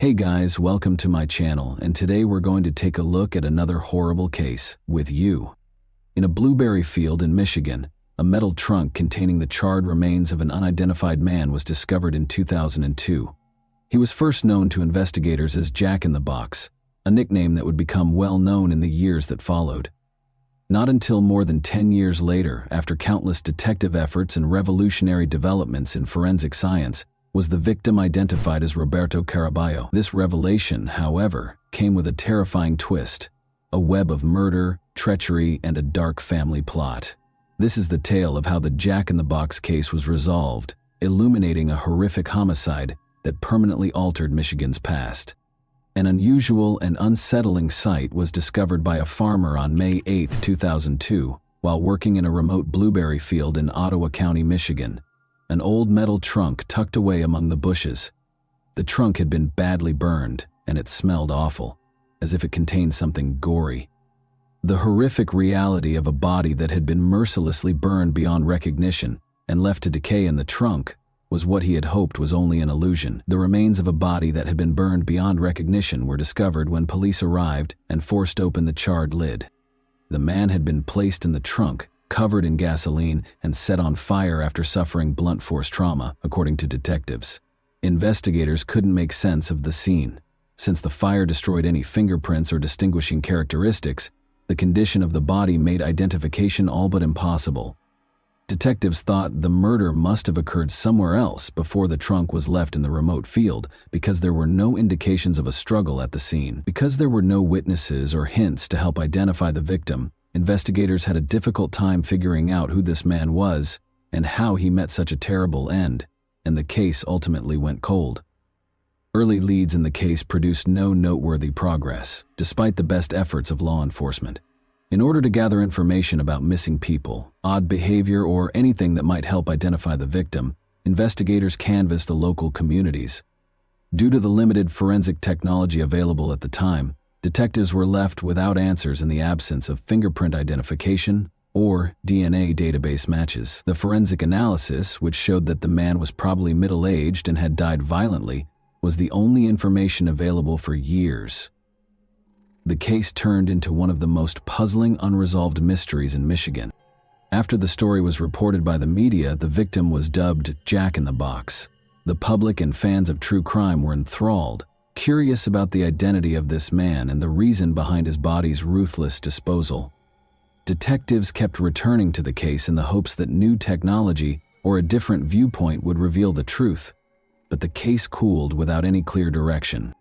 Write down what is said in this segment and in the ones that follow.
Hey guys, welcome to my channel, and today we're going to take a look at another horrible case with you. In a blueberry field in Michigan, a metal trunk containing the charred remains of an unidentified man was discovered in 2002. He was first known to investigators as Jack in the Box, a nickname that would become well known in the years that followed. Not until more than 10 years later, after countless detective efforts and revolutionary developments in forensic science, was the victim identified as Roberto Caraballo. This revelation, however, came with a terrifying twist, a web of murder, treachery, and a dark family plot. This is the tale of how the Jack in the Box case was resolved, illuminating a horrific homicide that permanently altered Michigan's past. An unusual and unsettling sight was discovered by a farmer on May 8, 2002, while working in a remote blueberry field in Ottawa County, Michigan. An old metal trunk tucked away among the bushes. The trunk had been badly burned, and it smelled awful, as if it contained something gory. The horrific reality of a body that had been mercilessly burned beyond recognition and left to decay in the trunk was what he had hoped was only an illusion. The remains of a body that had been burned beyond recognition were discovered when police arrived and forced open the charred lid. The man had been placed in the trunk, covered in gasoline, and set on fire after suffering blunt force trauma, according to detectives. Investigators couldn't make sense of the scene. Since the fire destroyed any fingerprints or distinguishing characteristics, the condition of the body made identification all but impossible. Detectives thought the murder must have occurred somewhere else before the trunk was left in the remote field, because there were no indications of a struggle at the scene. Because there were no witnesses or hints to help identify the victim, investigators had a difficult time figuring out who this man was and how he met such a terrible end, and the case ultimately went cold. Early leads in the case produced no noteworthy progress, despite the best efforts of law enforcement. In order to gather information about missing people, odd behavior, or anything that might help identify the victim, investigators canvassed the local communities. Due to the limited forensic technology available at the time, detectives were left without answers in the absence of fingerprint identification or DNA database matches. The forensic analysis, which showed that the man was probably middle-aged and had died violently, was the only information available for years. The case turned into one of the most puzzling unresolved mysteries in Michigan. After the story was reported by the media, the victim was dubbed Jack in the Box. The public and fans of true crime were enthralled, curious about the identity of this man and the reason behind his body's ruthless disposal. Detectives kept returning to the case in the hopes that new technology or a different viewpoint would reveal the truth, but the case cooled without any clear direction.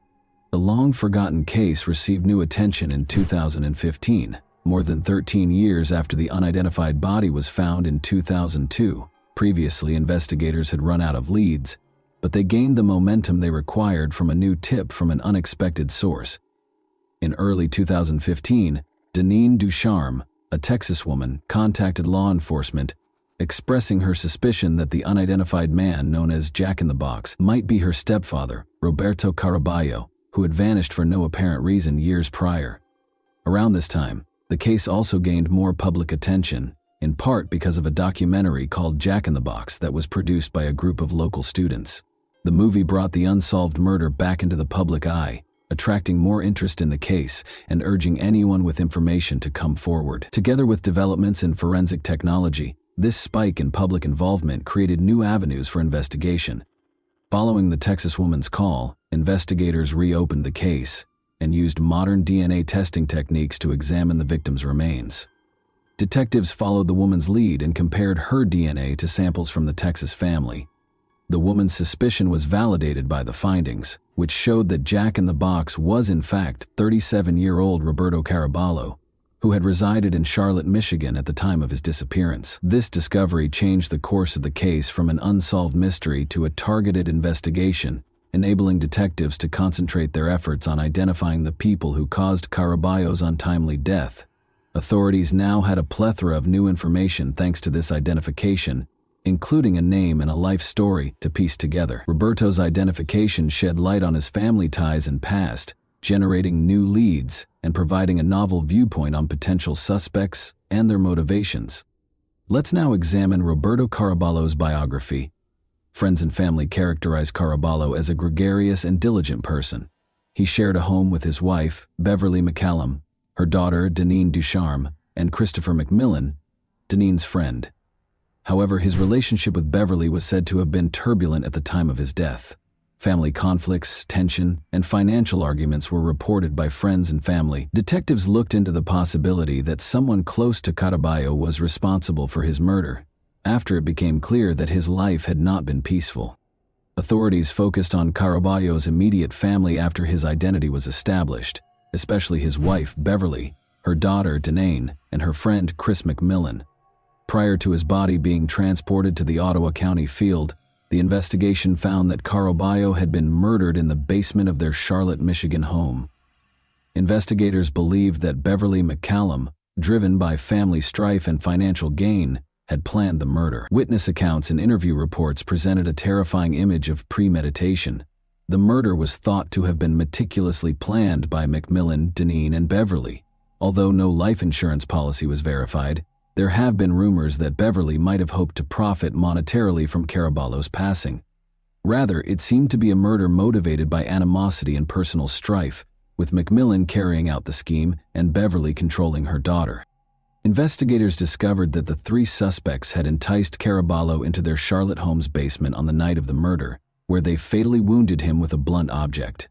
The long-forgotten case received new attention in 2015, more than 13 years after the unidentified body was found in 2002. Previously, investigators had run out of leads, but they gained the momentum they required from a new tip from an unexpected source. In early 2015, Deneen Ducharme, a Texas woman, contacted law enforcement, expressing her suspicion that the unidentified man known as Jack in the Box might be her stepfather, Roberto Caraballo, who had vanished for no apparent reason years prior. Around this time, the case also gained more public attention, in part because of a documentary called Jack in the Box that was produced by a group of local students. The movie brought the unsolved murder back into the public eye, attracting more interest in the case and urging anyone with information to come forward. Together with developments in forensic technology, this spike in public involvement created new avenues for investigation. Following the Texas woman's call, investigators reopened the case and used modern DNA testing techniques to examine the victim's remains. Detectives followed the woman's lead and compared her DNA to samples from the Texas family. The woman's suspicion was validated by the findings, which showed that Jack in the Box was in fact 37-year-old Roberto Caraballo, who had resided in Charlotte, Michigan at the time of his disappearance. This discovery changed the course of the case from an unsolved mystery to a targeted investigation, enabling detectives to concentrate their efforts on identifying the people who caused Caraballo's untimely death. Authorities now had a plethora of new information thanks to this identification, including a name and a life story to piece together. Roberto's identification shed light on his family ties and past, generating new leads and providing a novel viewpoint on potential suspects and their motivations. Let's now examine Roberto Caraballo's biography. Friends and family characterize Caraballo as a gregarious and diligent person, He shared a home with his wife, Beverly McCallum, her daughter, Deneen Ducharme, and Christopher McMillan, Deneen's friend. However, his relationship with Beverly was said to have been turbulent at the time of his death. Family conflicts, tension, and financial arguments were reported by friends and family. Detectives looked into the possibility that someone close to Caraballo was responsible for his murder, after it became clear that his life had not been peaceful. Authorities focused on Caraballo's immediate family after his identity was established, especially his wife, Beverly, her daughter, Deneen, and her friend, Chris McMillan. Prior to his body being transported to the Ottawa County field, the investigation found that Caraballo had been murdered in the basement of their Charlotte, Michigan home. Investigators believed that Beverly McCallum, driven by family strife and financial gain, had planned the murder. Witness accounts and interview reports presented a terrifying image of premeditation. The murder was thought to have been meticulously planned by McMillan, Deneen, and Beverly. Although no life insurance policy was verified, there have been rumors that Beverly might have hoped to profit monetarily from Caraballo's passing. Rather, it seemed to be a murder motivated by animosity and personal strife, with McMillan carrying out the scheme and Beverly controlling her daughter. Investigators discovered that the three suspects had enticed Caraballo into their Charlotte home's basement on the night of the murder, where they fatally wounded him with a blunt object.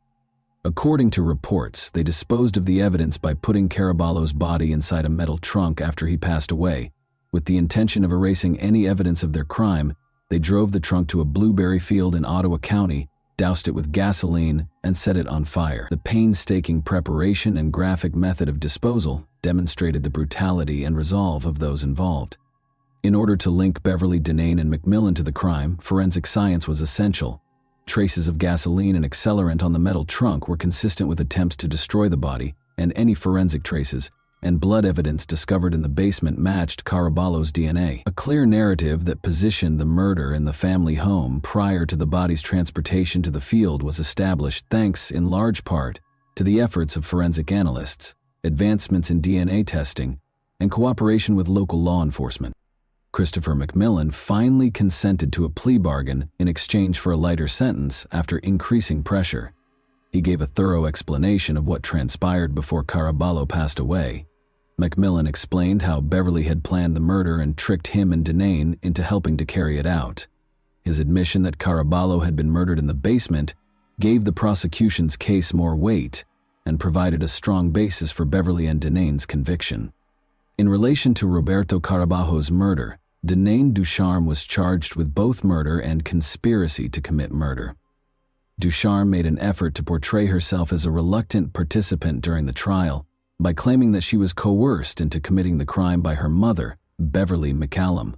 According to reports, they disposed of the evidence by putting Caraballo's body inside a metal trunk after he passed away. With the intention of erasing any evidence of their crime, they drove the trunk to a blueberry field in Ottawa County, doused it with gasoline, and set it on fire. The painstaking preparation and graphic method of disposal demonstrated the brutality and resolve of those involved. In order to link Beverly, Deneen, and McMillan to the crime, forensic science was essential. Traces of gasoline and accelerant on the metal trunk were consistent with attempts to destroy the body, and any forensic traces and blood evidence discovered in the basement matched Caraballo's DNA. A clear narrative that positioned the murder in the family home prior to the body's transportation to the field was established thanks, in large part, to the efforts of forensic analysts, advancements in DNA testing, and cooperation with local law enforcement. Christopher McMillan finally consented to a plea bargain in exchange for a lighter sentence after increasing pressure. He gave a thorough explanation of what transpired before Caraballo passed away. McMillan explained how Beverly had planned the murder and tricked him and Deneen into helping to carry it out. His admission that Caraballo had been murdered in the basement gave the prosecution's case more weight and provided a strong basis for Beverly and Deneen's conviction. In relation to Roberto Caraballo's murder, Deneen Ducharme was charged with both murder and conspiracy to commit murder. Ducharme made an effort to portray herself as a reluctant participant during the trial by claiming that she was coerced into committing the crime by her mother, Beverly McCallum.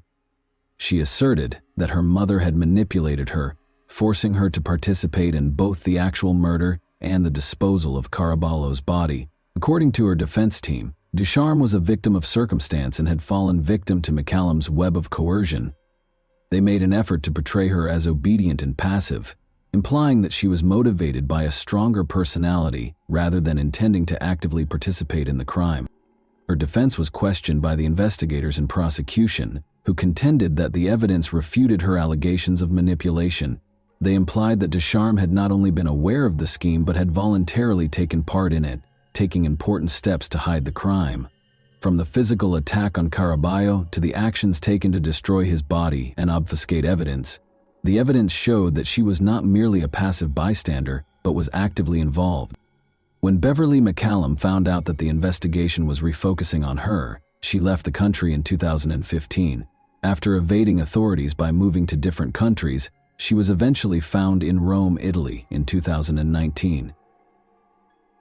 She asserted that her mother had manipulated her, forcing her to participate in both the actual murder and the disposal of Caraballo's body. According to her defense team, Ducharme was a victim of circumstance and had fallen victim to McCallum's web of coercion. They made an effort to portray her as obedient and passive, implying that she was motivated by a stronger personality rather than intending to actively participate in the crime. Her defense was questioned by the investigators and prosecution, who contended that the evidence refuted her allegations of manipulation. They implied that Ducharme had not only been aware of the scheme but had voluntarily taken part in it, taking important steps to hide the crime. From the physical attack on Caraballo to the actions taken to destroy his body and obfuscate evidence, the evidence showed that she was not merely a passive bystander, but was actively involved. When Beverly McCallum found out that the investigation was refocusing on her, she left the country in 2015. After evading authorities by moving to different countries, she was eventually found in Rome, Italy in 2019.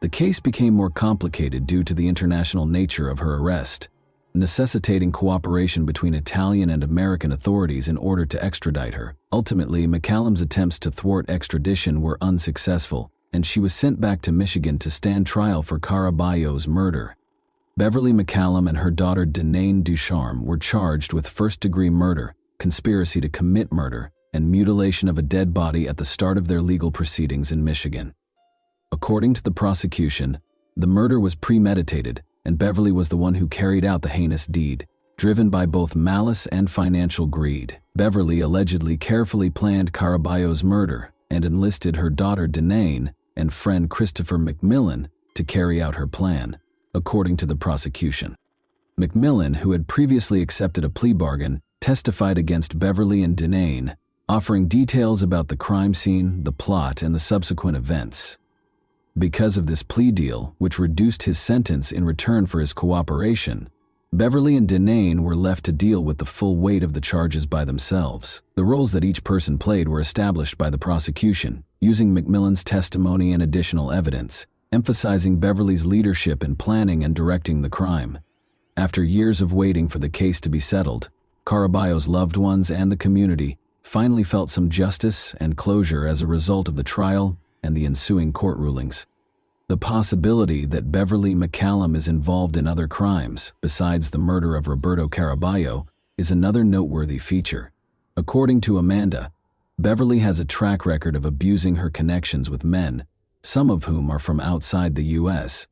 The case became more complicated due to the international nature of her arrest, necessitating cooperation between Italian and American authorities in order to extradite her. Ultimately, McCallum's attempts to thwart extradition were unsuccessful, and she was sent back to Michigan to stand trial for Caraballo's murder. Beverly McCallum and her daughter Deneen Ducharme were charged with first-degree murder, conspiracy to commit murder, and mutilation of a dead body at the start of their legal proceedings in Michigan. According to the prosecution, the murder was premeditated, and Beverly was the one who carried out the heinous deed, driven by both malice and financial greed. Beverly allegedly carefully planned Caraballo's murder and enlisted her daughter Deneen and friend Christopher McMillan to carry out her plan, according to the prosecution. McMillan, who had previously accepted a plea bargain, testified against Beverly and Denane, offering details about the crime scene, the plot, and the subsequent events. Because of this plea deal, which reduced his sentence in return for his cooperation, Beverly and Denane were left to deal with the full weight of the charges by themselves. The roles that each person played were established by the prosecution, using McMillan's testimony and additional evidence, emphasizing Beverly's leadership in planning and directing the crime. After years of waiting for the case to be settled, Caraballo's loved ones and the community finally felt some justice and closure as a result of the trial and the ensuing court rulings. The possibility that Beverly McCallum is involved in other crimes besides the murder of Roberto Caraballo is another noteworthy feature. According to Amanda, Beverly has a track record of abusing her connections with men, some of whom are from outside the U.S.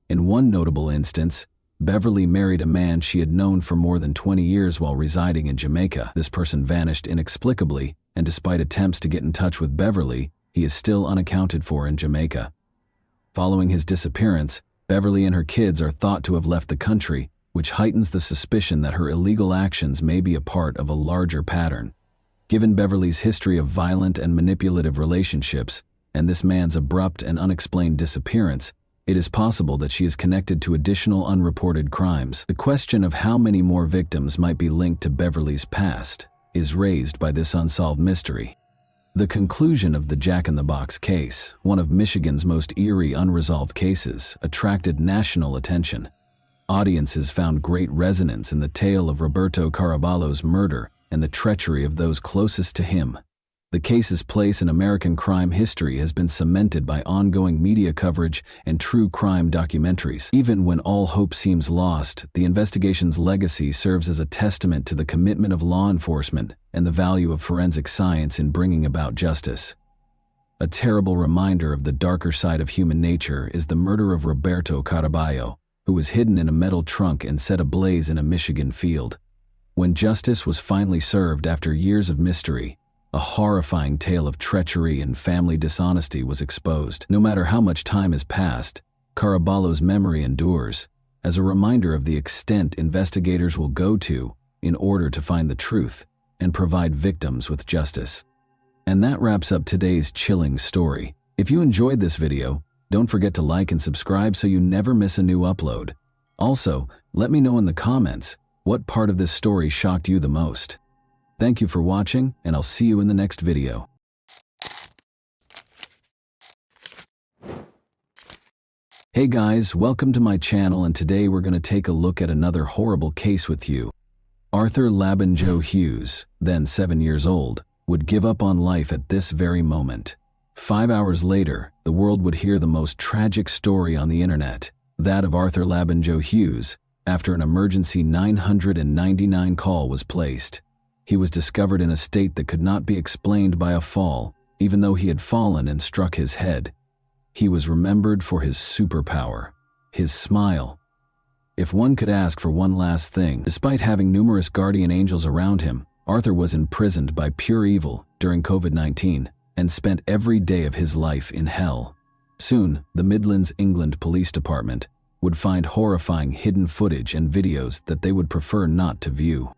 In one notable instance, Beverly married a man she had known for more than 20 years while residing in Jamaica. This person vanished inexplicably, and despite attempts to get in touch with Beverly, he is still unaccounted for in Jamaica. Following his disappearance, Beverly and her kids are thought to have left the country, which heightens the suspicion that her illegal actions may be a part of a larger pattern. Given Beverly's history of violent and manipulative relationships, and this man's abrupt and unexplained disappearance, it is possible that she is connected to additional unreported crimes. The question of how many more victims might be linked to Beverly's past is raised by this unsolved mystery. The conclusion of the Jack-in-the-Box case, one of Michigan's most eerie unresolved cases, attracted national attention. Audiences found great resonance in the tale of Roberto Caraballo's murder and the treachery of those closest to him. The case's place in American crime history has been cemented by ongoing media coverage and true crime documentaries. Even when all hope seems lost, the investigation's legacy serves as a testament to the commitment of law enforcement and the value of forensic science in bringing about justice. A terrible reminder of the darker side of human nature is the murder of Roberto Caraballo, who was hidden in a metal trunk and set ablaze in a Michigan field. When justice was finally served after years of mystery, a horrifying tale of treachery and family dishonesty was exposed. No matter how much time has passed, Caraballo's memory endures, as a reminder of the extent investigators will go to in order to find the truth and provide victims with justice. And that wraps up today's chilling story. If you enjoyed this video, don't forget to like and subscribe so you never miss a new upload. Also, let me know in the comments what part of this story shocked you the most. Thank you for watching, and I'll see you in the next video. Hey guys, welcome to my channel, and today we're going to take a look at another horrible case with you. Arthur Labanjo Hughes, then 7 years old, would give up on life at this very moment. 5 hours later, the world would hear the most tragic story on the internet, that of Arthur Labanjo Hughes, after an emergency 999 call was placed. He was discovered in a state that could not be explained by a fall, even though he had fallen and struck his head. He was remembered for his superpower, his smile. If one could ask for one last thing, despite having numerous guardian angels around him, Arthur was imprisoned by pure evil during COVID-19 and spent every day of his life in hell. Soon, the Midlands, England Police Department would find horrifying hidden footage and videos that they would prefer not to view.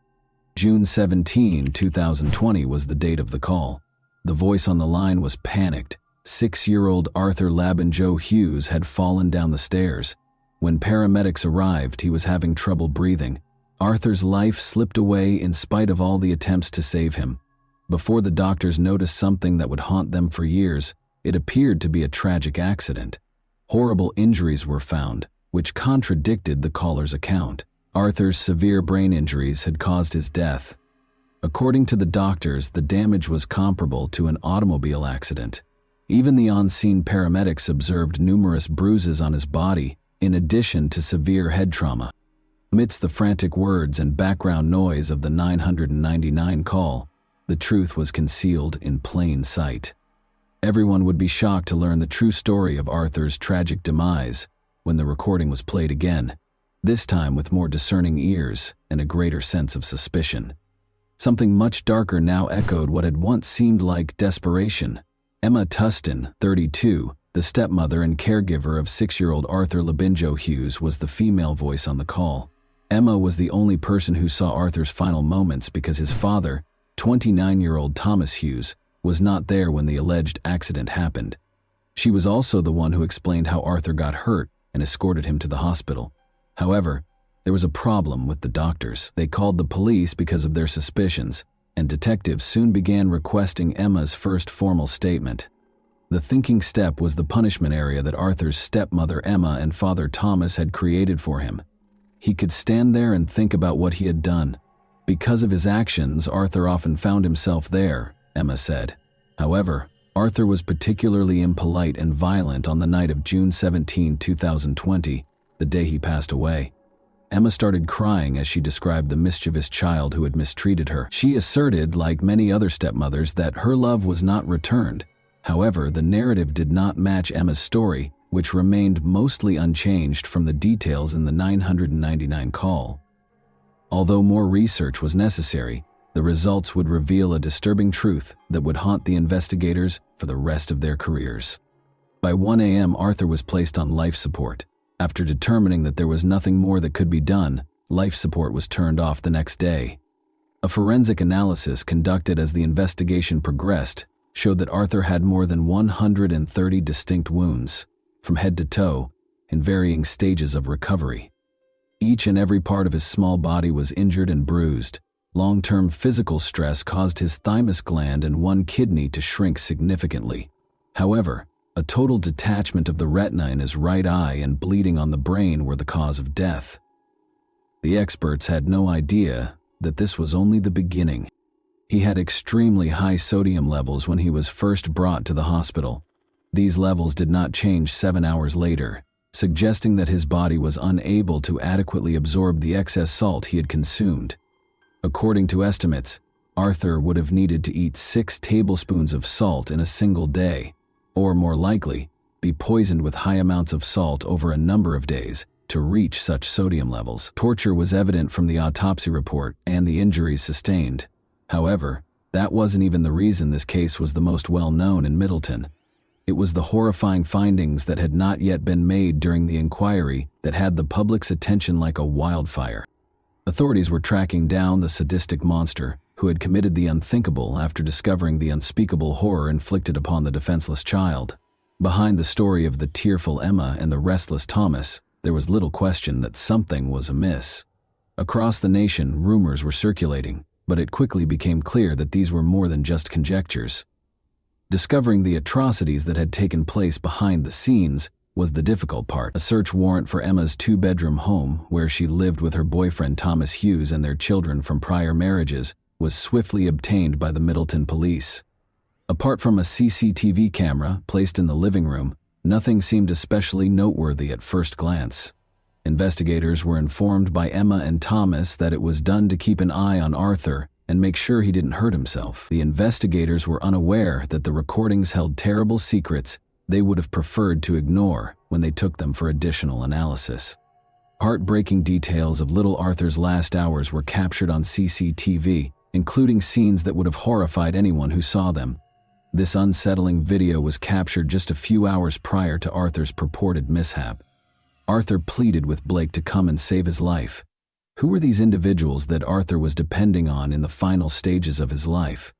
June 17, 2020 was the date of the call. The voice on the line was panicked. 6-year-old Arthur Labanjo Hughes had fallen down the stairs. When paramedics arrived, he was having trouble breathing. Arthur's life slipped away in spite of all the attempts to save him. Before the doctors noticed something that would haunt them for years, it appeared to be a tragic accident. Horrible injuries were found, which contradicted the caller's account. Arthur's severe brain injuries had caused his death. According to the doctors, the damage was comparable to an automobile accident. Even the on-scene paramedics observed numerous bruises on his body, in addition to severe head trauma. Amidst the frantic words and background noise of the 999 call, the truth was concealed in plain sight. Everyone would be shocked to learn the true story of Arthur's tragic demise when the recording was played again, this time with more discerning ears and a greater sense of suspicion. Something much darker now echoed what had once seemed like desperation. Emma Tustin, 32, The stepmother and caregiver of 6-year-old Arthur Labinjo Hughes was the female voice on the call. Emma was the only person who saw Arthur's final moments because his father, 29-year-old Thomas Hughes, was not there when the alleged accident happened. She was also the one who explained how Arthur got hurt and escorted him to the hospital. However, there was a problem with the doctors. They called the police because of their suspicions, and detectives soon began requesting Emma's first formal statement. The thinking step was the punishment area that Arthur's stepmother Emma and father Thomas had created for him. He could stand there and think about what he had done. Because of his actions, Arthur often found himself there, Emma said. However, Arthur was particularly impolite and violent on the night of June 17, 2020, the day he passed away. Emma started crying as she described the mischievous child who had mistreated her. She asserted, like many other stepmothers, that her love was not returned. However, the narrative did not match Emma's story, which remained mostly unchanged from the details in the 999 call. Although more research was necessary, the results would reveal a disturbing truth that would haunt the investigators for the rest of their careers. By 1 a.m., Arthur was placed on life support. After determining that there was nothing more that could be done, life support was turned off the next day. A forensic analysis conducted as the investigation progressed showed that Arthur had more than 130 distinct wounds, from head to toe, in varying stages of recovery. Each and every part of his small body was injured and bruised. Long-term physical stress caused his thymus gland and one kidney to shrink significantly. However, a total detachment of the retina in his right eye and bleeding on the brain were the cause of death. The experts had no idea that this was only the beginning. He had extremely high sodium levels when he was first brought to the hospital. These levels did not change 7 hours later, suggesting that his body was unable to adequately absorb the excess salt he had consumed. According to estimates, Arthur would have needed to eat 6 tablespoons of salt in a single day, or more likely, be poisoned with high amounts of salt over a number of days to reach such sodium levels. Torture was evident from the autopsy report and the injuries sustained. However, that wasn't even the reason this case was the most well-known in Middleton. It was the horrifying findings that had not yet been made during the inquiry that had the public's attention like a wildfire. Authorities were tracking down the sadistic monster who had committed the unthinkable after discovering the unspeakable horror inflicted upon the defenseless child. Behind the story of the tearful Emma and the restless Thomas, there was little question that something was amiss. Across the nation, rumors were circulating, but it quickly became clear that these were more than just conjectures. Discovering the atrocities that had taken place behind the scenes was the difficult part. A search warrant for Emma's 2-bedroom home, where she lived with her boyfriend Thomas Hughes and their children from prior marriages, was swiftly obtained by the Middleton police. Apart from a CCTV camera placed in the living room, nothing seemed especially noteworthy at first glance. Investigators were informed by Emma and Thomas that it was done to keep an eye on Arthur and make sure he didn't hurt himself. The investigators were unaware that the recordings held terrible secrets they would have preferred to ignore when they took them for additional analysis. Heartbreaking details of little Arthur's last hours were captured on CCTV, including scenes that would have horrified anyone who saw them. This unsettling video was captured just a few hours prior to Arthur's purported mishap. Arthur pleaded with Blake to come and save his life. Who were these individuals that Arthur was depending on in the final stages of his life?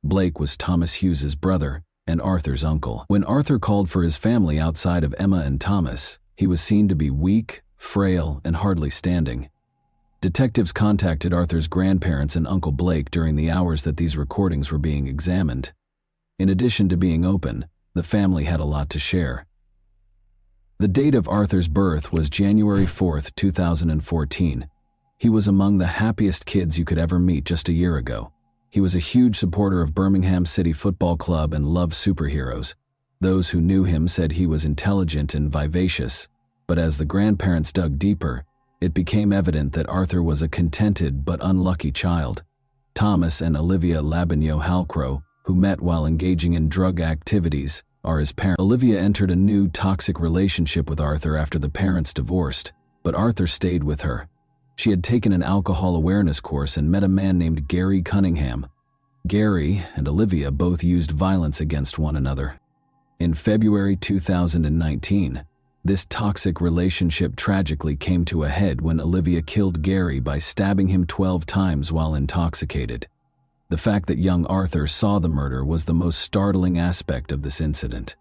Blake was Thomas Hughes's brother and Arthur's uncle. When Arthur called for his family outside of Emma and Thomas, he was seen to be weak, frail, and hardly standing. Detectives contacted Arthur's grandparents and Uncle Blake during the hours that these recordings were being examined. In addition to being open, the family had a lot to share. The date of Arthur's birth was January 4, 2014. He was among the happiest kids you could ever meet just a year ago. He was a huge supporter of Birmingham City Football Club and loved superheroes. Those who knew him said he was intelligent and vivacious, but as the grandparents dug deeper, it became evident that Arthur was a contented but unlucky child. Thomas and Olivia Labinio Halcrow, who met while engaging in drug activities, are his parents. Olivia entered a new toxic relationship with Arthur after the parents divorced, but Arthur stayed with her. She had taken an alcohol awareness course and met a man named Gary Cunningham. Gary and Olivia both used violence against one another. In February 2019, this toxic relationship tragically came to a head when Olivia killed Gary by stabbing him 12 times while intoxicated. The fact that young Arthur saw the murder was the most startling aspect of this incident.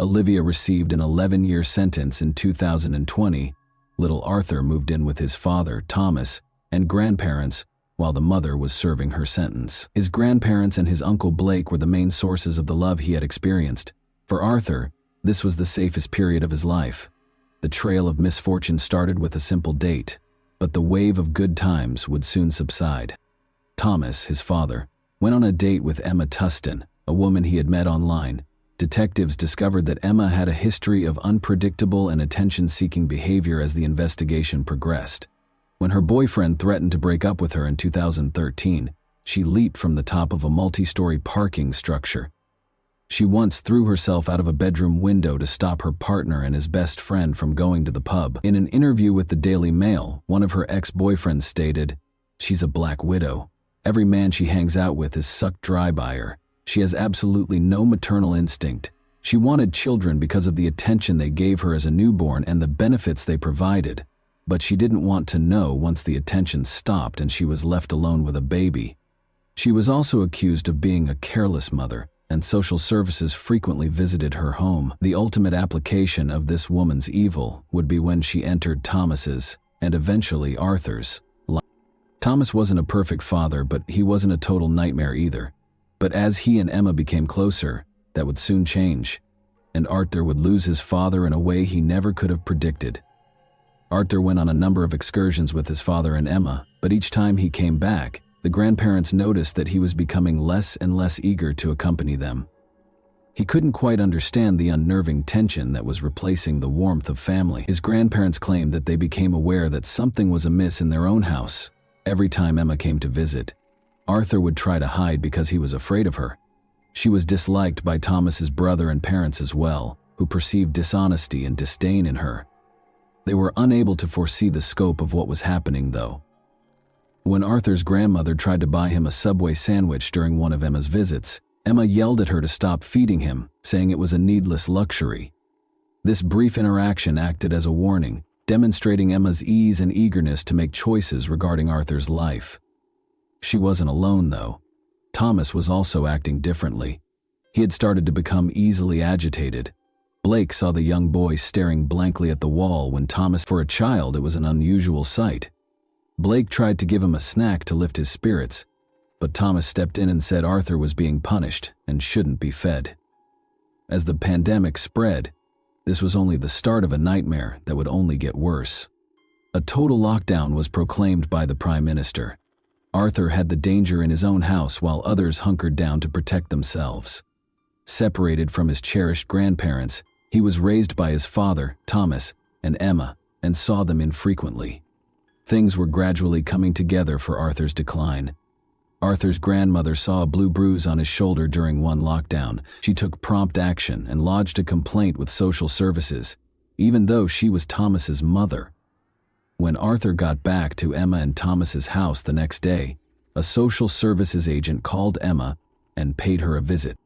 Olivia received an 11-year sentence in 2020. Little Arthur moved in with his father, Thomas, and grandparents, while the mother was serving her sentence. His grandparents and his uncle Blake were the main sources of the love he had experienced. For Arthur, this was the safest period of his life. The trail of misfortune started with a simple date, but the wave of good times would soon subside. Thomas, his father, went on a date with Emma Tustin, a woman he had met online. Detectives discovered that Emma had a history of unpredictable and attention-seeking behavior as the investigation progressed. When her boyfriend threatened to break up with her in 2013, she leaped from the top of a multi-story parking structure. She once threw herself out of a bedroom window to stop her partner and his best friend from going to the pub. In an interview with the Daily Mail, one of her ex-boyfriends stated, "She's a black widow. Every man she hangs out with is sucked dry by her. She has absolutely no maternal instinct. She wanted children because of the attention they gave her as a newborn and the benefits they provided. But she didn't want to know once the attention stopped and she was left alone with a baby." She was also accused of being a careless mother, and social services frequently visited her home. The ultimate application of this woman's evil would be when she entered Thomas's, and eventually Arthur's, life. Thomas wasn't a perfect father, but he wasn't a total nightmare either. But as he and Emma became closer, that would soon change, and Arthur would lose his father in a way he never could have predicted. Arthur went on a number of excursions with his father and Emma, but each time he came back, the grandparents noticed that he was becoming less and less eager to accompany them. He couldn't quite understand the unnerving tension that was replacing the warmth of family. His grandparents claimed that they became aware that something was amiss in their own house. Every time Emma came to visit, Arthur would try to hide because he was afraid of her. She was disliked by Thomas's brother and parents as well, who perceived dishonesty and disdain in her. They were unable to foresee the scope of what was happening, though. When Arthur's grandmother tried to buy him a Subway sandwich during one of Emma's visits, Emma yelled at her to stop feeding him, saying it was a needless luxury. This brief interaction acted as a warning, demonstrating Emma's ease and eagerness to make choices regarding Arthur's life. She wasn't alone, though. Thomas was also acting differently. He had started to become easily agitated. Blake saw the young boy staring blankly at the wall when Thomas, for a child, it was an unusual sight. Blake tried to give him a snack to lift his spirits, but Thomas stepped in and said Arthur was being punished and shouldn't be fed. As the pandemic spread, this was only the start of a nightmare that would only get worse. A total lockdown was proclaimed by the Prime Minister. Arthur had the danger in his own house while others hunkered down to protect themselves. Separated from his cherished grandparents, he was raised by his father, Thomas, and Emma, and saw them infrequently. Things were gradually coming together for Arthur's decline. Arthur's grandmother saw a blue bruise on his shoulder during one lockdown. She took prompt action and lodged a complaint with social services, even though she was Thomas's mother. When Arthur got back to Emma and Thomas's house the next day, a social services agent called Emma and paid her a visit.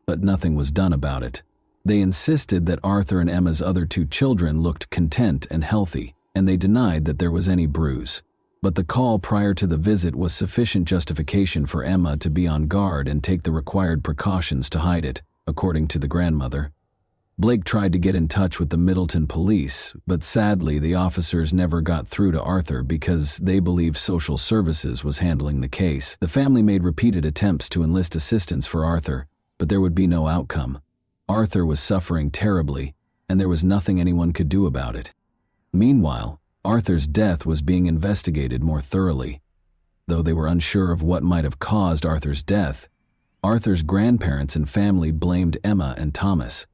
But nothing was done about it. They insisted that Arthur and Emma's other two children looked content and healthy, and they denied that there was any bruise. But the call prior to the visit was sufficient justification for Emma to be on guard and take the required precautions to hide it, according to the grandmother. Blake tried to get in touch with the Middleton police, but sadly the officers never got through to Arthur because they believed social services was handling the case. The family made repeated attempts to enlist assistance for Arthur, but there would be no outcome. Arthur was suffering terribly, and there was nothing anyone could do about it. Meanwhile, Arthur's death was being investigated more thoroughly. Though they were unsure of what might have caused Arthur's death, Arthur's grandparents and family blamed Emma and Thomas.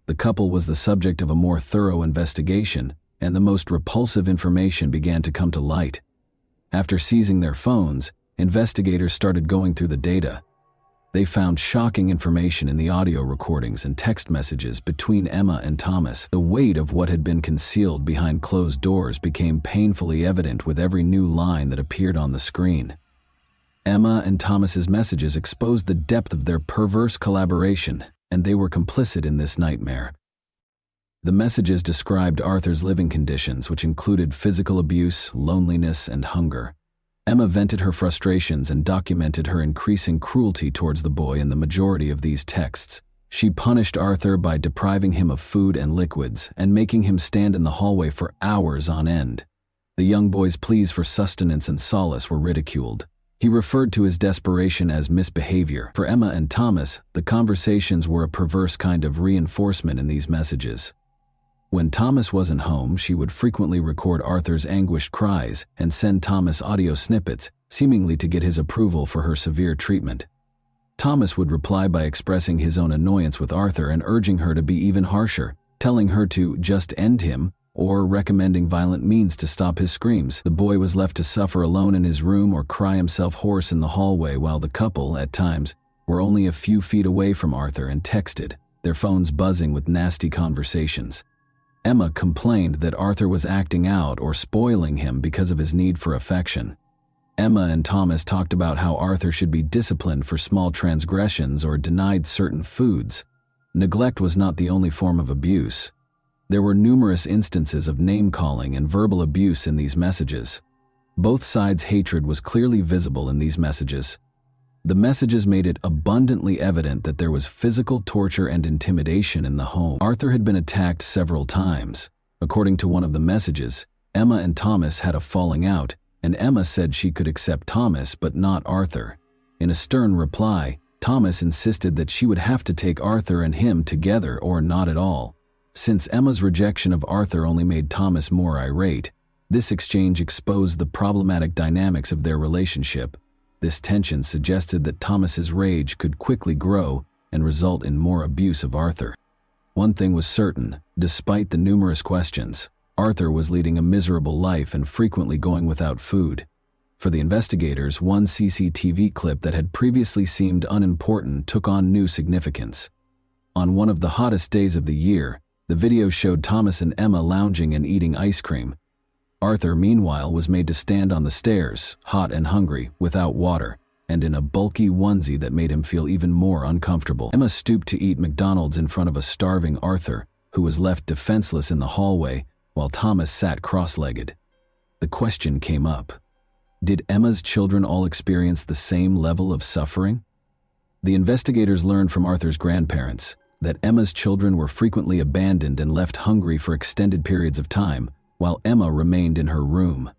The couple was the subject of a more thorough investigation, and the most repulsive information began to come to light. After seizing their phones, investigators started going through the data. They found shocking information in the audio recordings and text messages between Emma and Thomas. The weight of what had been concealed behind closed doors became painfully evident with every new line that appeared on the screen. Emma and Thomas's messages exposed the depth of their perverse collaboration and they were complicit in this nightmare. The messages described Arthur's living conditions, which included physical abuse, loneliness, and hunger. Emma vented her frustrations and documented her increasing cruelty towards the boy in the majority of these texts. She punished Arthur by depriving him of food and liquids and making him stand in the hallway for hours on end. The young boy's pleas for sustenance and solace were ridiculed. He referred to his desperation as misbehavior. For Emma and Thomas, the conversations were a perverse kind of reinforcement in these messages. When Thomas wasn't home, she would frequently record Arthur's anguished cries and send Thomas audio snippets, seemingly to get his approval for her severe treatment. Thomas would reply by expressing his own annoyance with Arthur and urging her to be even harsher, telling her to just end him or recommending violent means to stop his screams. The boy was left to suffer alone in his room or cry himself hoarse in the hallway while the couple, at times, were only a few feet away from Arthur and texted, their phones buzzing with nasty conversations. Emma complained that Arthur was acting out or spoiling him because of his need for affection. Emma and Thomas talked about how Arthur should be disciplined for small transgressions or denied certain foods. Neglect was not the only form of abuse. There were numerous instances of name-calling and verbal abuse in these messages. Both sides' hatred was clearly visible in these messages. The messages made it abundantly evident that there was physical torture and intimidation in the home. Arthur had been attacked several times. According to one of the messages, Emma and Thomas had a falling out, and Emma said she could accept Thomas but not Arthur. In a stern reply, Thomas insisted that she would have to take Arthur and him together or not at all. Since Emma's rejection of Arthur only made Thomas more irate, this exchange exposed the problematic dynamics of their relationship. This tension suggested that Thomas's rage could quickly grow and result in more abuse of Arthur. One thing was certain, despite the numerous questions, Arthur was leading a miserable life and frequently going without food. For the investigators, one CCTV clip that had previously seemed unimportant took on new significance. On one of the hottest days of the year, the video showed Thomas and Emma lounging and eating ice cream. Arthur, meanwhile, was made to stand on the stairs, hot and hungry, without water, and in a bulky onesie that made him feel even more uncomfortable. Emma stooped to eat McDonald's in front of a starving Arthur, who was left defenseless in the hallway, while Thomas sat cross-legged. The question came up. Did Emma's children all experience the same level of suffering? The investigators learned from Arthur's grandparents that Emma's children were frequently abandoned and left hungry for extended periods of time, while Emma remained in her room.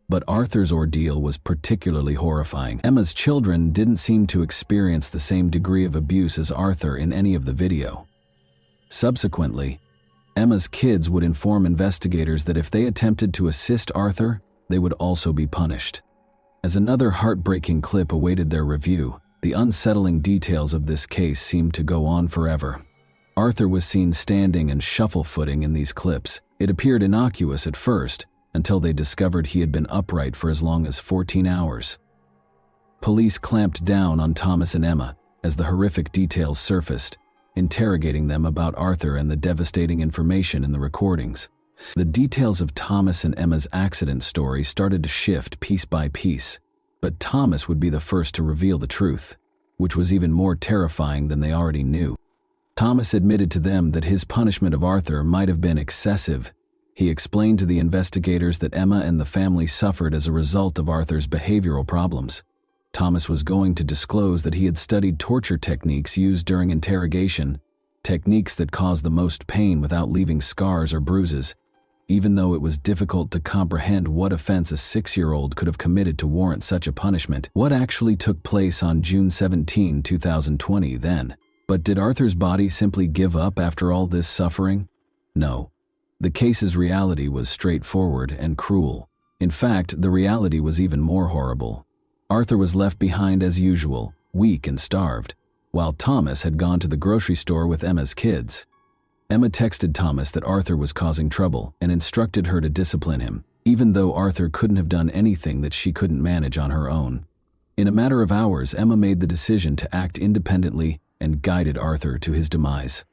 But Arthur's ordeal was particularly horrifying. Emma's children didn't seem to experience the same degree of abuse as Arthur in any of the video. Subsequently, Emma's kids would inform investigators that if they attempted to assist Arthur, they would also be punished. As another heartbreaking clip awaited their review, the unsettling details of this case seemed to go on forever. Arthur was seen standing and shuffle-footing in these clips. It appeared innocuous at first, until they discovered he had been upright for as long as 14 hours. Police clamped down on Thomas and Emma as the horrific details surfaced, interrogating them about Arthur and the devastating information in the recordings. The details of Thomas and Emma's accident story started to shift piece by piece, but Thomas would be the first to reveal the truth, which was even more terrifying than they already knew. Thomas admitted to them that his punishment of Arthur might have been excessive. He explained to the investigators that Emma and the family suffered as a result of Arthur's behavioral problems. Thomas was going to disclose that he had studied torture techniques used during interrogation, techniques that caused the most pain without leaving scars or bruises, even though it was difficult to comprehend what offense a 6-year-old could have committed to warrant such a punishment. What actually took place on June 17, 2020 then? But did Arthur's body simply give up after all this suffering? No. The case's reality was straightforward and cruel. In fact, the reality was even more horrible. Arthur was left behind as usual, weak and starved, while Thomas had gone to the grocery store with Emma's kids. Emma texted Thomas that Arthur was causing trouble and instructed her to discipline him, even though Arthur couldn't have done anything that she couldn't manage on her own. In a matter of hours, Emma made the decision to act independently and guided Arthur to his demise.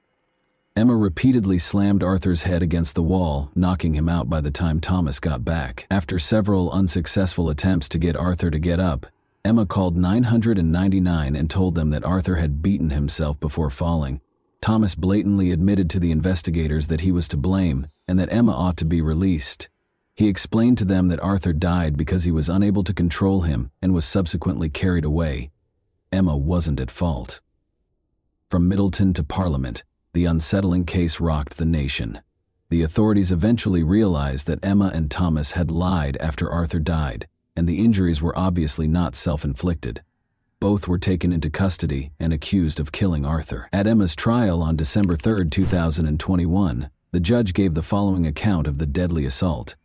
Emma repeatedly slammed Arthur's head against the wall, knocking him out by the time Thomas got back. After several unsuccessful attempts to get Arthur to get up, Emma called 999 and told them that Arthur had beaten himself before falling. Thomas blatantly admitted to the investigators that he was to blame and that Emma ought to be released. He explained to them that Arthur died because he was unable to control him and was subsequently carried away. Emma wasn't at fault. From Middleton to Parliament, the unsettling case rocked the nation. The authorities eventually realized that Emma and Thomas had lied after Arthur died, and the injuries were obviously not self-inflicted. Both were taken into custody and accused of killing Arthur. At Emma's trial on December 3, 2021, the judge gave the following account of the deadly assault.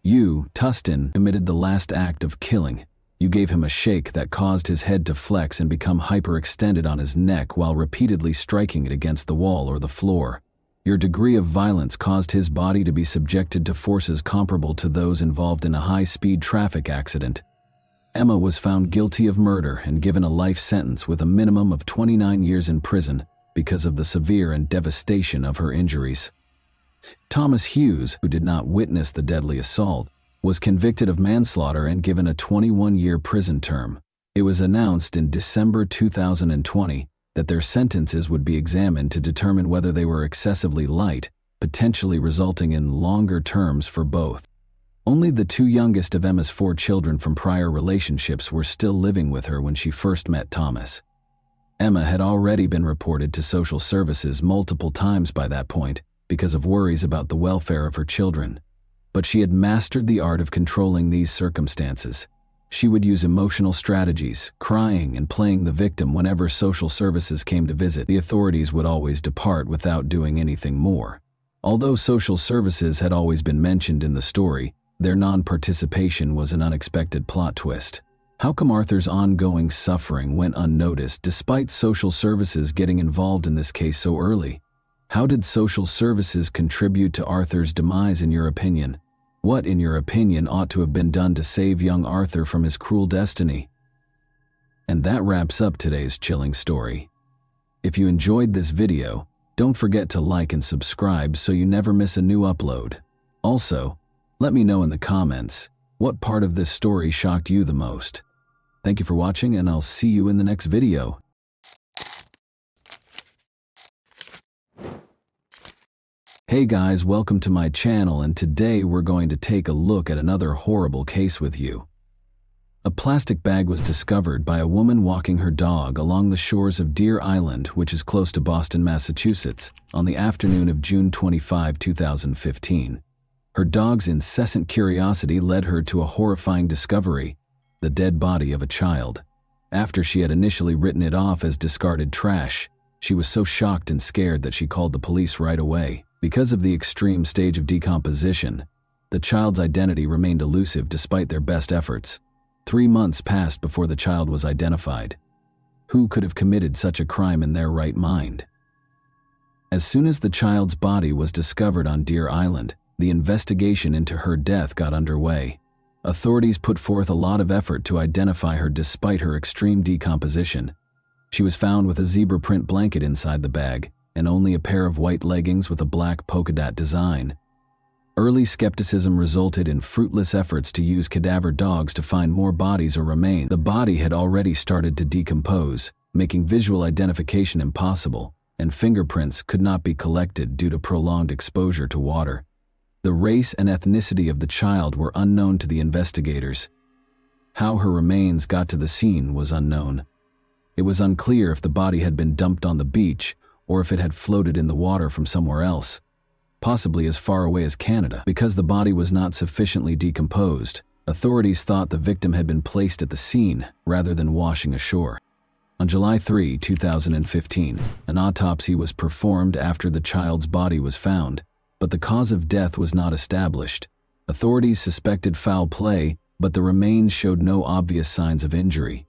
You, Tustin, committed the last act of killing. You gave him a shake that caused his head to flex and become hyperextended on his neck while repeatedly striking it against the wall or the floor. Your degree of violence caused his body to be subjected to forces comparable to those involved in a high-speed traffic accident. Emma was found guilty of murder and given a life sentence with a minimum of 29 years in prison because of the severe and devastation of her injuries. Thomas Hughes, who did not witness the deadly assault, was convicted of manslaughter and given a 21-year prison term. It was announced in December 2020 that their sentences would be examined to determine whether they were excessively light, potentially resulting in longer terms for both. Only the two youngest of Emma's 4 children from prior relationships were still living with her when she first met Thomas. Emma had already been reported to social services multiple times by that point because of worries about the welfare of her children. But she had mastered the art of controlling these circumstances. She would use emotional strategies, crying and playing the victim whenever social services came to visit. The authorities would always depart without doing anything more. Although social services had always been mentioned in the story, their non-participation was an unexpected plot twist. How come Arthur's ongoing suffering went unnoticed despite social services getting involved in this case so early? How did social services contribute to Arthur's demise in your opinion? What, in your opinion, ought to have been done to save young Arthur from his cruel destiny? And that wraps up today's chilling story. If you enjoyed this video, don't forget to like and subscribe so you never miss a new upload. Also, let me know in the comments what part of this story shocked you the most. Thank you for watching, and I'll see you in the next video. Hey guys, welcome to my channel, and today we're going to take a look at another horrible case with you. A plastic bag was discovered by a woman walking her dog along the shores of Deer Island, which is close to Boston, Massachusetts, on the afternoon of June 25, 2015. Her dog's incessant curiosity led her to a horrifying discovery: the dead body of a child. After she had initially written it off as discarded trash, she was so shocked and scared that she called the police right away. Because of the extreme stage of decomposition, the child's identity remained elusive despite their best efforts. 3 months passed before the child was identified. Who could have committed such a crime in their right mind? As soon as the child's body was discovered on Deer Island, the investigation into her death got underway. Authorities put forth a lot of effort to identify her despite her extreme decomposition. She was found with a zebra print blanket inside the bag, and only a pair of white leggings with a black polka dot design. Early skepticism resulted in fruitless efforts to use cadaver dogs to find more bodies or remains. The body had already started to decompose, making visual identification impossible, and fingerprints could not be collected due to prolonged exposure to water. The race and ethnicity of the child were unknown to the investigators. How her remains got to the scene was unknown. It was unclear if the body had been dumped on the beach or if it had floated in the water from somewhere else, possibly as far away as Canada. Because the body was not sufficiently decomposed, authorities thought the victim had been placed at the scene rather than washing ashore. On July 3, 2015, an autopsy was performed after the child's body was found, but the cause of death was not established. Authorities suspected foul play, but the remains showed no obvious signs of injury.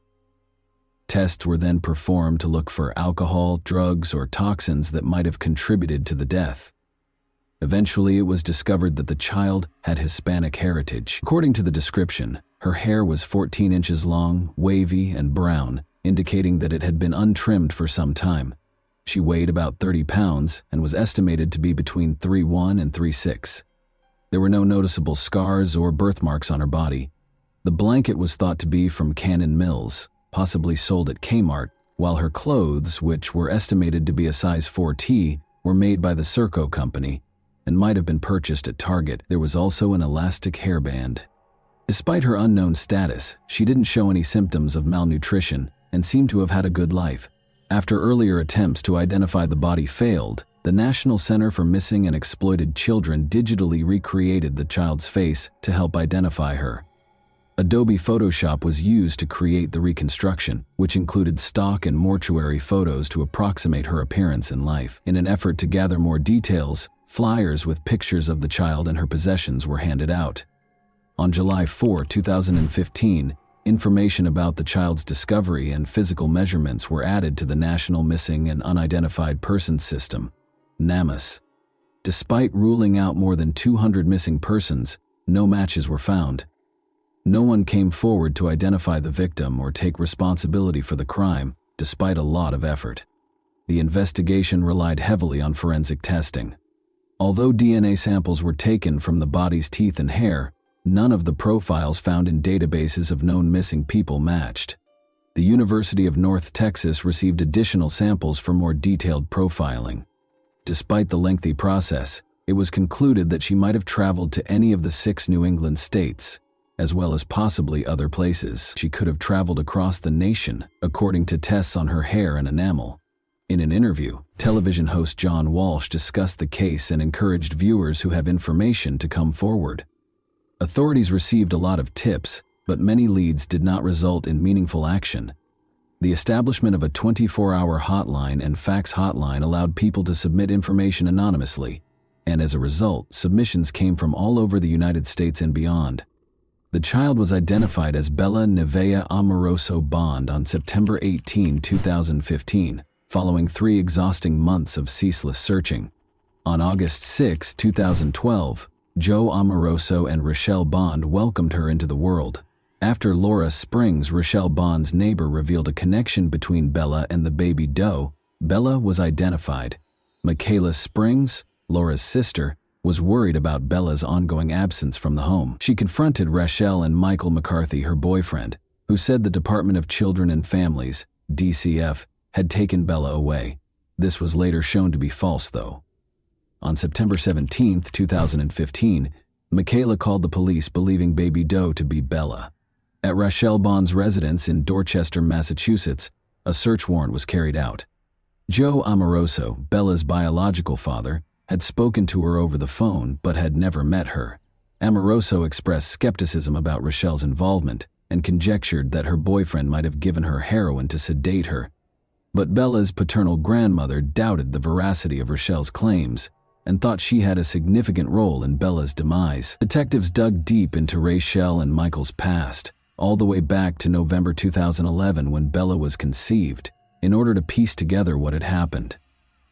Tests were then performed to look for alcohol, drugs, or toxins that might have contributed to the death. Eventually, it was discovered that the child had Hispanic heritage. According to the description, her hair was 14 inches long, wavy, and brown, indicating that it had been untrimmed for some time. She weighed about 30 pounds and was estimated to be between 3'1" and 3'6". There were no noticeable scars or birthmarks on her body. The blanket was thought to be from Cannon Mills, possibly sold at Kmart, while her clothes, which were estimated to be a size 4T, were made by the Serco company and might have been purchased at Target. There was also an elastic hairband. Despite her unknown status, she didn't show any symptoms of malnutrition and seemed to have had a good life. After earlier attempts to identify the body failed, the National Center for Missing and Exploited Children digitally recreated the child's face to help identify her. Adobe Photoshop was used to create the reconstruction, which included stock and mortuary photos to approximate her appearance in life. In an effort to gather more details, flyers with pictures of the child and her possessions were handed out. On July 4, 2015, information about the child's discovery and physical measurements were added to the National Missing and Unidentified Persons System, NAMUS. Despite ruling out more than 200 missing persons, no matches were found. No one came forward to identify the victim or take responsibility for the crime, despite a lot of effort. The investigation relied heavily on forensic testing. Although DNA samples were taken from the body's teeth and hair, none of the profiles found in databases of known missing people matched. The University of North Texas received additional samples for more detailed profiling. Despite the lengthy process, it was concluded that she might have traveled to any of the 6 New England states, as well as possibly other places. She could have traveled across the nation, according to tests on her hair and enamel. In an interview, television host John Walsh discussed the case and encouraged viewers who have information to come forward. Authorities received a lot of tips, but many leads did not result in meaningful action. The establishment of a 24-hour hotline and fax hotline allowed people to submit information anonymously, and as a result, submissions came from all over the United States and beyond. The child was identified as Bella Nevaeh Amoroso Bond on September 18, 2015, following 3 exhausting months of ceaseless searching. On August 6, 2012, Joe Amoroso and Rochelle Bond welcomed her into the world. After Laura Springs, Rochelle Bond's neighbor, revealed a connection between Bella and the baby doe, Bella was identified. Michaela Springs, Laura's sister, was worried about Bella's ongoing absence from the home. She confronted Rochelle and Michael McCarthy, her boyfriend, who said the Department of Children and Families, DCF, had taken Bella away. This was later shown to be false, though. On September 17, 2015, Michaela called the police believing baby doe to be Bella. At Rochelle Bond's residence in Dorchester, Massachusetts, a search warrant was carried out. Joe Amoroso, Bella's biological father, had spoken to her over the phone but had never met her. Amoroso expressed skepticism about Rochelle's involvement and conjectured that her boyfriend might have given her heroin to sedate her. But Bella's paternal grandmother doubted the veracity of Rochelle's claims and thought she had a significant role in Bella's demise. Detectives dug deep into Rochelle and Michael's past, all the way back to November 2011 when Bella was conceived, in order to piece together what had happened.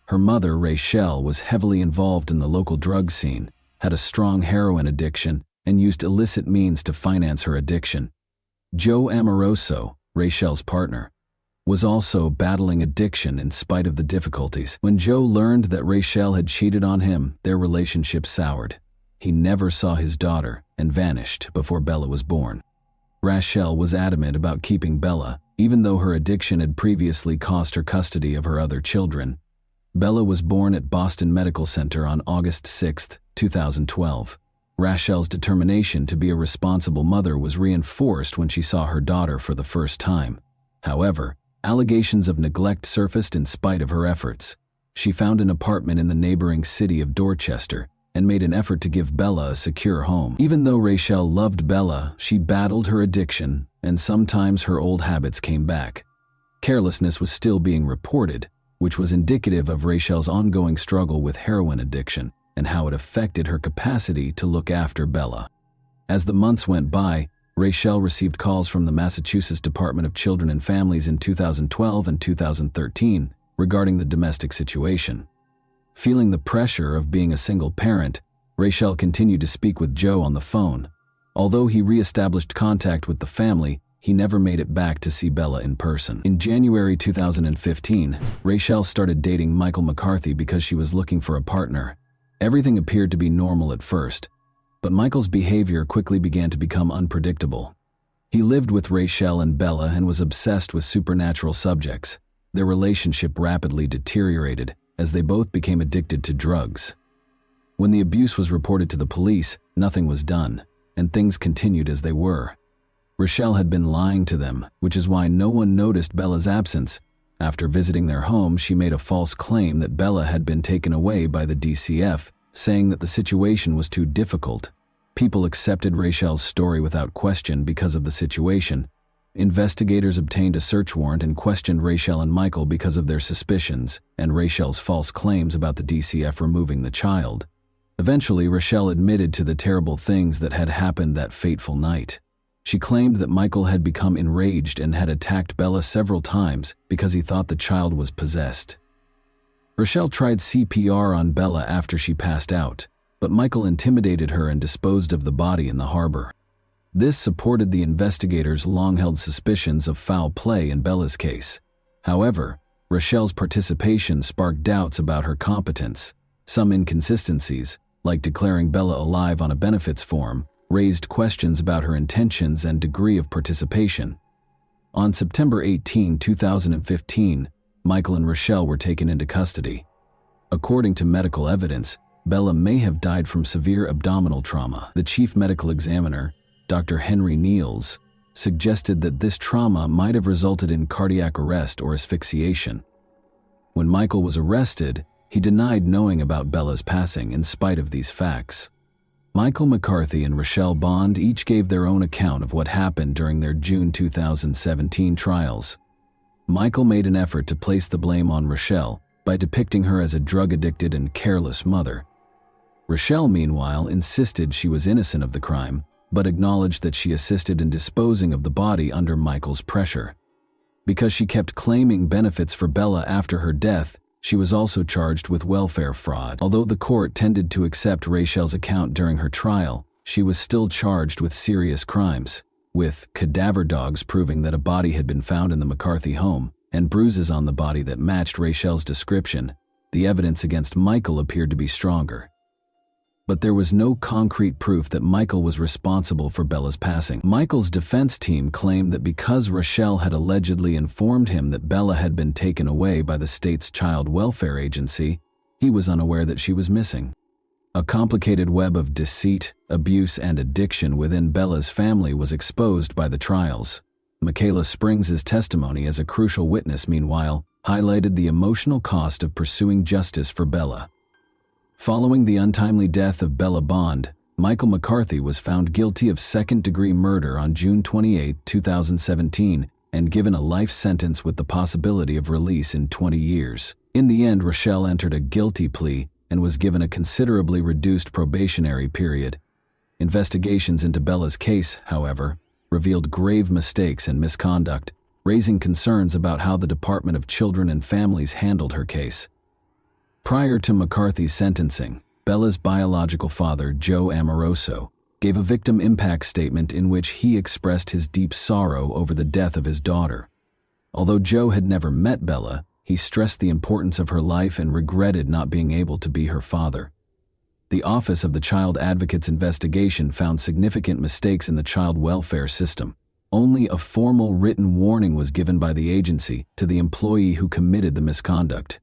Her mother, Rochelle, was heavily involved in the local drug scene, had a strong heroin addiction, and used illicit means to finance her addiction. Joe Amoroso, Rochelle's partner, was also battling addiction in spite of the difficulties. When Joe learned that Rochelle had cheated on him, their relationship soured. He never saw his daughter and vanished before Bella was born. Rochelle was adamant about keeping Bella, even though her addiction had previously cost her custody of her other children. Bella was born at Boston Medical Center on August 6, 2012. Rochelle's determination to be a responsible mother was reinforced when she saw her daughter for the first time. However, allegations of neglect surfaced in spite of her efforts. She found an apartment in the neighboring city of Dorchester and made an effort to give Bella a secure home. Even though Rochelle loved Bella, she battled her addiction, and sometimes her old habits came back. Carelessness was still being reported, which was indicative of Rochelle's ongoing struggle with heroin addiction and how it affected her capacity to look after Bella. As the months went by, Rochelle received calls from the Massachusetts Department of Children and Families in 2012 and 2013 regarding the domestic situation. Feeling the pressure of being a single parent, Rochelle continued to speak with Joe on the phone. Although he re-established contact with the family, he never made it back to see Bella in person. In January 2015, Rochelle started dating Michael McCarthy because she was looking for a partner. Everything appeared to be normal at first, but Michael's behavior quickly began to become unpredictable. He lived with Rachel and Bella and was obsessed with supernatural subjects. Their relationship rapidly deteriorated as they both became addicted to drugs. When the abuse was reported to the police, nothing was done, and things continued as they were. Rachel had been lying to them, which is why no one noticed Bella's absence. After visiting their home, she made a false claim that Bella had been taken away by the DCF, saying that the situation was too difficult. People accepted Rachel's story without question because of the situation. Investigators obtained a search warrant and questioned Rachel and Michael because of their suspicions and Rachel's false claims about the DCF removing the child. Eventually, Rachel admitted to the terrible things that had happened that fateful night. She claimed that Michael had become enraged and had attacked Bella several times because he thought the child was possessed. Rachel tried CPR on Bella after she passed out, but Michael intimidated her and disposed of the body in the harbor. This supported the investigators' long-held suspicions of foul play in Bella's case. However, Rachel's participation sparked doubts about her competence. Some inconsistencies, like declaring Bella alive on a benefits form, raised questions about her intentions and degree of participation. On September 18, 2015, Michael and Rachel were taken into custody. According to medical evidence, Bella may have died from severe abdominal trauma. The chief medical examiner, Dr. Henry Niels, suggested that this trauma might have resulted in cardiac arrest or asphyxiation. When Michael was arrested, he denied knowing about Bella's passing in spite of these facts. Michael McCarthy and Rachel Bond each gave their own account of what happened during their June 2017 trials. Michael made an effort to place the blame on Rachel by depicting her as a drug-addicted and careless mother. Rachel, meanwhile, insisted she was innocent of the crime, but acknowledged that she assisted in disposing of the body under Michael's pressure. Because she kept claiming benefits for Bella after her death, she was also charged with welfare fraud. Although the court tended to accept Rachel's account during her trial, she was still charged with serious crimes, with cadaver dogs proving that a body had been found in the McCarthy home and bruises on the body that matched Rachel's description. The evidence against Michael appeared to be stronger. But there was no concrete proof that Michael was responsible for Bella's passing. Michael's defense team claimed that because Rachel had allegedly informed him that Bella had been taken away by the state's child welfare agency, he was unaware that she was missing. A complicated web of deceit, abuse, and addiction within Bella's family was exposed by the trials. Michaela Springs' testimony as a crucial witness, meanwhile, highlighted the emotional cost of pursuing justice for Bella. Following the untimely death of Bella Bond, Michael McCarthy was found guilty of second-degree murder on June 28, 2017, and given a life sentence with the possibility of release in 20 years. In the end, Rachel entered a guilty plea and was given a considerably reduced probationary period. Investigations into Bella's case, however, revealed grave mistakes and misconduct, raising concerns about how the Department of Children and Families handled her case. Prior to McCarthy's sentencing, Bella's biological father, Joe Amoroso, gave a victim impact statement in which he expressed his deep sorrow over the death of his daughter. Although Joe had never met Bella, he stressed the importance of her life and regretted not being able to be her father. The Office of the Child Advocate's investigation found significant mistakes in the child welfare system. Only a formal written warning was given by the agency to the employee who committed the misconduct.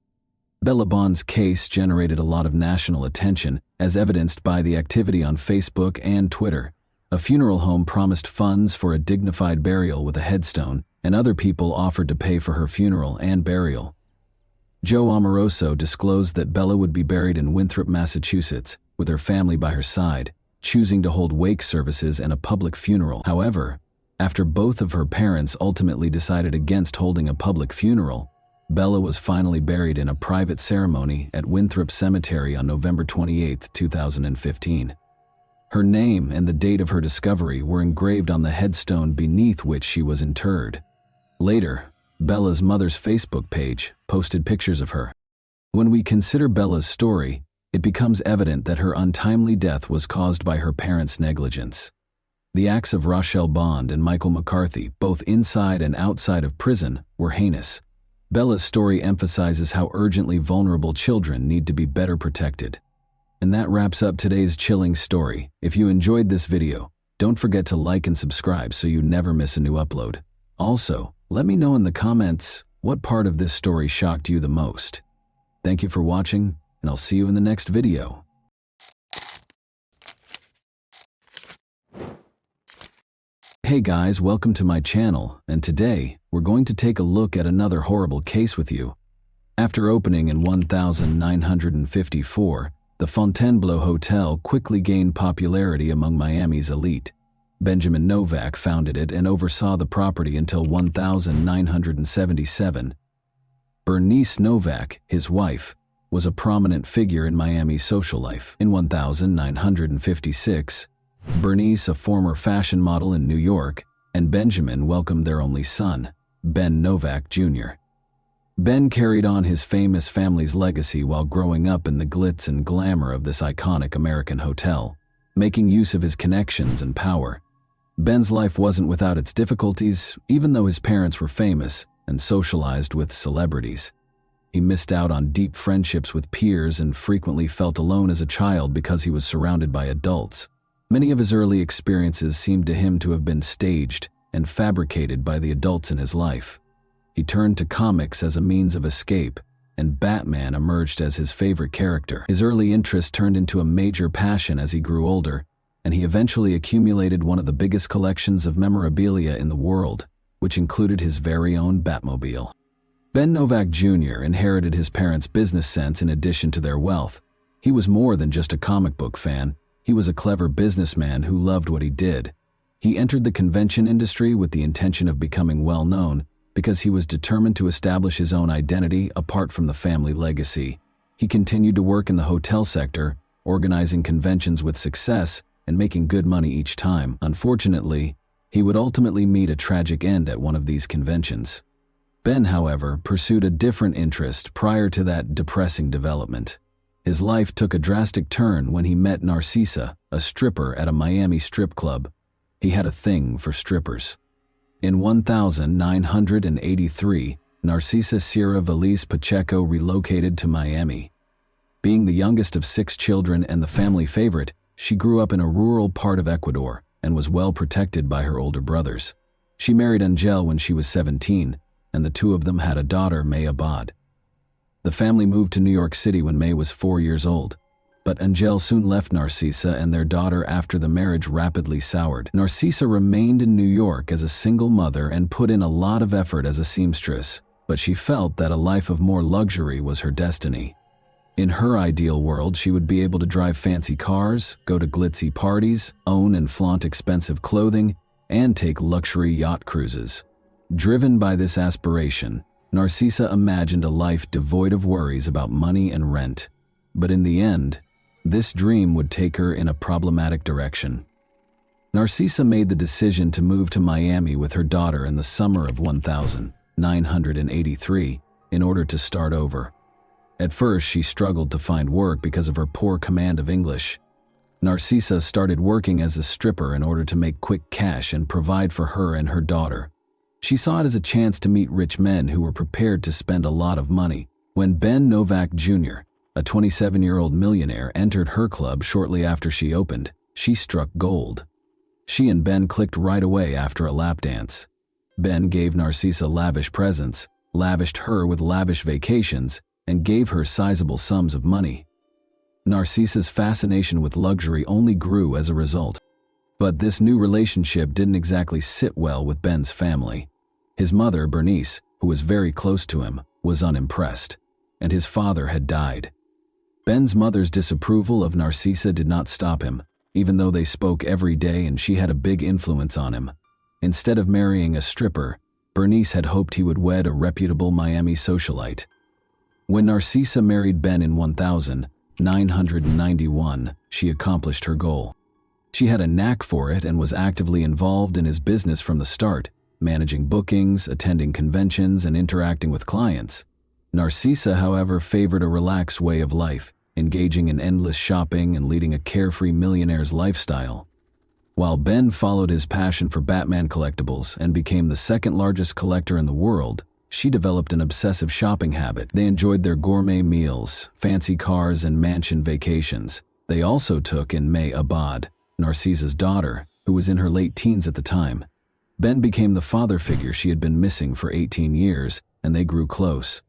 Bella Bond's case generated a lot of national attention, as evidenced by the activity on Facebook and Twitter. A funeral home promised funds for a dignified burial with a headstone, and other people offered to pay for her funeral and burial. Joe Amoroso disclosed that Bella would be buried in Winthrop, Massachusetts, with her family by her side, choosing to hold wake services and a public funeral. However, after both of her parents ultimately decided against holding a public funeral, Bella was finally buried in a private ceremony at Winthrop Cemetery on November 28, 2015. Her name and the date of her discovery were engraved on the headstone beneath which she was interred. Later, Bella's mother's Facebook page posted pictures of her. When we consider Bella's story, it becomes evident that her untimely death was caused by her parents' negligence. The acts of Rachel Bond and Michael McCarthy, both inside and outside of prison, were heinous. Bella's story emphasizes how urgently vulnerable children need to be better protected. And that wraps up today's chilling story. If you enjoyed this video, Don't forget to like and subscribe so you never miss a new upload. Also, let me know in the comments what part of this story shocked you the most. Thank you for watching, and I'll see you in the next video. Hey guys, welcome to my channel, and today we're going to take a look at another horrible case with you. After opening in 1954, the Fontainebleau Hotel quickly gained popularity among Miami's elite. Benjamin Novak founded it and oversaw the property until 1977. Bernice Novak, his wife, was a prominent figure in Miami's social life. In 1956, Bernice, a former fashion model in New York, and Benjamin welcomed their only son, Ben Novak Jr. Ben carried on his famous family's legacy while growing up in the glitz and glamour of this iconic American hotel, making use of his connections and power. Ben's life wasn't without its difficulties, even though his parents were famous and socialized with celebrities. He missed out on deep friendships with peers and frequently felt alone as a child because he was surrounded by adults. Many of his early experiences seemed to him to have been staged and fabricated by the adults in his life. He turned to comics as a means of escape, and Batman emerged as his favorite character. His early interest turned into a major passion as he grew older, and he eventually accumulated one of the biggest collections of memorabilia in the world, which included his very own Batmobile. Ben Novak Jr. inherited his parents' business sense in addition to their wealth. He was more than just a comic book fan. He was a clever businessman who loved what he did. He entered the convention industry with the intention of becoming well-known, because he was determined to establish his own identity apart from the family legacy. He continued to work in the hotel sector, organizing conventions with success and making good money each time. Unfortunately, he would ultimately meet a tragic end at one of these conventions. Ben, however, pursued a different interest prior to that depressing development. His life took a drastic turn when he met Narcissa, a stripper at a Miami strip club. He had a thing for strippers. In 1983, Narcissa Sierra Valise Pacheco relocated to Miami. Being the youngest of 6 children and the family favorite, she grew up in a rural part of Ecuador and was well protected by her older brothers. She married Angel when she was 17, and the two of them had a daughter, May Abad. The family moved to New York City when May was 4 years old, but Angel soon left Narcissa and their daughter after the marriage rapidly soured. Narcissa remained in New York as a single mother and put in a lot of effort as a seamstress, but she felt that a life of more luxury was her destiny. In her ideal world, she would be able to drive fancy cars, go to glitzy parties, own and flaunt expensive clothing, and take luxury yacht cruises. Driven by this aspiration, Narcissa imagined a life devoid of worries about money and rent. But in the end, this dream would take her in a problematic direction. Narcissa made the decision to move to Miami with her daughter in the summer of 1983 in order to start over. At first, she struggled to find work because of her poor command of English. Narcissa started working as a stripper in order to make quick cash and provide for her and her daughter. She saw it as a chance to meet rich men who were prepared to spend a lot of money. When Ben Novak Jr., a 27-year-old millionaire, entered her club shortly after she opened, she struck gold. She and Ben clicked right away after a lap dance. Ben gave Narcissa lavish presents, lavished her with lavish vacations, and gave her sizable sums of money. Narcissa's fascination with luxury only grew as a result. But this new relationship didn't exactly sit well with Ben's family. His mother, Bernice, who was very close to him, was unimpressed, and his father had died. Ben's mother's disapproval of Narcissa did not stop him, even though they spoke every day and she had a big influence on him. Instead of marrying a stripper, Bernice had hoped he would wed a reputable Miami socialite. When Narcissa married Ben in 1991, she accomplished her goal. She had a knack for it and was actively involved in his business from the start, managing bookings, attending conventions, and interacting with clients. Narcissa, however, favored a relaxed way of life, engaging in endless shopping and leading a carefree millionaire's lifestyle. While Ben followed his passion for Batman collectibles and became the second-largest collector in the world, she developed an obsessive shopping habit. They enjoyed their gourmet meals, fancy cars, and mansion vacations. They also took in May Abad, Narcissa's daughter, who was in her late teens at the time. Ben became the father figure she had been missing for 18 years, and they grew close.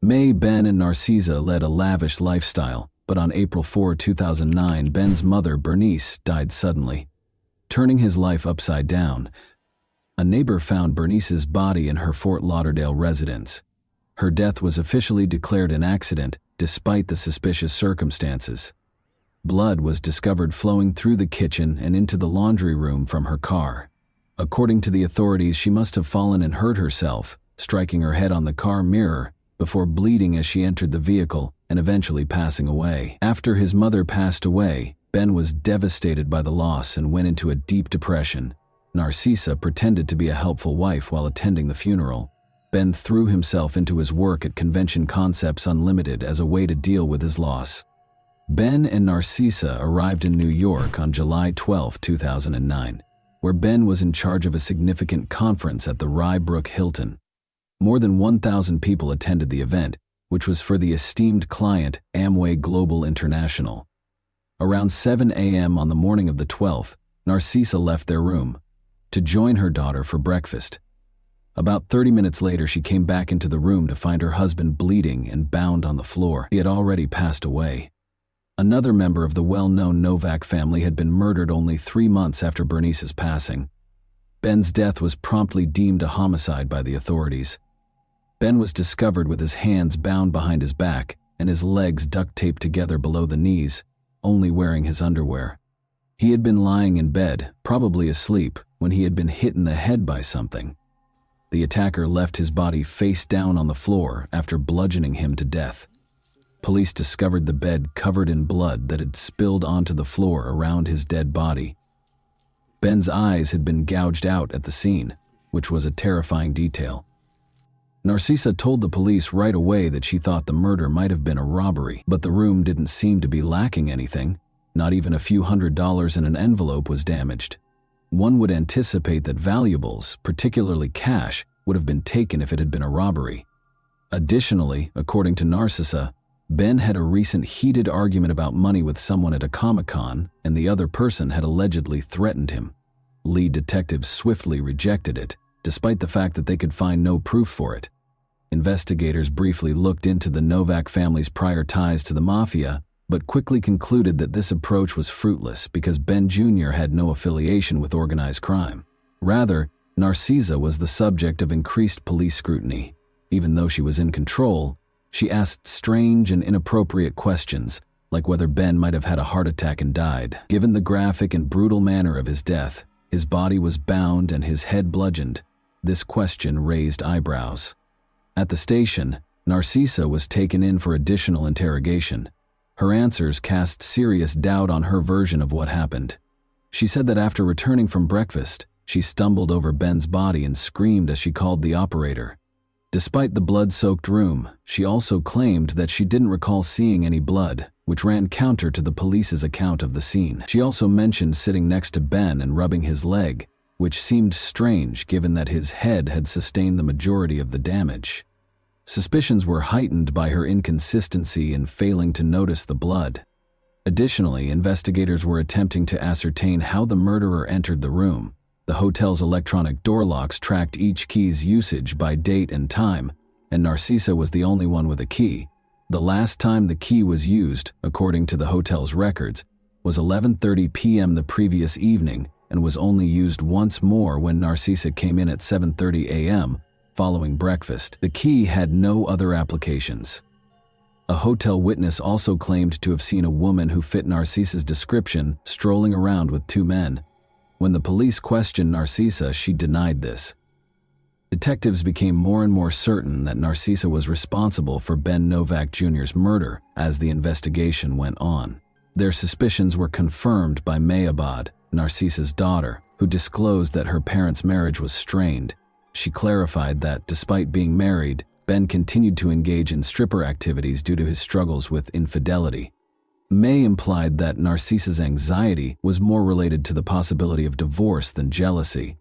May, Ben, and Narcisa led a lavish lifestyle, but on April 4, 2009, Ben's mother, Bernice, died suddenly, turning his life upside down. A neighbor found Bernice's body in her Fort Lauderdale residence. Her death was officially declared an accident, despite the suspicious circumstances. Blood was discovered flowing through the kitchen and into the laundry room from her car. According to the authorities, she must have fallen and hurt herself, striking her head on the car mirror, before bleeding as she entered the vehicle and eventually passing away. After his mother passed away, Ben was devastated by the loss and went into a deep depression. Narcisa pretended to be a helpful wife while attending the funeral. Ben threw himself into his work at Convention Concepts Unlimited as a way to deal with his loss. Ben and Narcisa arrived in New York on July 12, 2009, where Ben was in charge of a significant conference at the Rye Brook Hilton. More than 1,000 people attended the event, which was for the esteemed client Amway Global International. Around 7 a.m. on the morning of the 12th, Narcisa left their room to join her daughter for breakfast. About 30 minutes later, she came back into the room to find her husband bleeding and bound on the floor. He had already passed away. Another member of the well-known Novak family had been murdered only 3 months after Bernice's passing. Ben's death was promptly deemed a homicide by the authorities. Ben was discovered with his hands bound behind his back and his legs duct-taped together below the knees, only wearing his underwear. He had been lying in bed, probably asleep, when he had been hit in the head by something. The attacker left his body face down on the floor after bludgeoning him to death. Police discovered the bed covered in blood that had spilled onto the floor around his dead body. Ben's eyes had been gouged out at the scene, which was a terrifying detail. Narcisa told the police right away that she thought the murder might have been a robbery, but the room didn't seem to be lacking anything. Not even a few $100s in an envelope was damaged. One would anticipate that valuables, particularly cash, would have been taken if it had been a robbery. Additionally, according to Narcisa, Ben had a recent heated argument about money with someone at a Comic-Con, and the other person had allegedly threatened him. Lead detectives swiftly rejected it, despite the fact that they could find no proof for it. Investigators briefly looked into the Novak family's prior ties to the mafia, but quickly concluded that this approach was fruitless because Ben Jr. had no affiliation with organized crime. Rather, Narcisa was the subject of increased police scrutiny. Even though she was in control, she asked strange and inappropriate questions, like whether Ben might have had a heart attack and died. Given the graphic and brutal manner of his death, his body was bound and his head bludgeoned. This question raised eyebrows. At the station, Narcisa was taken in for additional interrogation. Her answers cast serious doubt on her version of what happened. She said that after returning from breakfast, she stumbled over Ben's body and screamed as she called the operator. Despite the blood-soaked room, she also claimed that she didn't recall seeing any blood, which ran counter to the police's account of the scene. She also mentioned sitting next to Ben and rubbing his leg, which seemed strange given that his head had sustained the majority of the damage. Suspicions were heightened by her inconsistency in failing to notice the blood. Additionally, investigators were attempting to ascertain how the murderer entered the room. The hotel's electronic door locks tracked each key's usage by date and time, and Narcisa was the only one with a key. The last time the key was used, according to the hotel's records, was 11:30 p.m. the previous evening and was only used once more when Narcisa came in at 7:30 a.m. following breakfast. The key had no other applications. A hotel witness also claimed to have seen a woman who fit Narcisa's description strolling around with 2 men. When the police questioned Narcisa, she denied this. Detectives became more and more certain that Narcisa was responsible for Ben Novak Jr.'s murder as the investigation went on. Their suspicions were confirmed by May Abad, Narcisa's daughter, who disclosed that her parents' marriage was strained. She clarified that, despite being married, Ben continued to engage in stripper activities due to his struggles with infidelity. May implied that Narcisa's anxiety was more related to the possibility of divorce than jealousy.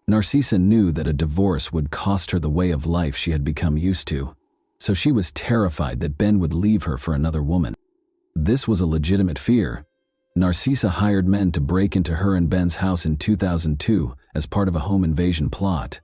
Narcisa knew that a divorce would cost her the way of life she had become used to, so she was terrified that Ben would leave her for another woman. This was a legitimate fear. Narcisa hired men to break into her and Ben's house in 2002 as part of a home invasion plot.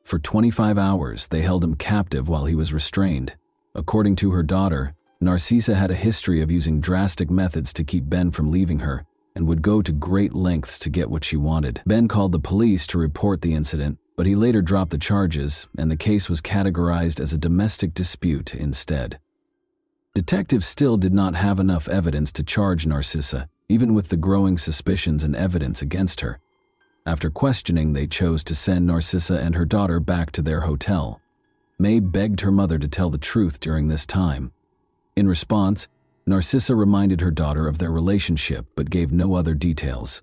For 25 hours, they held him captive while he was restrained. According to her daughter, Narcisa had a history of using drastic methods to keep Ben from leaving her and would go to great lengths to get what she wanted. Ben called the police to report the incident, but he later dropped the charges, and the case was categorized as a domestic dispute instead. Detectives still did not have enough evidence to charge Narcisa, even with the growing suspicions and evidence against her. After questioning, they chose to send Narcisa and her daughter back to their hotel. May begged her mother to tell the truth during this time. In response, Narcisa reminded her daughter of their relationship but gave no other details.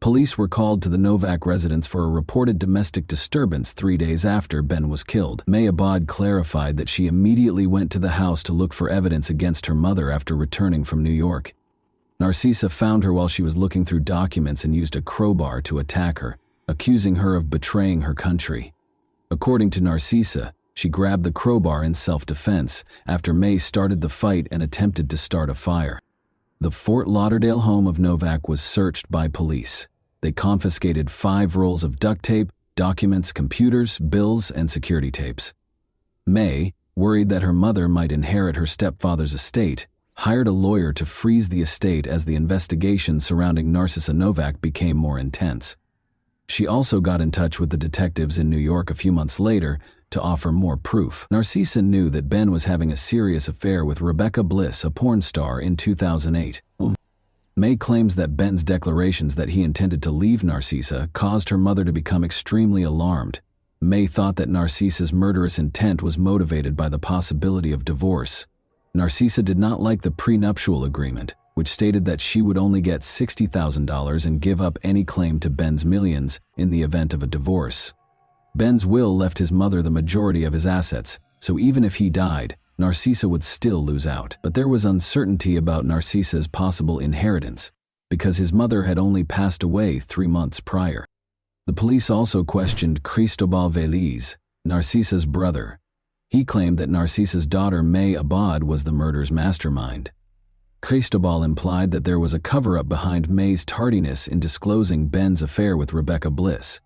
Police were called to the Novak residence for a reported domestic disturbance 3 days after Ben was killed. May Abad clarified that she immediately went to the house to look for evidence against her mother after returning from New York. Narcisa found her while she was looking through documents and used a crowbar to attack her, accusing her of betraying her country. According to Narcisa, she grabbed the crowbar in self-defense after May started the fight and attempted to start a fire. The Fort Lauderdale home of Novak was searched by police. They confiscated 5 rolls of duct tape, documents, computers, bills, and security tapes. May, worried that her mother might inherit her stepfather's estate, hired a lawyer to freeze the estate as the investigation surrounding Narcisa Novak became more intense. She also got in touch with the detectives in New York a few months later to offer more proof. Narcisa knew that Ben was having a serious affair with Rebecca Bliss, a porn star, in 2008. May claims that Ben's declarations that he intended to leave Narcisa caused her mother to become extremely alarmed. May thought that Narcisa's murderous intent was motivated by the possibility of divorce. Narcisa did not like the prenuptial agreement, which stated that she would only get $60,000 and give up any claim to Ben's millions in the event of a divorce. Ben's will left his mother the majority of his assets, so even if he died, Narcisa would still lose out. But there was uncertainty about Narcisa's possible inheritance, because his mother had only passed away 3 months prior. The police also questioned Cristobal Veliz, Narcisa's brother. He claimed that Narcisa's daughter May Abad was the murder's mastermind. Cristobal implied that there was a cover-up behind May's tardiness in disclosing Ben's affair with Rebecca Bliss.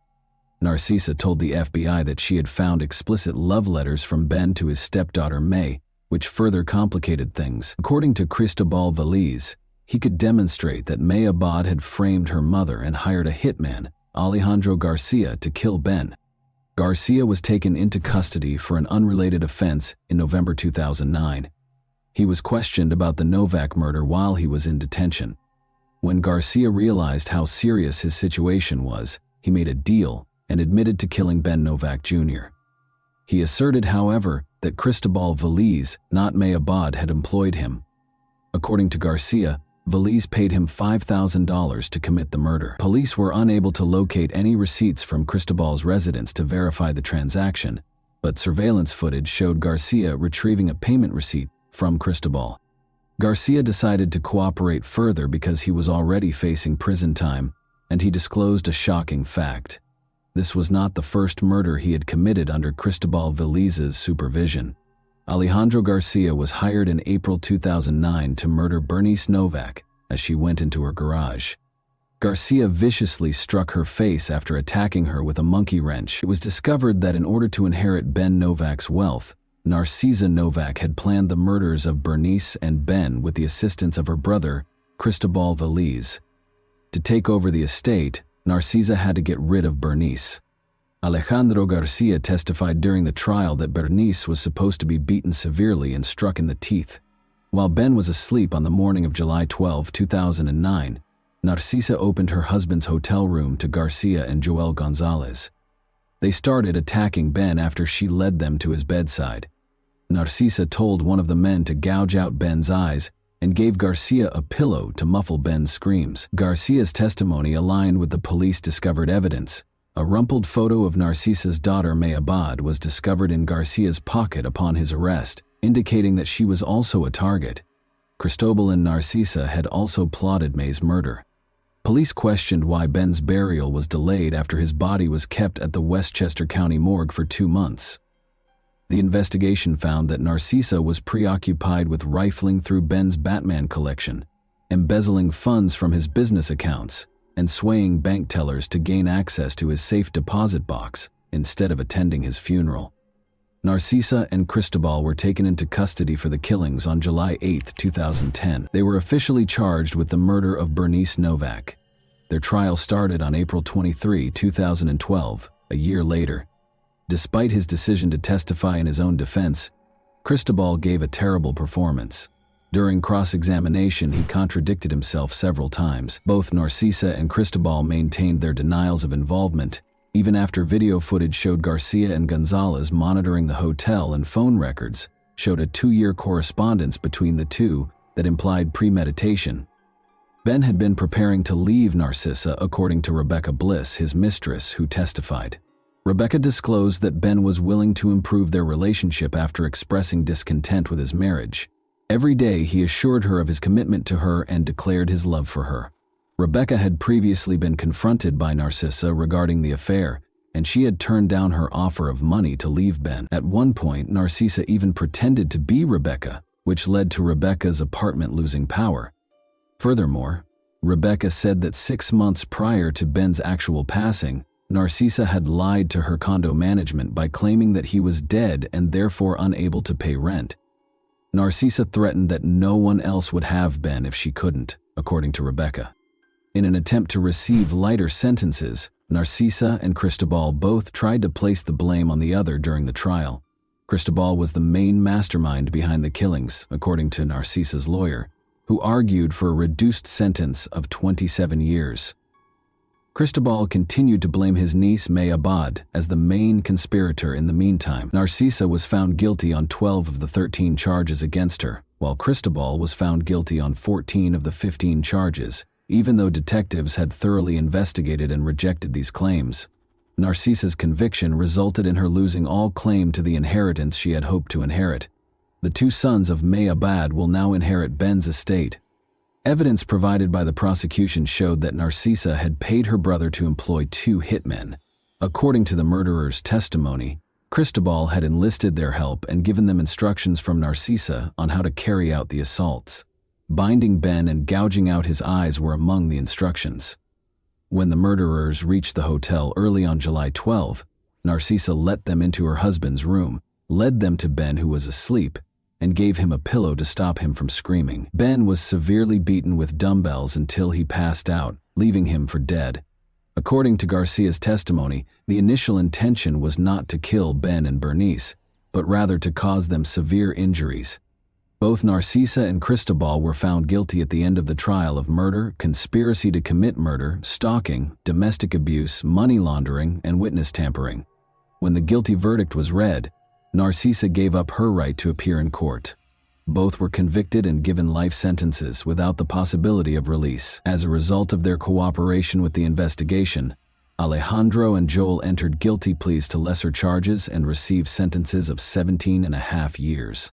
Narcisa told the FBI that she had found explicit love letters from Ben to his stepdaughter May, which further complicated things. According to Cristobal Veliz, he could demonstrate that May Abad had framed her mother and hired a hitman, Alejandro Garcia, to kill Ben. Garcia was taken into custody for an unrelated offense in November 2009. He was questioned about the Novak murder while he was in detention. When Garcia realized how serious his situation was, he made a deal and admitted to killing Ben Novak Jr. He asserted, however, that Cristobal Veliz, not May Abad, had employed him. According to Garcia, Veliz paid him $5,000 to commit the murder. Police were unable to locate any receipts from Cristobal's residence to verify the transaction, but surveillance footage showed Garcia retrieving a payment receipt from Cristobal. Garcia decided to cooperate further because he was already facing prison time, and he disclosed a shocking fact. This was not the first murder he had committed under Cristobal Veliz's supervision. Alejandro Garcia was hired in April 2009 to murder Bernice Novak as she went into her garage. Garcia viciously struck her face after attacking her with a monkey wrench. It was discovered that in order to inherit Ben Novak's wealth, Narcisa Novak had planned the murders of Bernice and Ben with the assistance of her brother, Cristobal Veliz. To take over the estate, Narcisa had to get rid of Bernice. Alejandro Garcia testified during the trial that Bernice was supposed to be beaten severely and struck in the teeth. While Ben was asleep on the morning of July 12, 2009, Narcisa opened her husband's hotel room to Garcia and Joel Gonzalez. They started attacking Ben after she led them to his bedside. Narcisa told one of the men to gouge out Ben's eyes and gave Garcia a pillow to muffle Ben's screams. Garcia's testimony aligned with the police-discovered evidence. A rumpled photo of Narcisa's daughter May Abad was discovered in Garcia's pocket upon his arrest, indicating that she was also a target. Cristobal and Narcisa had also plotted May's murder. Police questioned why Ben's burial was delayed after his body was kept at the Westchester County morgue for 2 months. The investigation found that Narcisa was preoccupied with rifling through Ben's Batman collection. embezzling funds from his business accounts, and swaying bank tellers to gain access to his safe deposit box instead of attending his funeral. Narcisa and Cristobal were taken into custody for the killings on July 8, 2010. They were officially charged with the murder of Bernice Novak. Their trial started on April 23, 2012, a year later. Despite his decision to testify in his own defense, Cristobal gave a terrible performance. During cross-examination, he contradicted himself several times. Both Narcisa and Cristobal maintained their denials of involvement, even after video footage showed Garcia and Gonzalez monitoring the hotel, and phone records showed a 2-year correspondence between the two that implied premeditation. Ben had been preparing to leave Narcisa, according to Rebecca Bliss, his mistress, who testified. Rebecca disclosed that Ben was willing to improve their relationship after expressing discontent with his marriage. Every day he assured her of his commitment to her and declared his love for her. Rebecca had previously been confronted by Narcisa regarding the affair, and she had turned down her offer of money to leave Ben. At one point, Narcisa even pretended to be Rebecca, which led to Rebecca's apartment losing power. Furthermore, Rebecca said that 6 months prior to Ben's actual passing, Narcisa had lied to her condo management by claiming that he was dead and therefore unable to pay rent. Narcisa threatened that no one else would have Ben if she couldn't, according to Rebecca. In an attempt to receive lighter sentences, Narcisa and Cristobal both tried to place the blame on the other during the trial. Cristobal was the main mastermind behind the killings, according to Narcisa's lawyer, who argued for a reduced sentence of 27 years. Cristobal continued to blame his niece May Abad as the main conspirator. In the meantime, Narcisa was found guilty on 12 of the 13 charges against her, while Cristobal was found guilty on 14 of the 15 charges, even though detectives had thoroughly investigated and rejected these claims. Narcisa's conviction resulted in her losing all claim to the inheritance she had hoped to inherit. The 2 sons of May Abad will now inherit Ben's estate. Evidence provided by the prosecution showed that Narcisa had paid her brother to employ 2 hitmen. According to the murderer's testimony, Cristobal had enlisted their help and given them instructions from Narcisa on how to carry out the assaults. Binding Ben and gouging out his eyes were among the instructions. When the murderers reached the hotel early on July 12, Narcisa let them into her husband's room, led them to Ben, who was asleep, and gave him a pillow to stop him from screaming. Ben was severely beaten with dumbbells until he passed out, leaving him for dead. According to Garcia's testimony, the initial intention was not to kill Ben and Bernice, but rather to cause them severe injuries. Both Narcisa and Cristobal were found guilty at the end of the trial of murder, conspiracy to commit murder, stalking, domestic abuse, money laundering, and witness tampering. When the guilty verdict was read, Narcisa gave up her right to appear in court. Both were convicted and given life sentences without the possibility of release. As a result of their cooperation with the investigation, Alejandro and Joel entered guilty pleas to lesser charges and received sentences of 17.5 years.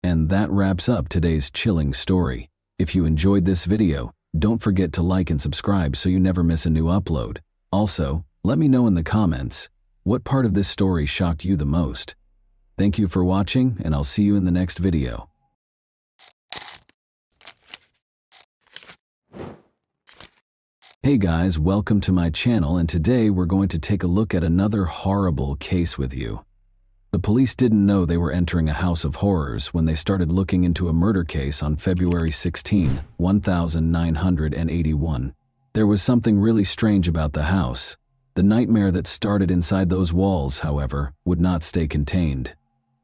And that wraps up today's chilling story. If you enjoyed this video, don't forget to like and subscribe so you never miss a new upload. Also, let me know in the comments, what part of this story shocked you the most? Thank you for watching, and I'll see you in the next video. Hey guys, welcome to my channel, and today we're going to take a look at another horrible case with you. The police didn't know they were entering a house of horrors when they started looking into a murder case on February 16, 1981. There was something really strange about the house. The nightmare that started inside those walls, however, would not stay contained.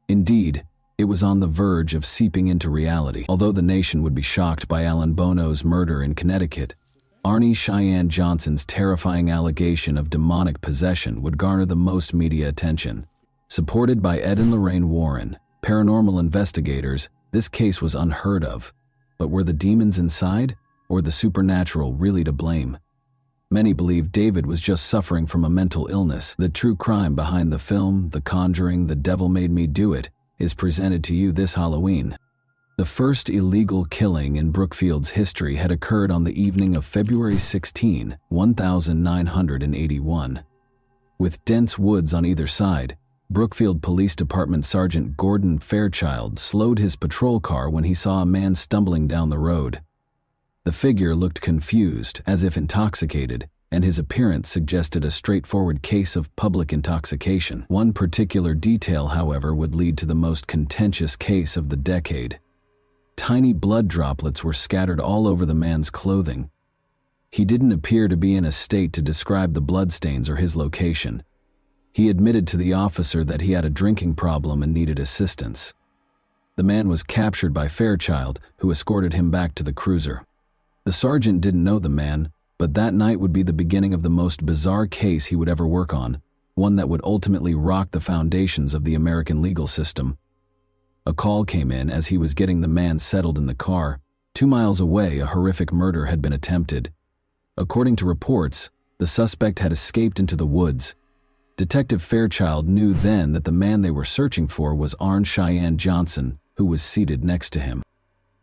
Indeed, it was on the verge of seeping into reality. Although the nation would be shocked by Alan Bono's murder in Connecticut, Arnie Cheyenne Johnson's terrifying allegation of demonic possession would garner the most media attention. Supported by Ed and Lorraine Warren, paranormal investigators, this case was unheard of. But were the demons inside, or the supernatural really to blame? Many believe David was just suffering from a mental illness. The true crime behind the film, The Conjuring, The Devil Made Me Do It, is presented to you this Halloween. The first illegal killing in Brookfield's history had occurred on the evening of February 16, 1981. With dense woods on either side, Brookfield Police Department Sergeant Gordon Fairchild slowed his patrol car when he saw a man stumbling down the road. The figure looked confused, as if intoxicated, and his appearance suggested a straightforward case of public intoxication. One particular detail, however, would lead to the most contentious case of the decade. Tiny blood droplets were scattered all over the man's clothing. He didn't appear to be in a state to describe the bloodstains or his location. He admitted to the officer that he had a drinking problem and needed assistance. The man was captured by Fairchild, who escorted him back to the cruiser. The sergeant didn't know the man, but that night would be the beginning of the most bizarre case he would ever work on, one that would ultimately rock the foundations of the American legal system. A call came in as he was getting the man settled in the car. 2 miles away, a horrific murder had been attempted. According to reports, the suspect had escaped into the woods. Detective Fairchild knew then that the man they were searching for was Arn Cheyenne Johnson, who was seated next to him.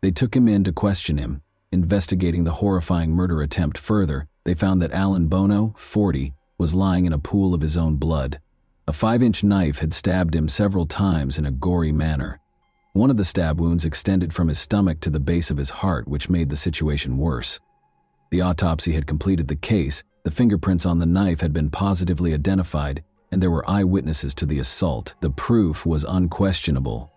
They took him in to question him. Investigating the horrifying murder attempt further, they found that Alan Bono, 40, was lying in a pool of his own blood. A 5-inch knife had stabbed him several times in a gory manner. One of the stab wounds extended from his stomach to the base of his heart, which made the situation worse. The autopsy had completed the case, the fingerprints on the knife had been positively identified, and there were eyewitnesses to the assault. The proof was unquestionable.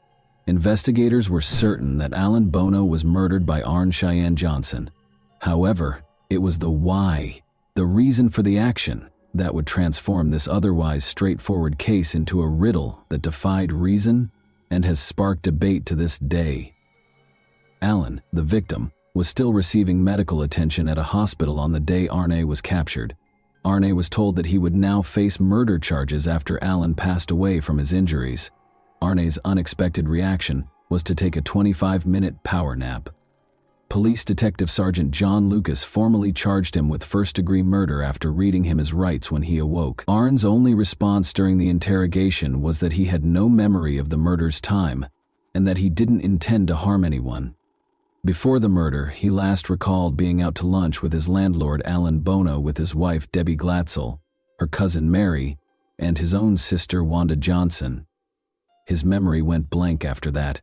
Investigators were certain that Alan Bono was murdered by Arn Cheyenne Johnson. However, it was the why, the reason for the action, that would transform this otherwise straightforward case into a riddle that defied reason and has sparked debate to this day. Alan, the victim, was still receiving medical attention at a hospital on the day Arne was captured. Arne was told that he would now face murder charges after Alan passed away from his injuries. Arne's unexpected reaction was to take a 25-minute power nap. Police Detective Sergeant John Lucas formally charged him with first-degree murder after reading him his rights when he awoke. Arn's only response during the interrogation was that he had no memory of the murder's time and that he didn't intend to harm anyone. Before the murder, he last recalled being out to lunch with his landlord Alan Bono with his wife Debbie Glatzel, her cousin Mary, and his own sister Wanda Johnson. His memory went blank after that.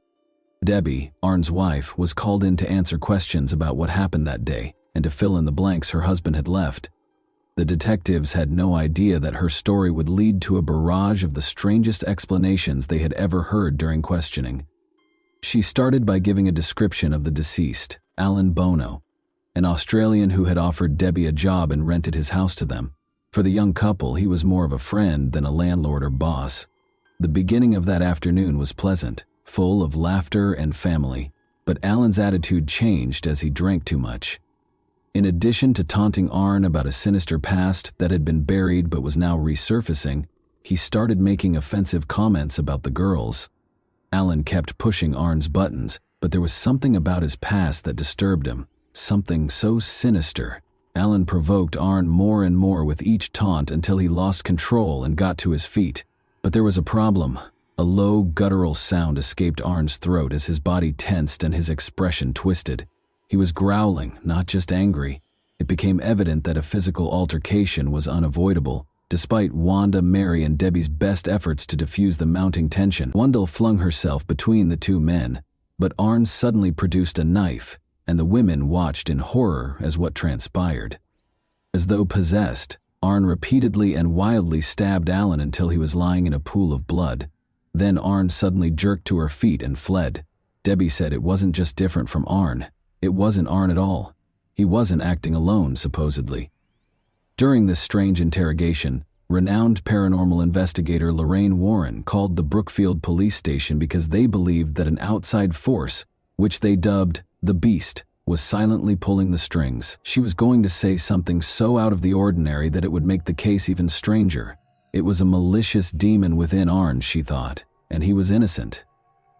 Debbie, Arn's wife, was called in to answer questions about what happened that day and to fill in the blanks her husband had left. The detectives had no idea that her story would lead to a barrage of the strangest explanations they had ever heard during questioning. She started by giving a description of the deceased, Alan Bono, an Australian who had offered Debbie a job and rented his house to them. For the young couple, he was more of a friend than a landlord or boss. The beginning of that afternoon was pleasant, full of laughter and family, but Alan's attitude changed as he drank too much. In addition to taunting Arn about a sinister past that had been buried but was now resurfacing, he started making offensive comments about the girls. Alan kept pushing Arn's buttons, but there was something about his past that disturbed him, something so sinister. Alan provoked Arn more and more with each taunt until he lost control and got to his feet. But there was a problem. A low, guttural sound escaped Arn's throat as his body tensed and his expression twisted. He was growling, not just angry. It became evident that a physical altercation was unavoidable, despite Wanda, Mary, and Debbie's best efforts to diffuse the mounting tension. Wanda flung herself between the two men, but Arn suddenly produced a knife, and the women watched in horror as what transpired. As though possessed, Arn repeatedly and wildly stabbed Alan until he was lying in a pool of blood. Then Arn suddenly jerked to her feet and fled. Debbie said it wasn't just different from Arn. It wasn't Arn at all. He wasn't acting alone, supposedly. During this strange interrogation, renowned paranormal investigator Lorraine Warren called the Brookfield police station because they believed that an outside force, which they dubbed the Beast, was silently pulling the strings. She was going to say something so out of the ordinary that it would make the case even stranger. It was a malicious demon within Arn, she thought, and he was innocent.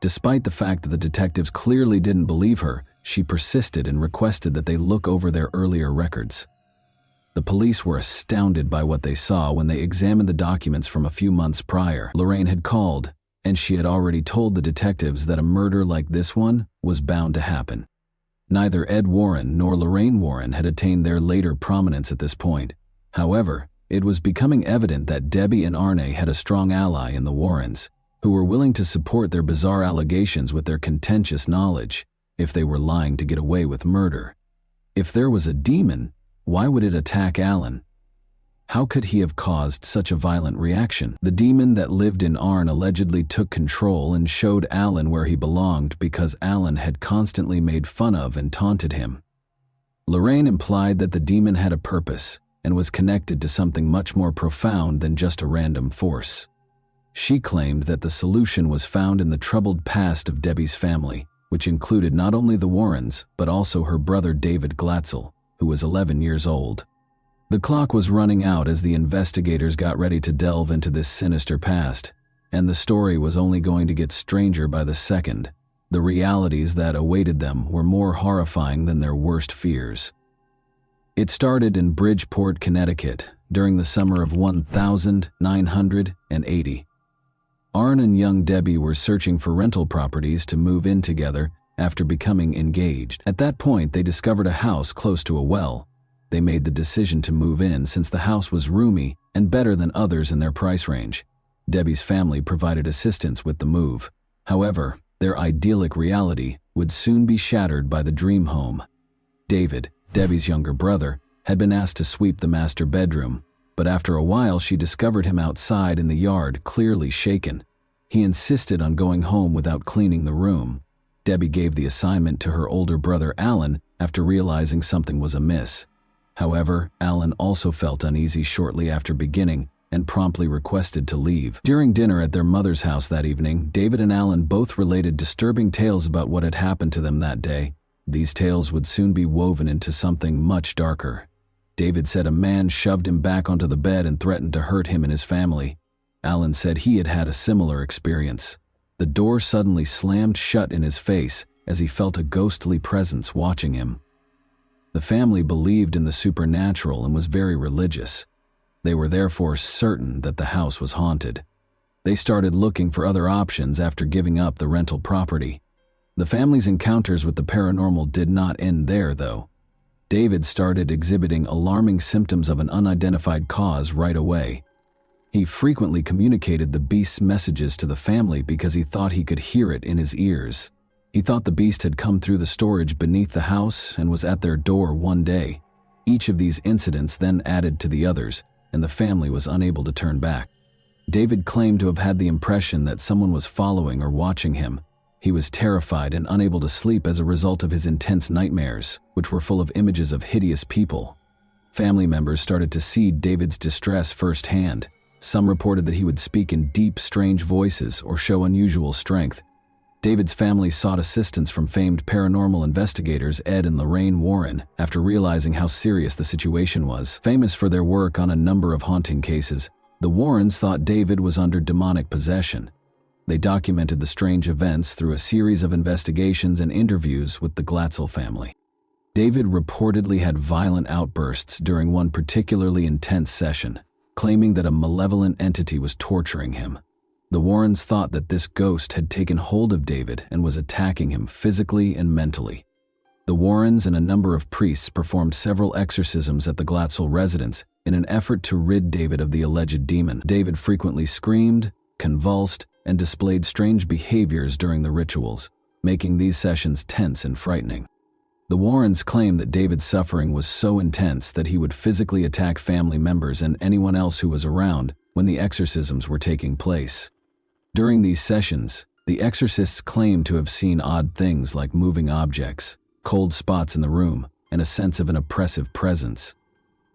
Despite the fact that the detectives clearly didn't believe her, she persisted and requested that they look over their earlier records. The police were astounded by what they saw when they examined the documents from a few months prior. Lorraine had called, and she had already told the detectives that a murder like this one was bound to happen. Neither Ed Warren nor Lorraine Warren had attained their later prominence at this point. However, it was becoming evident that Debbie and Arne had a strong ally in the Warrens, who were willing to support their bizarre allegations with their contentious knowledge, if they were lying to get away with murder. If there was a demon, why would it attack Alan? How could he have caused such a violent reaction? The demon that lived in Arn allegedly took control and showed Alan where he belonged because Alan had constantly made fun of and taunted him. Lorraine implied that the demon had a purpose and was connected to something much more profound than just a random force. She claimed that the solution was found in the troubled past of Debbie's family, which included not only the Warrens, but also her brother David Glatzel, who was 11 years old. The clock was running out as the investigators got ready to delve into this sinister past, and the story was only going to get stranger by the second. The realities that awaited them were more horrifying than their worst fears. It started in Bridgeport, Connecticut, during the summer of 1980. Arn and young Debbie were searching for rental properties to move in together after becoming engaged. At that point, they discovered a house close to a well. They made the decision to move in since the house was roomy and better than others in their price range. Debbie's family provided assistance with the move. However, their idyllic reality would soon be shattered by the dream home. David, Debbie's younger brother, had been asked to sweep the master bedroom, but after a while she discovered him outside in the yard, clearly shaken. He insisted on going home without cleaning the room. Debbie gave the assignment to her older brother Alan after realizing something was amiss. However, Alan also felt uneasy shortly after beginning and promptly requested to leave. During dinner at their mother's house that evening, David and Alan both related disturbing tales about what had happened to them that day. These tales would soon be woven into something much darker. David said a man shoved him back onto the bed and threatened to hurt him and his family. Alan said he had had a similar experience. The door suddenly slammed shut in his face as he felt a ghostly presence watching him. The family believed in the supernatural and was very religious. They were therefore certain that the house was haunted. They started looking for other options after giving up the rental property. The family's encounters with the paranormal did not end there, though. David started exhibiting alarming symptoms of an unidentified cause right away. He frequently communicated the beast's messages to the family because he thought he could hear it in his ears. He thought the beast had come through the storage beneath the house and was at their door one day. Each of these incidents then added to the others, and the family was unable to turn back. David claimed to have had the impression that someone was following or watching him. He was terrified and unable to sleep as a result of his intense nightmares, which were full of images of hideous people. Family members started to see David's distress firsthand. Some reported that he would speak in deep, strange voices or show unusual strength. David's family sought assistance from famed paranormal investigators Ed and Lorraine Warren after realizing how serious the situation was. Famous for their work on a number of haunting cases, the Warrens thought David was under demonic possession. They documented the strange events through a series of investigations and interviews with the Glatzel family. David reportedly had violent outbursts during one particularly intense session, claiming that a malevolent entity was torturing him. The Warrens thought that this ghost had taken hold of David and was attacking him physically and mentally. The Warrens and a number of priests performed several exorcisms at the Glatzel residence in an effort to rid David of the alleged demon. David frequently screamed, convulsed, and displayed strange behaviors during the rituals, making these sessions tense and frightening. The Warrens claimed that David's suffering was so intense that he would physically attack family members and anyone else who was around when the exorcisms were taking place. During these sessions, the exorcists claimed to have seen odd things like moving objects, cold spots in the room, and a sense of an oppressive presence.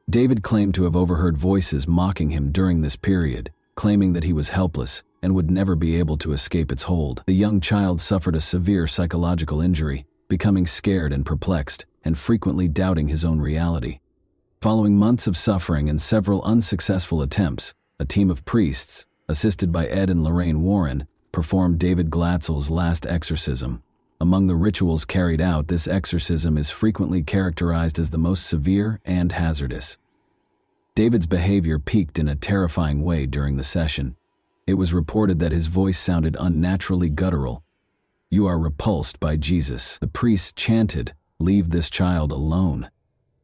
David claimed to have overheard voices mocking him during this period, claiming that he was helpless and would never be able to escape its hold. The young child suffered a severe psychological injury, becoming scared and perplexed, and frequently doubting his own reality. Following months of suffering and several unsuccessful attempts, a team of priests, assisted by Ed and Lorraine Warren, performed David Glatzel's last exorcism. Among the rituals carried out, this exorcism is frequently characterized as the most severe and hazardous. David's behavior peaked in a terrifying way during the session. It was reported that his voice sounded unnaturally guttural. "You are repulsed by Jesus," the priests chanted, "Leave this child alone."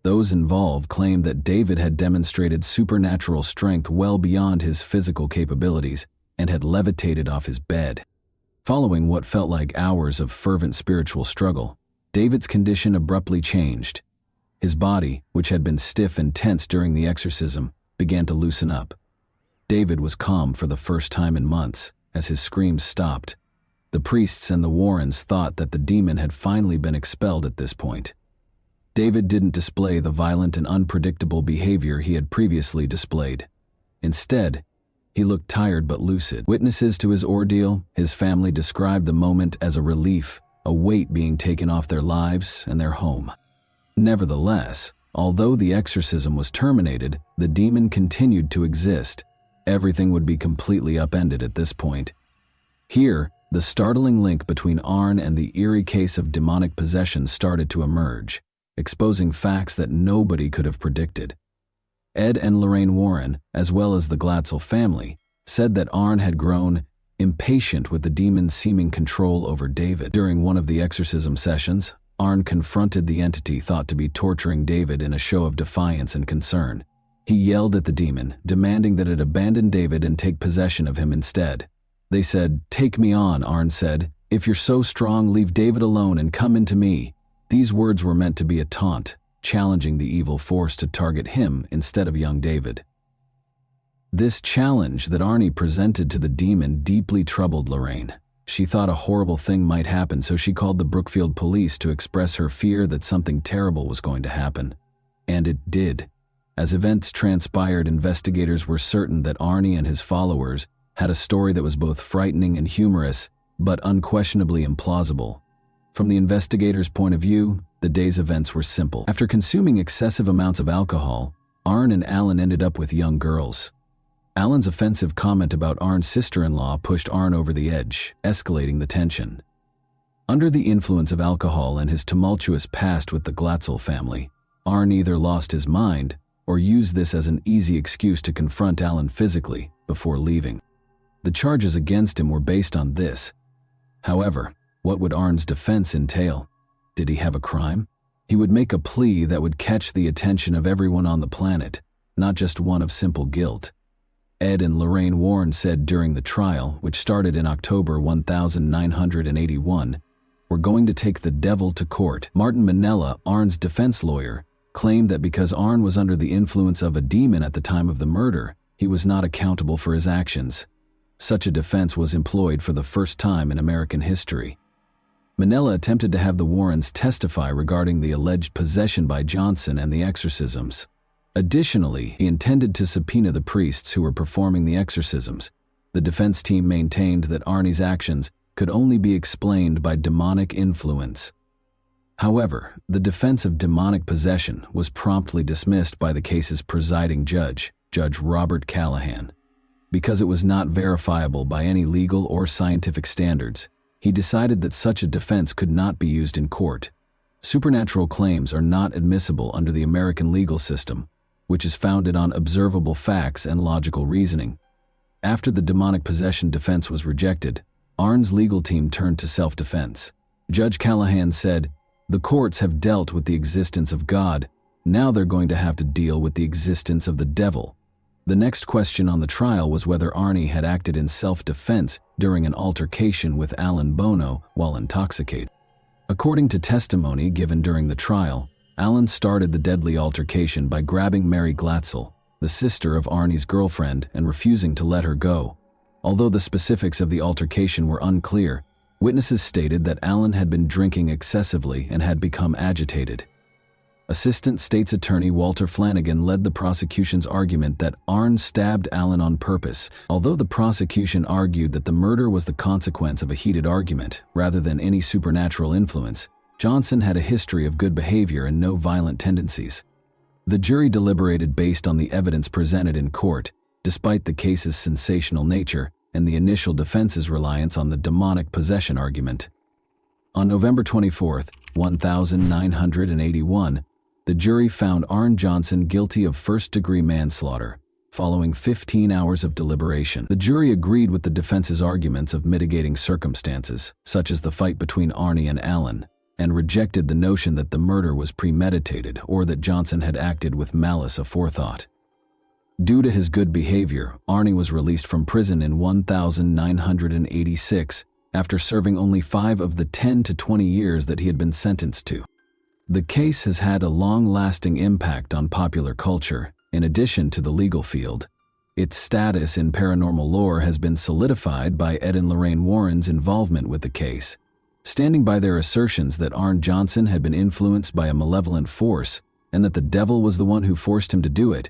Those involved claimed that David had demonstrated supernatural strength well beyond his physical capabilities and had levitated off his bed. Following what felt like hours of fervent spiritual struggle, David's condition abruptly changed. His body, which had been stiff and tense during the exorcism, began to loosen up. David was calm for the first time in months, as his screams stopped. The priests and the Warrens thought that the demon had finally been expelled at this point. David didn't display the violent and unpredictable behavior he had previously displayed. Instead, he looked tired but lucid. Witnesses to his ordeal, his family described the moment as a relief, a weight being taken off their lives and their home. Nevertheless, although the exorcism was terminated, the demon continued to exist. Everything would be completely upended at this point. Here, the startling link between Arn and the eerie case of demonic possession started to emerge, exposing facts that nobody could have predicted. Ed and Lorraine Warren, as well as the Glatzel family, said that Arn had grown impatient with the demon's seeming control over David. During one of the exorcism sessions, Arn confronted the entity thought to be torturing David in a show of defiance and concern. He yelled at the demon, demanding that it abandon David and take possession of him instead. They said, "Take me on," Arn said. "If you're so strong, leave David alone and come into me." These words were meant to be a taunt, challenging the evil force to target him instead of young David. This challenge that Arnie presented to the demon deeply troubled Lorraine. She thought a horrible thing might happen, so she called the Brookfield police to express her fear that something terrible was going to happen. And it did. As events transpired, investigators were certain that Arnie and his followers had a story that was both frightening and humorous, but unquestionably implausible. From the investigators' point of view, the day's events were simple. After consuming excessive amounts of alcohol, Arn and Alan ended up with young girls. Alan's offensive comment about Arn's sister-in-law pushed Arn over the edge, escalating the tension. Under the influence of alcohol and his tumultuous past with the Glatzel family, Arn either lost his mind or used this as an easy excuse to confront Alan physically before leaving. The charges against him were based on this. However, what would Arn's defense entail? Did he have a crime? He would make a plea that would catch the attention of everyone on the planet, not just one of simple guilt. Ed and Lorraine Warren said during the trial, which started in October 1981, "We're going to take the devil to court." Martin Minella, Arn's defense lawyer, claimed that because Arn was under the influence of a demon at the time of the murder, he was not accountable for his actions. Such a defense was employed for the first time in American history. Minella attempted to have the Warrens testify regarding the alleged possession by Johnson and the exorcisms. Additionally, he intended to subpoena the priests who were performing the exorcisms. The defense team maintained that Arnie's actions could only be explained by demonic influence. However, the defense of demonic possession was promptly dismissed by the case's presiding judge, Judge Robert Callahan. Because it was not verifiable by any legal or scientific standards, he decided that such a defense could not be used in court. Supernatural claims are not admissible under the American legal system, which is founded on observable facts and logical reasoning. After the demonic possession defense was rejected, Arn's legal team turned to self-defense. Judge Callahan said, "The courts have dealt with the existence of God. Now they're going to have to deal with the existence of the devil." The next question on the trial was whether Arnie had acted in self-defense during an altercation with Alan Bono while intoxicated. According to testimony given during the trial, Alan started the deadly altercation by grabbing Mary Glatzel, the sister of Arnie's girlfriend, and refusing to let her go. Although the specifics of the altercation were unclear, witnesses stated that Alan had been drinking excessively and had become agitated. Assistant State's Attorney Walter Flanagan led the prosecution's argument that Arn stabbed Alan on purpose. Although the prosecution argued that the murder was the consequence of a heated argument rather than any supernatural influence, Johnson had a history of good behavior and no violent tendencies. The jury deliberated based on the evidence presented in court, despite the case's sensational nature and the initial defense's reliance on the demonic possession argument. On November 24, 1981, the jury found Arn Johnson guilty of first-degree manslaughter. Following 15 hours of deliberation, the jury agreed with the defense's arguments of mitigating circumstances, such as the fight between Arnie and Alan, and rejected the notion that the murder was premeditated or that Johnson had acted with malice aforethought. Due to his good behavior, Arnie was released from prison in 1986 after serving only 5 of the 10 to 20 years that he had been sentenced to. The case has had a long-lasting impact on popular culture, in addition to the legal field. Its status in paranormal lore has been solidified by Ed and Lorraine Warren's involvement with the case, standing by their assertions that Arne Johnson had been influenced by a malevolent force and that the devil was the one who forced him to do it.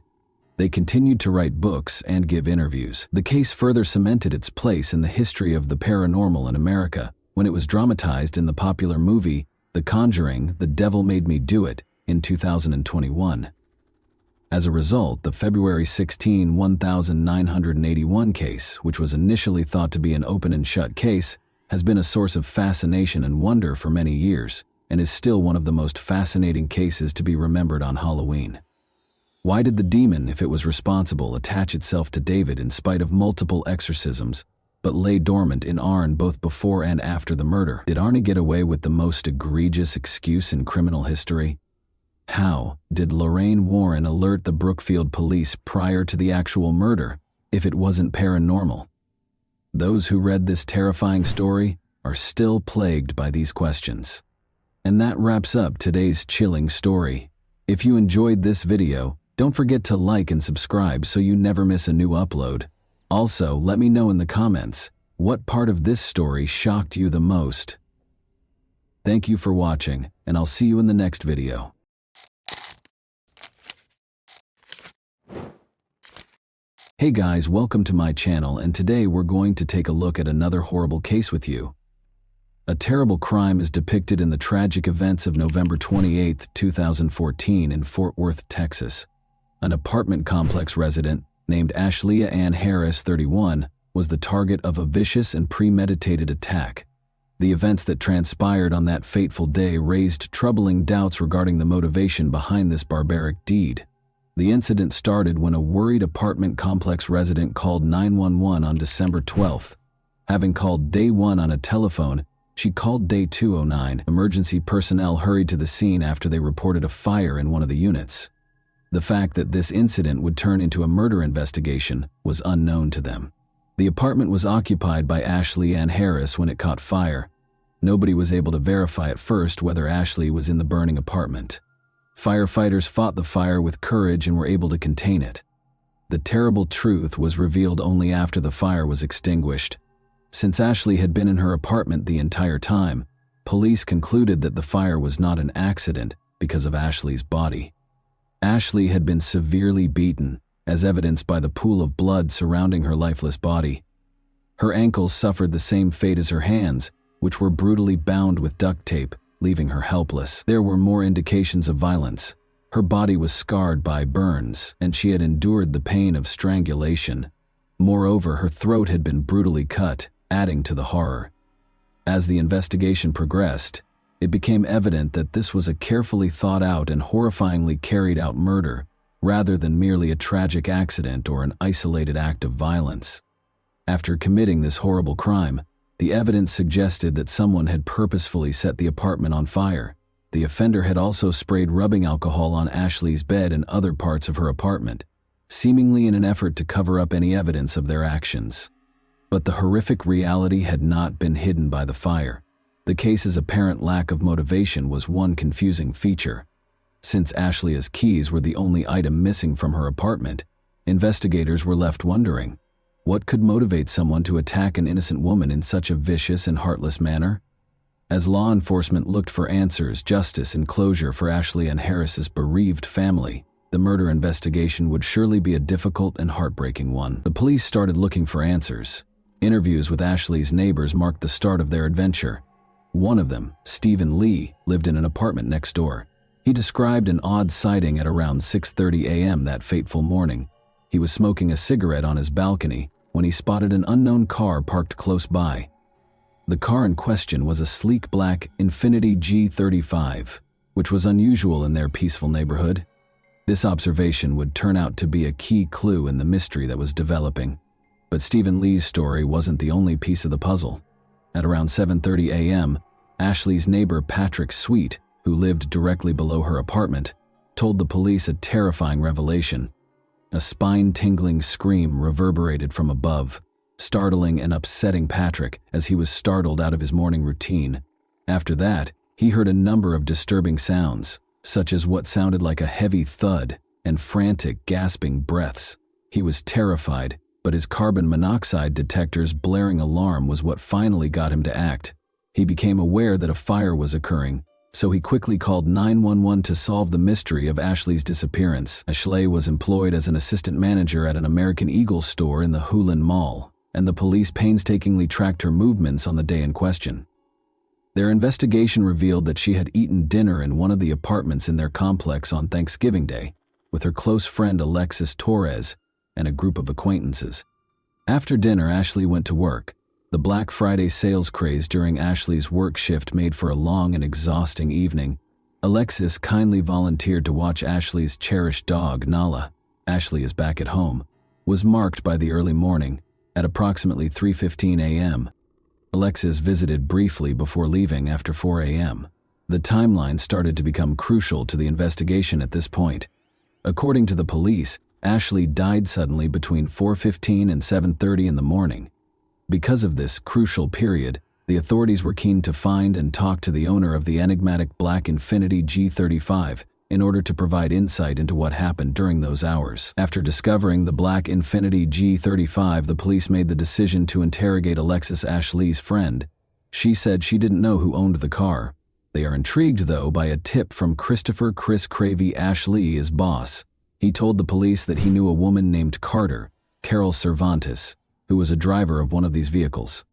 They continued to write books and give interviews. The case further cemented its place in the history of the paranormal in America when it was dramatized in the popular movie The Conjuring, The Devil Made Me Do It, in 2021. As a result, the February 16, 1981 case, which was initially thought to be an open and shut case, has been a source of fascination and wonder for many years, and is still one of the most fascinating cases to be remembered on Halloween. Why did the demon, if it was responsible, attach itself to David in spite of multiple exorcisms, but lay dormant in Arne both before and after the murder? Did Arne get away with the most egregious excuse in criminal history? How did Lorraine Warren alert the Brookfield police prior to the actual murder, if it wasn't paranormal? Those who read this terrifying story are still plagued by these questions. And that wraps up today's chilling story. If you enjoyed this video, don't forget to like and subscribe so you never miss a new upload. Also, let me know in the comments, what part of this story shocked you the most? Thank you for watching, and I'll see you in the next video. Hey guys, welcome to my channel, and today we're going to take a look at another horrible case with you. A terrible crime is depicted in the tragic events of November 28, 2014 in Fort Worth, Texas. An apartment complex resident named Ashley Ann Harris, 31, was the target of a vicious and premeditated attack. The events that transpired on that fateful day raised troubling doubts regarding the motivation behind this barbaric deed. The incident started when a worried apartment complex resident called 911 on December 12th. Having called Day 1 on a telephone, she called Day 209. Emergency personnel hurried to the scene after they reported a fire in one of the units. The fact that this incident would turn into a murder investigation was unknown to them. The apartment was occupied by Ashley Ann Harris when it caught fire. Nobody was able to verify at first whether Ashley was in the burning apartment. Firefighters fought the fire with courage and were able to contain it. The terrible truth was revealed only after the fire was extinguished. Since Ashley had been in her apartment the entire time, police concluded that the fire was not an accident because of Ashley's body. Ashley had been severely beaten, as evidenced by the pool of blood surrounding her lifeless body. Her ankles suffered the same fate as her hands, which were brutally bound with duct tape, leaving her helpless. There were more indications of violence. Her body was scarred by burns, and she had endured the pain of strangulation. Moreover, her throat had been brutally cut, adding to the horror. As the investigation progressed, it became evident that this was a carefully thought out and horrifyingly carried out murder, rather than merely a tragic accident or an isolated act of violence. After committing this horrible crime, the evidence suggested that someone had purposefully set the apartment on fire. The offender had also sprayed rubbing alcohol on Ashley's bed and other parts of her apartment, seemingly in an effort to cover up any evidence of their actions. But the horrific reality had not been hidden by the fire. The case's apparent lack of motivation was one confusing feature. Since Ashley's keys were the only item missing from her apartment, investigators were left wondering, what could motivate someone to attack an innocent woman in such a vicious and heartless manner? As law enforcement looked for answers, justice, and closure for Ashley Ann Harris's bereaved family, the murder investigation would surely be a difficult and heartbreaking one. The police started looking for answers. Interviews with Ashley's neighbors marked the start of their adventure. One of them, Stephen Lee, lived in an apartment next door. He described an odd sighting at around 6:30 a.m. that fateful morning. He was smoking a cigarette on his balcony when he spotted an unknown car parked close by. The car in question was a sleek black Infiniti G35, which was unusual in their peaceful neighborhood. This observation would turn out to be a key clue in the mystery that was developing. But Stephen Lee's story wasn't the only piece of the puzzle. At around 7:30 a.m., Ashley's neighbor Patrick Sweet, who lived directly below her apartment, told the police a terrifying revelation. A spine-tingling scream reverberated from above, startling and upsetting Patrick as he was startled out of his morning routine. After that, he He heard a number of disturbing sounds, such as what sounded like a heavy thud and frantic, gasping breaths. He was terrified, but his carbon monoxide detector's blaring alarm was what finally got him to act. He became aware that a fire was occurring, so he quickly called 911 to solve the mystery of Ashley's disappearance. Ashley was employed as an assistant manager at an American Eagle store in the Hulen Mall, and the police painstakingly tracked her movements on the day in question. Their investigation revealed that she had eaten dinner in one of the apartments in their complex on Thanksgiving Day with her close friend Alexis Torres and a group of acquaintances. After dinner, Ashley went to work. The Black Friday sales craze during Ashley's work shift made for a long and exhausting evening. Alexis kindly volunteered to watch Ashley's cherished dog, Nala. Ashley is back at home. Was marked by the early morning. At approximately 3:15 a.m., Alexis visited briefly before leaving after 4 a.m. The timeline started to become crucial to the investigation at this point. According to the police, Ashley died suddenly between 4:15 and 7:30 in the morning. Because of this crucial period, the authorities were keen to find and talk to the owner of the enigmatic black Infiniti G35 in order to provide insight into what happened during those hours. After discovering the black Infiniti G35, the police made the decision to interrogate Alexis, Ashley's friend. She said she didn't know who owned the car. They are intrigued, though, by a tip from Christopher Chris Cravey, Ashley's boss. He told the police that he knew a woman named Carol Cervantes, who was a driver of one of these vehicles.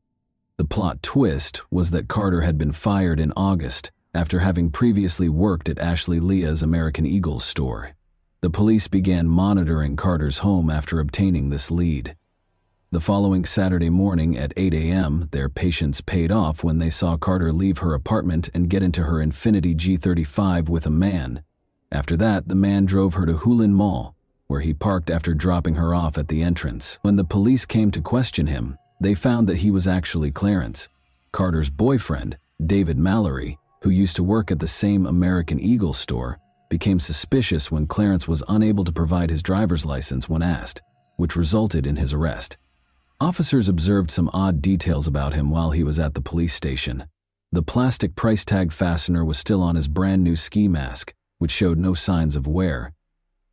The plot twist was that Carter had been fired in August after having previously worked at Ashley Leah's American Eagle store. The police began monitoring Carter's home after obtaining this lead. The following Saturday morning at 8 a.m., their patience paid off when they saw Carter leave her apartment and get into her Infiniti G35 with a man. After that, the man drove her to Hulen Mall, where he parked after dropping her off at the entrance. When the police came to question him, they found that he was actually Clarence, Carter's boyfriend. David Mallory, who used to work at the same American Eagle store, became suspicious when Clarence was unable to provide his driver's license when asked, which resulted in his arrest. Officers observed some odd details about him while he was at the police station. The plastic price tag fastener was still on his brand new ski mask, which showed no signs of wear.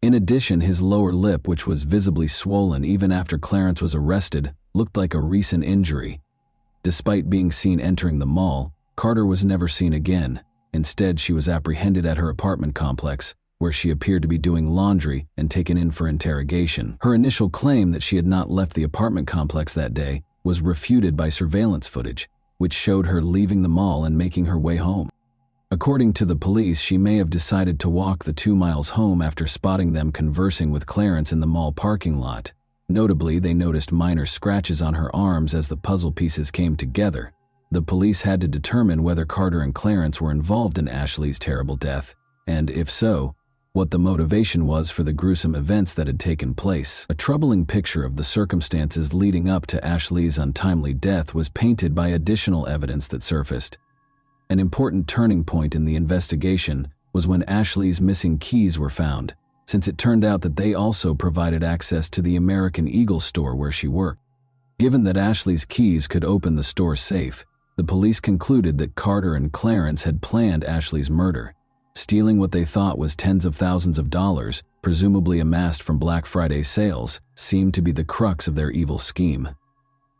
In addition, his lower lip, which was visibly swollen even after Clarence was arrested, looked like a recent injury. Despite being seen entering the mall, Carter was never seen again. Instead, she was apprehended at her apartment complex, where she appeared to be doing laundry and taken in for interrogation. Her initial claim that she had not left the apartment complex that day was refuted by surveillance footage, which showed her leaving the mall and making her way home. According to the police, she may have decided to walk the 2 miles home after spotting them conversing with Clarence in the mall parking lot. Notably, they noticed minor scratches on her arms as the puzzle pieces came together. The police had to determine whether Carter and Clarence were involved in Ashley's terrible death, and if so, what the motivation was for the gruesome events that had taken place. A troubling picture of the circumstances leading up to Ashley's untimely death was painted by additional evidence that surfaced. An important turning point in the investigation was when Ashley's missing keys were found, since it turned out that they also provided access to the American Eagle store where she worked. Given that Ashley's keys could open the store safe, the police concluded that Carter and Clarence had planned Ashley's murder. Stealing what they thought was tens of thousands of dollars, presumably amassed from Black Friday sales, seemed to be the crux of their evil scheme.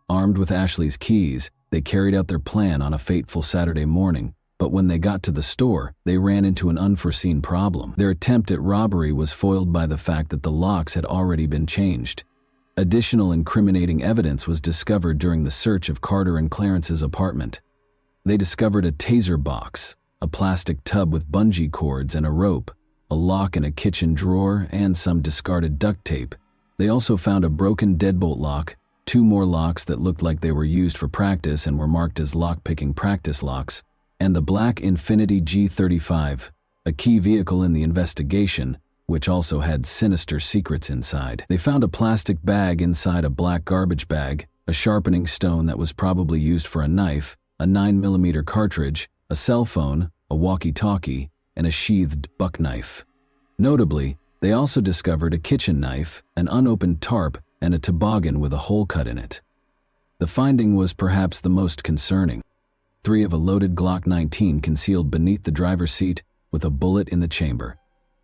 Armed with Ashley's keys, they carried out their plan on a fateful Saturday morning, but when they got to the store, they ran into an unforeseen problem. Their attempt at robbery was foiled by the fact that the locks had already been changed. Additional incriminating evidence was discovered during the search of Carter and Clarence's apartment. They discovered a taser box, a plastic tub with bungee cords and a rope, a lock in a kitchen drawer, and some discarded duct tape. They also found a broken deadbolt lock, 2 more locks that looked like they were used for practice and were marked as lock-picking practice locks, and the black Infiniti G35, a key vehicle in the investigation, which also had sinister secrets inside. They found a plastic bag inside a black garbage bag, a sharpening stone that was probably used for a knife, a 9mm cartridge, a cell phone, a walkie-talkie, and a sheathed buck knife. Notably, they also discovered a kitchen knife, an unopened tarp, and a toboggan with a hole cut in it. The finding was perhaps the most concerning. 3 of a loaded Glock 19 concealed beneath the driver's seat with a bullet in the chamber.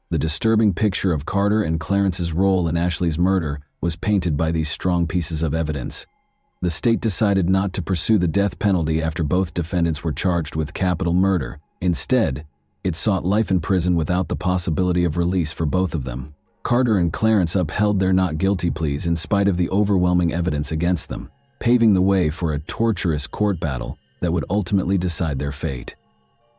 The disturbing picture of Carter and Clarence's role in Ashley's murder was painted by these strong pieces of evidence. The state decided not to pursue the death penalty after both defendants were charged with capital murder. Instead, it sought life in prison without the possibility of release for both of them. Carter and Clarence upheld their not guilty pleas in spite of the overwhelming evidence against them, paving the way for a torturous court battle that would ultimately decide their fate.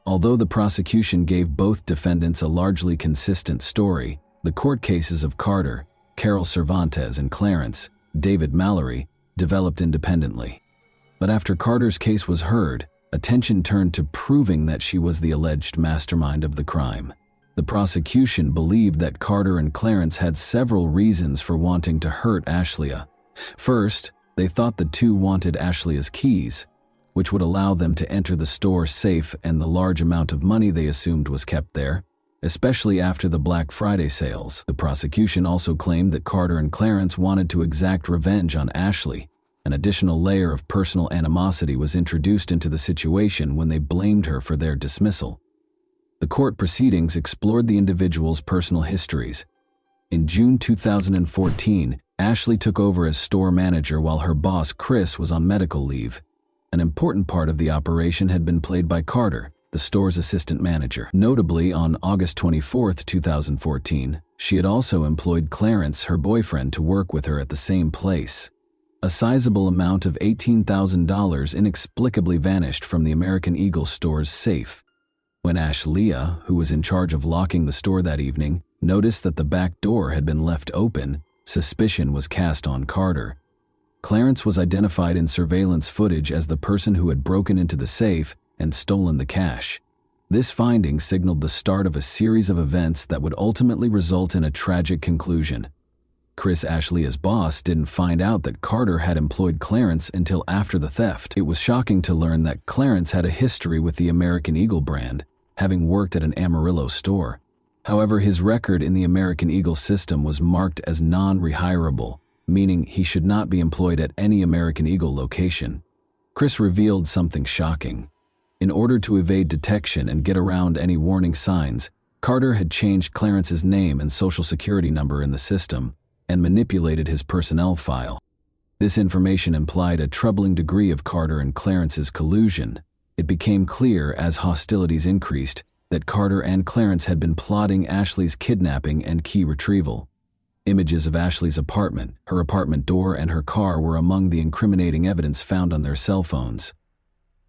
Although the prosecution gave both defendants a largely consistent story, the court cases of Carter, Carol Cervantes, and Clarence, David Mallory, developed independently. But after Carter's case was heard, attention turned to proving that she was the alleged mastermind of the crime. The prosecution believed that Carter and Clarence had several reasons for wanting to hurt Ashlia. First, they thought the two wanted Ashlia's keys, which would allow them to enter the store safe and the large amount of money they assumed was kept there, especially after the Black Friday sales. The prosecution also claimed that Carter and Clarence wanted to exact revenge on Ashley. An additional layer of personal animosity was introduced into the situation when they blamed her for their dismissal. The court proceedings explored the individuals' personal histories. In June 2014, Ashley took over as store manager while her boss, Chris, was on medical leave. An important part of the operation had been played by Carter, the store's assistant manager. Notably, on August 24, 2014, she had also employed Clarence, her boyfriend, to work with her at the same place. A sizable amount of $18,000 inexplicably vanished from the American Eagle store's safe. When Ashlia, who was in charge of locking the store that evening, noticed that the back door had been left open, suspicion was cast on Carter. Clarence was identified in surveillance footage as the person who had broken into the safe and stolen the cash. This finding signaled the start of a series of events that would ultimately result in a tragic conclusion. Chris, Ashlia's boss, didn't find out that Carter had employed Clarence until after the theft. It was shocking to learn that Clarence had a history with the American Eagle brand, having worked at an Amarillo store. However, his record in the American Eagle system was marked as non-rehirable, meaning he should not be employed at any American Eagle location. Chris revealed something shocking. In order to evade detection and get around any warning signs, Carter had changed Clarence's name and social security number in the system and manipulated his personnel file. This information implied a troubling degree of Carter and Clarence's collusion. It became clear as hostilities increased that Carter and Clarence had been plotting Ashley's kidnapping and key retrieval. Images of Ashley's apartment, her apartment door, and her car were among the incriminating evidence found on their cell phones.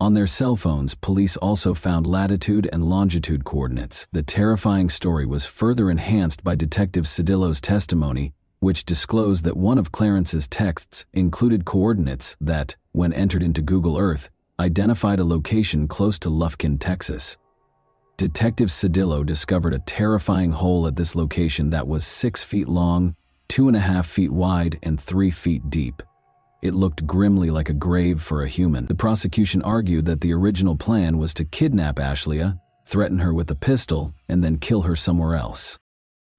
On their cell phones, police also found latitude and longitude coordinates. The terrifying story was further enhanced by Detective Cedillo's testimony, which disclosed that one of Clarence's texts included coordinates that, when entered into Google Earth, identified a location close to Lufkin, Texas. Detective Cedillo discovered a terrifying hole at this location that was 6 feet long, 2.5 feet wide, and 3 feet deep. It looked grimly like a grave for a human. The prosecution argued that the original plan was to kidnap Ashlia, threaten her with a pistol, and then kill her somewhere else.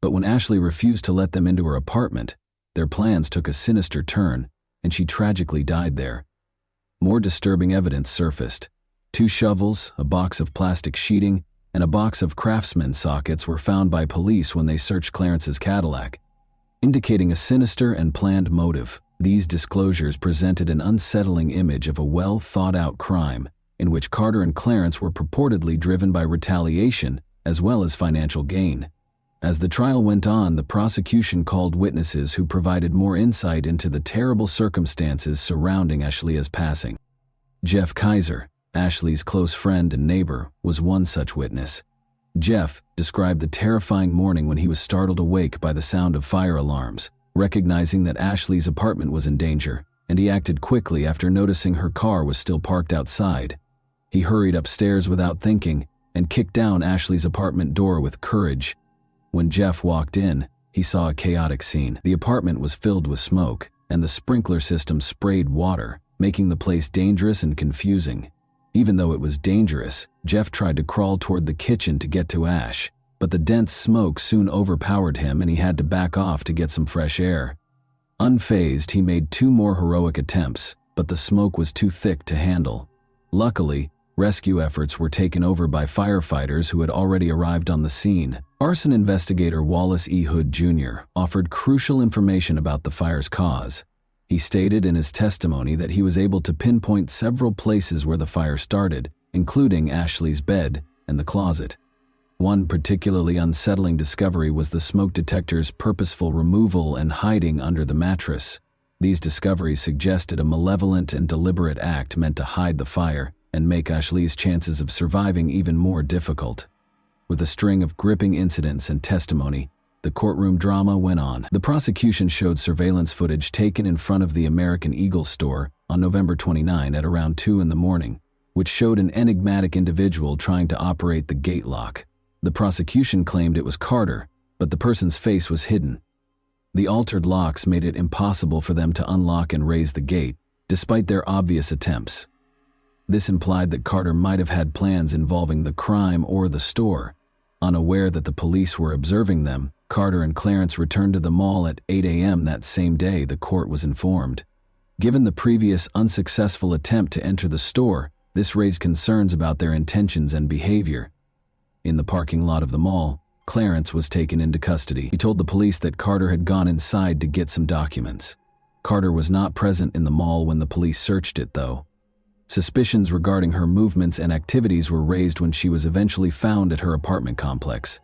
But when Ashley refused to let them into her apartment, their plans took a sinister turn, and she tragically died there. More disturbing evidence surfaced. 2 shovels, a box of plastic sheeting, and a box of Craftsman sockets were found by police when they searched Clarence's Cadillac, indicating a sinister and planned motive. These disclosures presented an unsettling image of a well-thought-out crime in which Carter and Clarence were purportedly driven by retaliation as well as financial gain. As the trial went on, the prosecution called witnesses who provided more insight into the terrible circumstances surrounding Ashlia's passing. Jeff Kaiser, Ashley's close friend and neighbor, was one such witness. Jeff described the terrifying morning when he was startled awake by the sound of fire alarms, recognizing that Ashley's apartment was in danger, and he acted quickly after noticing her car was still parked outside. He hurried upstairs without thinking and kicked down Ashley's apartment door with courage. When Jeff walked in, he saw a chaotic scene. The apartment was filled with smoke, and the sprinkler system sprayed water, making the place dangerous and confusing. Even though it was dangerous, Jeff tried to crawl toward the kitchen to get to Ash, but the dense smoke soon overpowered him and he had to back off to get some fresh air. Unfazed, he made 2 more heroic attempts, but the smoke was too thick to handle. Luckily, Rescue efforts were taken over by firefighters who had already arrived on the scene. Arson investigator Wallace E. Hood Jr. offered crucial information about the fire's cause. He stated in his testimony that he was able to pinpoint several places where the fire started, including Ashley's bed and the closet. One particularly unsettling discovery was the smoke detector's purposeful removal and hiding under the mattress. These discoveries suggested a malevolent and deliberate act meant to hide the fire and make Ashley's chances of surviving even more difficult. With a string of gripping incidents and testimony, the courtroom drama went on. The prosecution showed surveillance footage taken in front of the American Eagle store on November 29 at around 2 in the morning, which showed an enigmatic individual trying to operate the gate lock. The prosecution claimed it was Carter, but the person's face was hidden. The altered locks made it impossible for them to unlock and raise the gate, despite their obvious attempts. This implied that Carter might have had plans involving the crime or the store. Unaware that the police were observing them, Carter and Clarence returned to the mall at 8 a.m. that same day, the court was informed. Given the previous unsuccessful attempt to enter the store, this raised concerns about their intentions and behavior. In the parking lot of the mall, Clarence was taken into custody. He told the police that Carter had gone inside to get some documents. Carter was not present in the mall when the police searched it, though. Suspicions regarding her movements and activities were raised when she was eventually found at her apartment complex.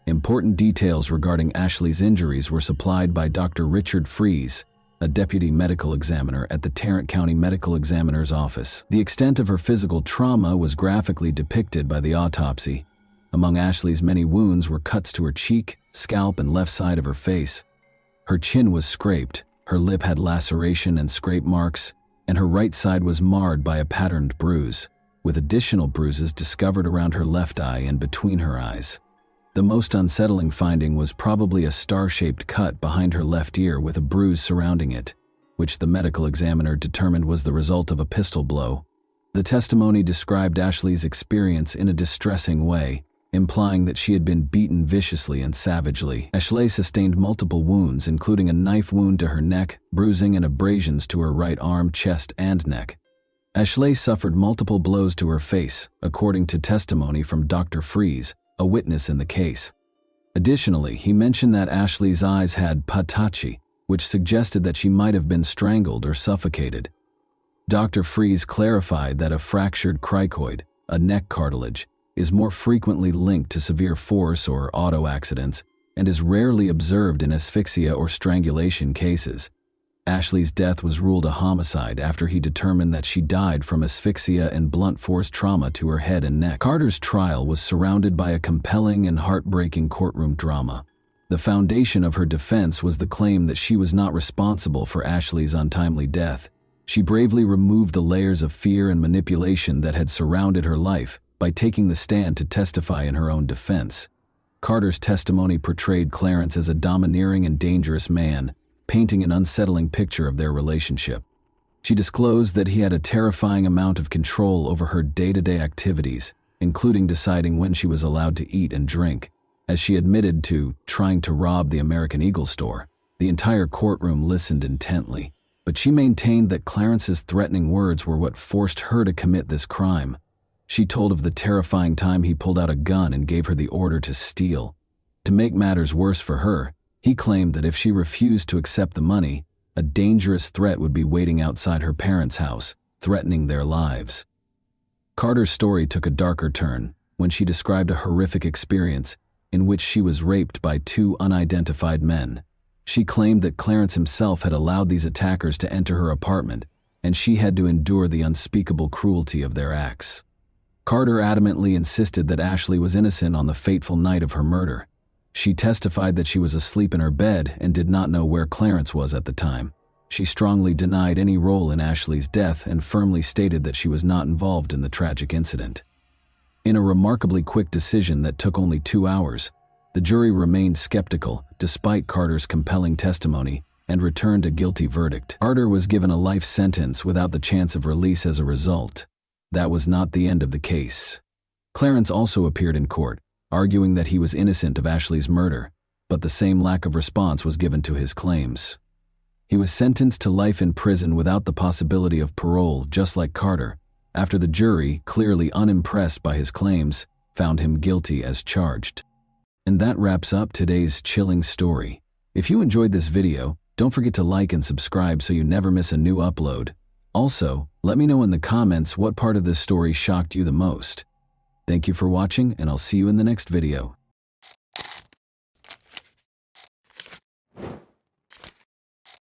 Important details regarding Ashley's injuries were supplied by Dr. Richard Fries, a deputy medical examiner at the Tarrant County Medical Examiner's Office. The extent of her physical trauma was graphically depicted by the autopsy. Among Ashley's many wounds were cuts to her cheek, scalp, and left side of her face. Her chin was scraped, her lip had laceration and scrape marks, and her right side was marred by a patterned bruise, with additional bruises discovered around her left eye and between her eyes. The most unsettling finding was probably a star-shaped cut behind her left ear with a bruise surrounding it, which the medical examiner determined was the result of a pistol blow. The testimony described Ashley's experience in a distressing way, implying that she had been beaten viciously and savagely. Ashley sustained multiple wounds, including a knife wound to her neck, bruising and abrasions to her right arm, chest, and neck. Ashley suffered multiple blows to her face, according to testimony from Dr. Fries, a witness in the case. Additionally, he mentioned that Ashley's eyes had patachi, which suggested that she might have been strangled or suffocated. Dr. Fries clarified that a fractured cricoid, a neck cartilage, is more frequently linked to severe force or auto accidents and is rarely observed in asphyxia or strangulation cases. Ashley's death was ruled a homicide after he determined that she died from asphyxia and blunt force trauma to her head and neck. Carter's trial was surrounded by a compelling and heartbreaking courtroom drama. The foundation of her defense was the claim that she was not responsible for Ashley's untimely death. She bravely removed the layers of fear and manipulation that had surrounded her life by taking the stand to testify in her own defense. Carter's testimony portrayed Clarence as a domineering and dangerous man, painting an unsettling picture of their relationship. She disclosed that he had a terrifying amount of control over her day-to-day activities, including deciding when she was allowed to eat and drink, as she admitted to trying to rob the American Eagle store. The entire courtroom listened intently, but she maintained that Clarence's threatening words were what forced her to commit this crime. She told of the terrifying time he pulled out a gun and gave her the order to steal. To make matters worse for her, he claimed that if she refused to accept the money, a dangerous threat would be waiting outside her parents' house, threatening their lives. Carter's story took a darker turn when she described a horrific experience in which she was raped by 2 unidentified men. She claimed that Clarence himself had allowed these attackers to enter her apartment, and she had to endure the unspeakable cruelty of their acts. Carter adamantly insisted that Ashley was innocent on the fateful night of her murder. She testified that she was asleep in her bed and did not know where Clarence was at the time. She strongly denied any role in Ashley's death and firmly stated that she was not involved in the tragic incident. In a remarkably quick decision that took only 2 hours, the jury remained skeptical despite Carter's compelling testimony and returned a guilty verdict. Carter was given a life sentence without the chance of release as a result. That was not the end of the case. Clarence also appeared in court, arguing that he was innocent of Ashley's murder, but the same lack of response was given to his claims. He was sentenced to life in prison without the possibility of parole, just like Carter. after the jury, clearly unimpressed by his claims, found him guilty as charged. And that wraps up today's chilling story. If you enjoyed this video, don't forget to like and subscribe so you never miss a new upload. Also, let me know in the comments what part of this story shocked you the most. Thank you for watching, and I'll see you in the next video.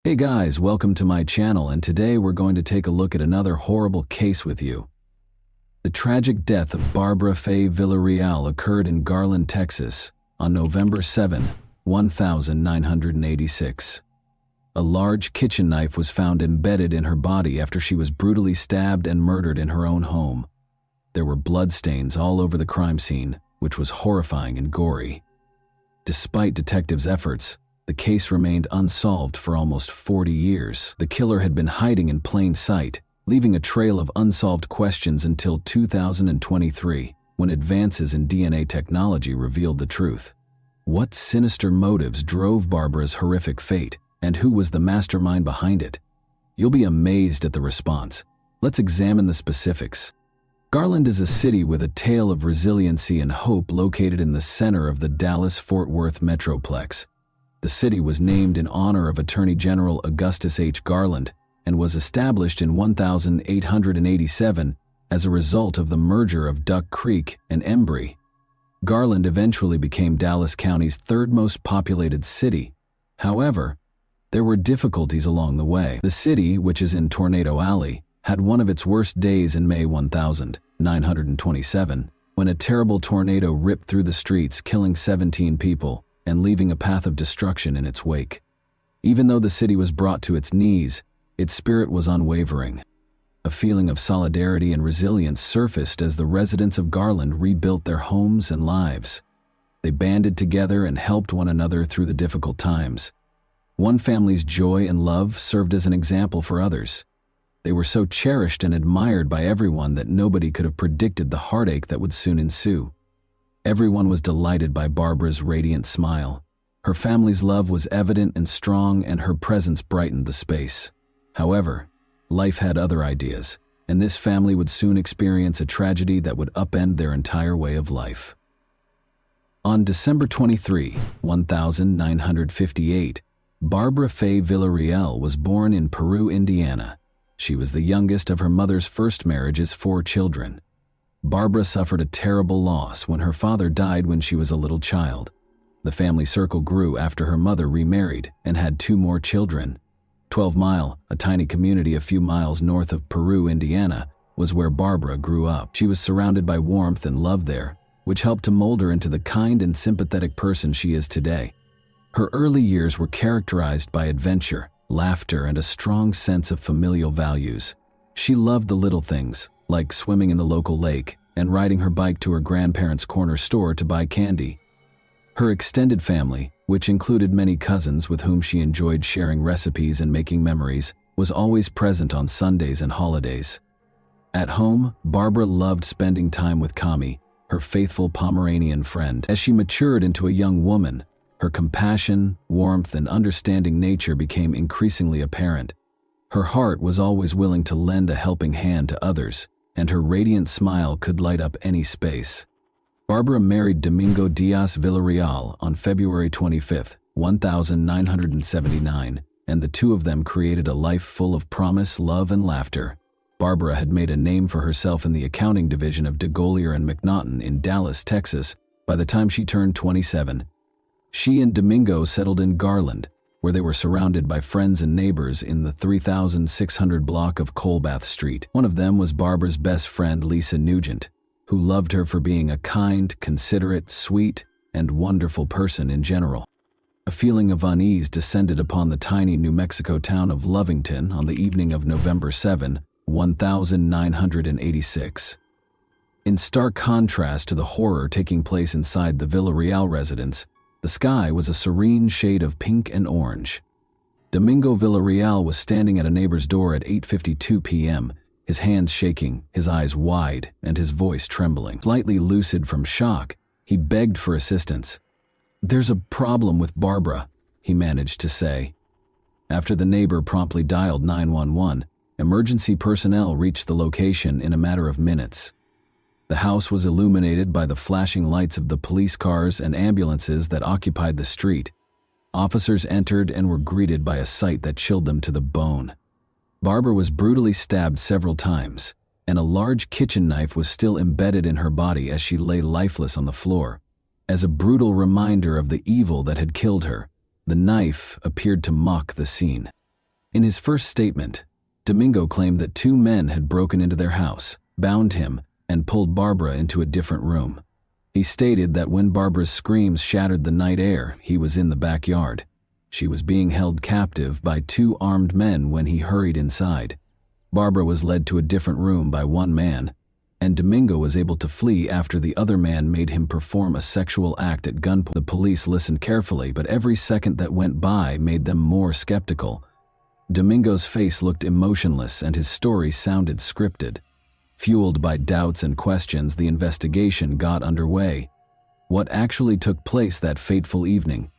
Hey guys, welcome to my channel, and today we're going to take a look at another horrible case with you. The tragic death of Barbara Faye Villarreal occurred in Garland, Texas, on November 7, 1986. A large kitchen knife was found embedded in her body after she was brutally stabbed and murdered in her own home. There were bloodstains all over the crime scene, which was horrifying and gory. Despite detectives' efforts, the case remained unsolved for almost 40 years. The killer had been hiding in plain sight, leaving a trail of unsolved questions until 2023, when advances in DNA technology revealed the truth. What sinister motives drove Barbara's horrific fate, and who was the mastermind behind it? You'll be amazed at the response. Let's examine the specifics. Garland is a city with a tale of resiliency and hope located in the center of the Dallas-Fort Worth metroplex. The city was named in honor of Attorney General Augustus H. Garland and was established in 1887 as a result of the merger of Duck Creek and Embry. Garland eventually became Dallas County's third most populated city. However, there were difficulties along the way. The city, which is in Tornado Alley, had one of its worst days in May 1927, when a terrible tornado ripped through the streets, killing 17 people and leaving a path of destruction in its wake. Even though the city was brought to its knees, its spirit was unwavering. A feeling of solidarity and resilience surfaced as the residents of Garland rebuilt their homes and lives. They banded together and helped one another through the difficult times. One family's joy and love served as an example for others. They were so cherished and admired by everyone that nobody could have predicted the heartache that would soon ensue. Everyone was delighted by Barbara's radiant smile. Her family's love was evident and strong, and her presence brightened the space. However, life had other ideas, and this family would soon experience a tragedy that would upend their entire way of life. On December 23, 1958, Barbara Faye Villarreal was born in Peru, Indiana. She was the youngest of her mother's first marriage's 4 children. Barbara suffered a terrible loss when her father died when she was a little child. The family circle grew after her mother remarried and had 2 more children. 12 Mile, a tiny community a few miles north of Peru, Indiana, was where Barbara grew up. She was surrounded by warmth and love there, which helped to mold her into the kind and sympathetic person she is today. Her early years were characterized by adventure, laughter, and a strong sense of familial values. She loved the little things, like swimming in the local lake and riding her bike to her grandparents' corner store to buy candy. Her extended family, which included many cousins with whom she enjoyed sharing recipes and making memories, was always present on Sundays and holidays. At home, Barbara loved spending time with Kami, her faithful Pomeranian friend. As she matured into a young woman, her compassion, warmth, and understanding nature became increasingly apparent. Her heart was always willing to lend a helping hand to others, and her radiant smile could light up any space. Barbara married Domingo Diaz Villarreal on February 25, 1979, and the two of them created a life full of promise, love, and laughter. Barbara had made a name for herself in the accounting division of DeGolyer and McNaughton in Dallas, Texas, by the time she turned 27. She and Domingo settled in Garland, where they were surrounded by friends and neighbors in the 3600 block of Colbath Street. One of them was Barbara's best friend, Lisa Nugent, who loved her for being a kind, considerate, sweet, and wonderful person in general. A feeling of unease descended upon the tiny New Mexico town of Lovington on the evening of November 7, 1986. In stark contrast to the horror taking place inside the Villarreal residence, the sky was a serene shade of pink and orange. Domingo Villarreal was standing at a neighbor's door at 8:52 p.m., his hands shaking, his eyes wide, and his voice trembling. Slightly lucid from shock, he begged for assistance. "There's a problem with Barbara," he managed to say. After the neighbor promptly dialed 911, Emergency personnel reached the location in a matter of minutes. The house was illuminated by the flashing lights of the police cars and ambulances that occupied the street. Officers entered and were greeted by a sight that chilled them to the bone. Barbara was brutally stabbed several times, and a large kitchen knife was still embedded in her body as she lay lifeless on the floor. As a brutal reminder of the evil that had killed her, the knife appeared to mock the scene. In his first statement, Domingo claimed that two men had broken into their house, bound him, and pulled Barbara into a different room. He stated that when Barbara's screams shattered the night air, he was in the backyard. She was being held captive by two armed men when he hurried inside. Barbara was led to a different room by one man, and Domingo was able to flee after the other man made him perform a sexual act at gunpoint. The police listened carefully, but every second that went by made them more skeptical. Domingo's face looked emotionless and his story sounded scripted. Fueled by doubts and questions, the investigation got underway. What actually took place that fateful evening?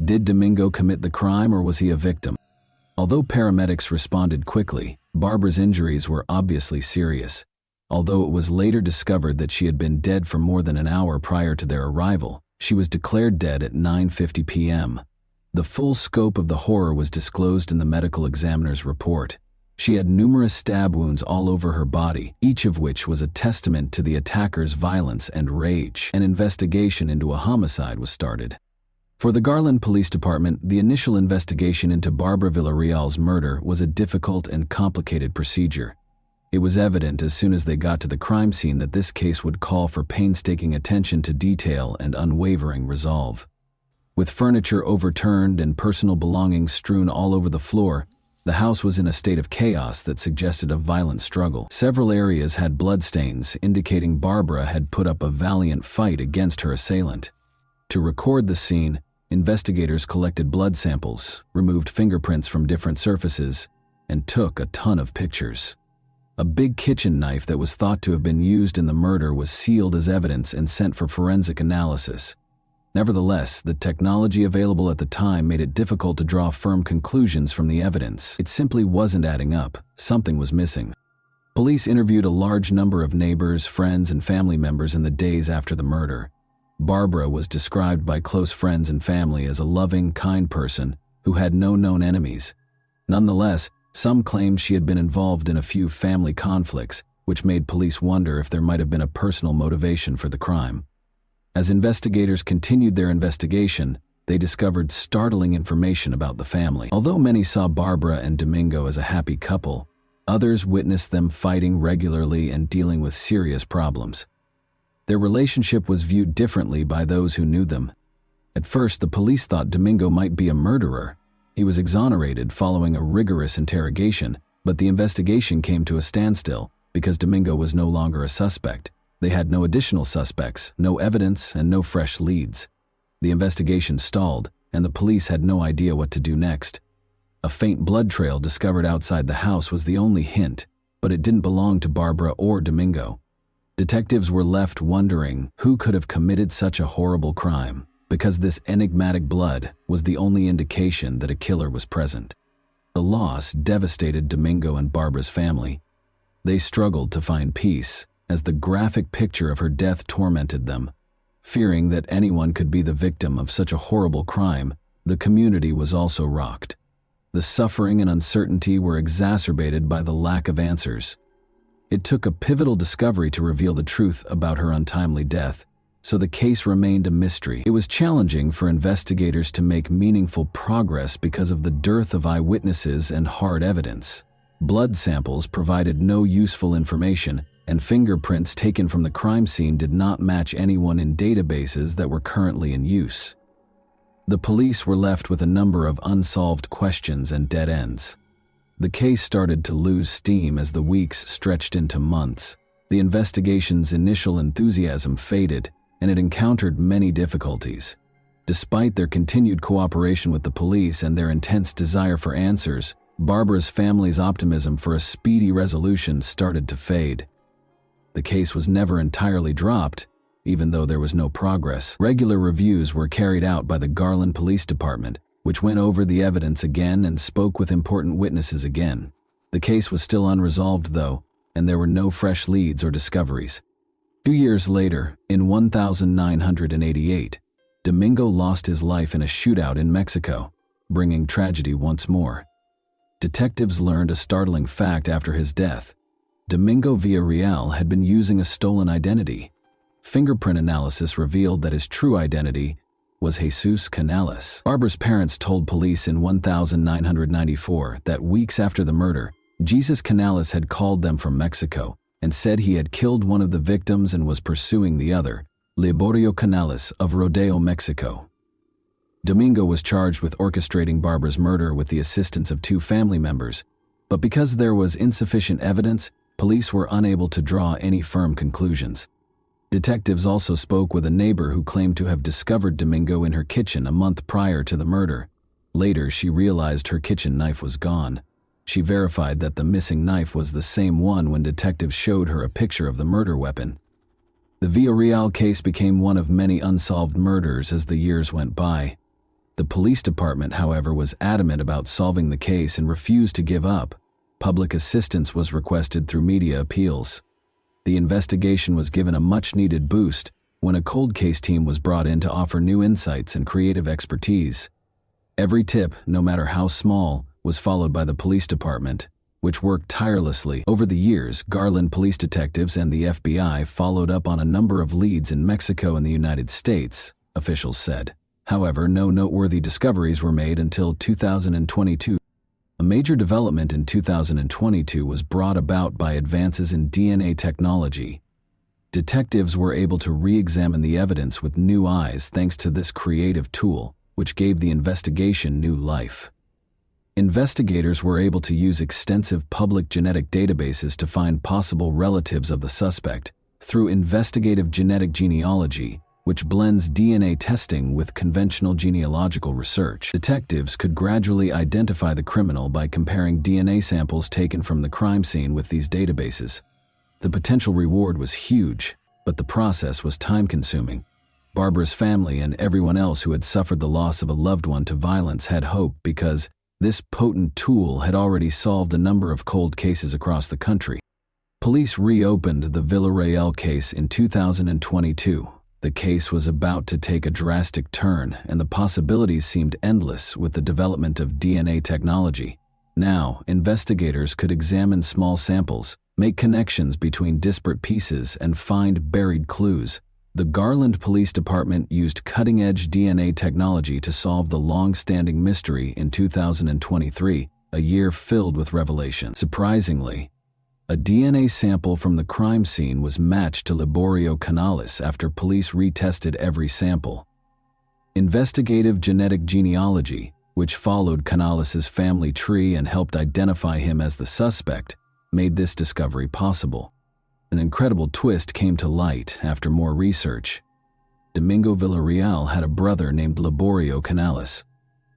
Did Domingo commit the crime or was he a victim? Although paramedics responded quickly, Barbara's injuries were obviously serious. Although it was later discovered that she had been dead for more than an hour prior to their arrival, she was declared dead at 9:50 p.m. The full scope of the horror was disclosed in the medical examiner's report. She had numerous stab wounds all over her body, each of which was a testament to the attacker's violence and rage. An investigation into a homicide was started. For the Garland Police Department, the initial investigation into Barbara Villarreal's murder was a difficult and complicated procedure. It was evident as soon as they got to the crime scene that this case would call for painstaking attention to detail and unwavering resolve. With furniture overturned and personal belongings strewn all over the floor, the house was in a state of chaos that suggested a violent struggle. Several areas had bloodstains, indicating Barbara had put up a valiant fight against her assailant. To record the scene, investigators collected blood samples, removed fingerprints from different surfaces, and took a ton of pictures. A big kitchen knife that was thought to have been used in the murder was sealed as evidence and sent for forensic analysis. Nevertheless, the technology available at the time made it difficult to draw firm conclusions from the evidence. It simply wasn't adding up. Something was missing. Police interviewed a large number of neighbors, friends, and family members in the days after the murder. Barbara was described by close friends and family as a loving, kind person who had no known enemies. Nonetheless, some claimed she had been involved in a few family conflicts, which made police wonder if there might have been a personal motivation for the crime. As investigators continued their investigation, they discovered startling information about the family. Although many saw Barbara and Domingo as a happy couple, others witnessed them fighting regularly and dealing with serious problems. Their relationship was viewed differently by those who knew them. At first, the police thought Domingo might be a murderer. He was exonerated following a rigorous interrogation, but the investigation came to a standstill because Domingo was no longer a suspect. They had no additional suspects, no evidence, and no fresh leads. The investigation stalled, and the police had no idea what to do next. A faint blood trail discovered outside the house was the only hint, but it didn't belong to Barbara or Domingo. Detectives were left wondering who could have committed such a horrible crime, because this enigmatic blood was the only indication that a killer was present. The loss devastated Domingo and Barbara's family. They struggled to find peace, as the graphic picture of her death tormented them. Fearing that anyone could be the victim of such a horrible crime, the community was also rocked. The suffering and uncertainty were exacerbated by the lack of answers. It took a pivotal discovery to reveal the truth about her untimely death, so the case remained a mystery. It was challenging for investigators to make meaningful progress because of the dearth of eyewitnesses and hard evidence. Blood samples provided no useful information, and fingerprints taken from the crime scene did not match anyone in databases that were currently in use. The police were left with a number of unsolved questions and dead ends. The case started to lose steam as the weeks stretched into months. The investigation's initial enthusiasm faded, and it encountered many difficulties. Despite their continued cooperation with the police and their intense desire for answers, Barbara's family's optimism for a speedy resolution started to fade. The case was never entirely dropped, even though there was no progress. Regular reviews were carried out by the Garland Police Department, which went over the evidence again and spoke with important witnesses again. The case was still unresolved, though, and there were no fresh leads or discoveries. 2 years later, in 1988, Domingo lost his life in a shootout in Mexico, bringing tragedy once more. Detectives learned a startling fact after his death. Domingo Villarreal had been using a stolen identity. Fingerprint analysis revealed that his true identity was Jesus Canales. Barbara's parents told police in 1994 that weeks after the murder, Jesus Canales had called them from Mexico and said he had killed one of the victims and was pursuing the other, Liborio Canales of Rodeo, Mexico. Domingo was charged with orchestrating Barbara's murder with the assistance of 2 family members, but because there was insufficient evidence, police were unable to draw any firm conclusions. Detectives also spoke with a neighbor who claimed to have discovered Domingo in her kitchen a month prior to the murder. Later, she realized her kitchen knife was gone. She verified that the missing knife was the same one when detectives showed her a picture of the murder weapon. The Villarreal case became one of many unsolved murders as the years went by. The police department, however, was adamant about solving the case and refused to give up. Public assistance was requested through media appeals. The investigation was given a much-needed boost when a cold case team was brought in to offer new insights and creative expertise. Every tip, no matter how small, was followed by the police department, which worked tirelessly. Over the years, Garland police detectives and the FBI followed up on a number of leads in Mexico and the United States, officials said. However, no noteworthy discoveries were made until 2022. A major development in 2022 was brought about by advances in DNA technology. Detectives were able to re-examine the evidence with new eyes thanks to this creative tool, which gave the investigation new life. Investigators were able to use extensive public genetic databases to find possible relatives of the suspect through investigative genetic genealogy, which blends DNA testing with conventional genealogical research. Detectives could gradually identify the criminal by comparing DNA samples taken from the crime scene with these databases. The potential reward was huge, but the process was time-consuming. Barbara's family and everyone else who had suffered the loss of a loved one to violence had hope because this potent tool had already solved a number of cold cases across the country. Police reopened the Villarreal case in 2022. The case was about to take a drastic turn, and the possibilities seemed endless with the development of DNA technology. Now, investigators could examine small samples, make connections between disparate pieces, and find buried clues. The Garland Police Department used cutting-edge DNA technology to solve the long-standing mystery in 2023, a year filled with revelation. Surprisingly, a DNA sample from the crime scene was matched to Liborio Canales after police retested every sample. Investigative genetic genealogy, which followed Canales' family tree and helped identify him as the suspect, made this discovery possible. An incredible twist came to light after more research. Domingo Villarreal had a brother named Liborio Canales.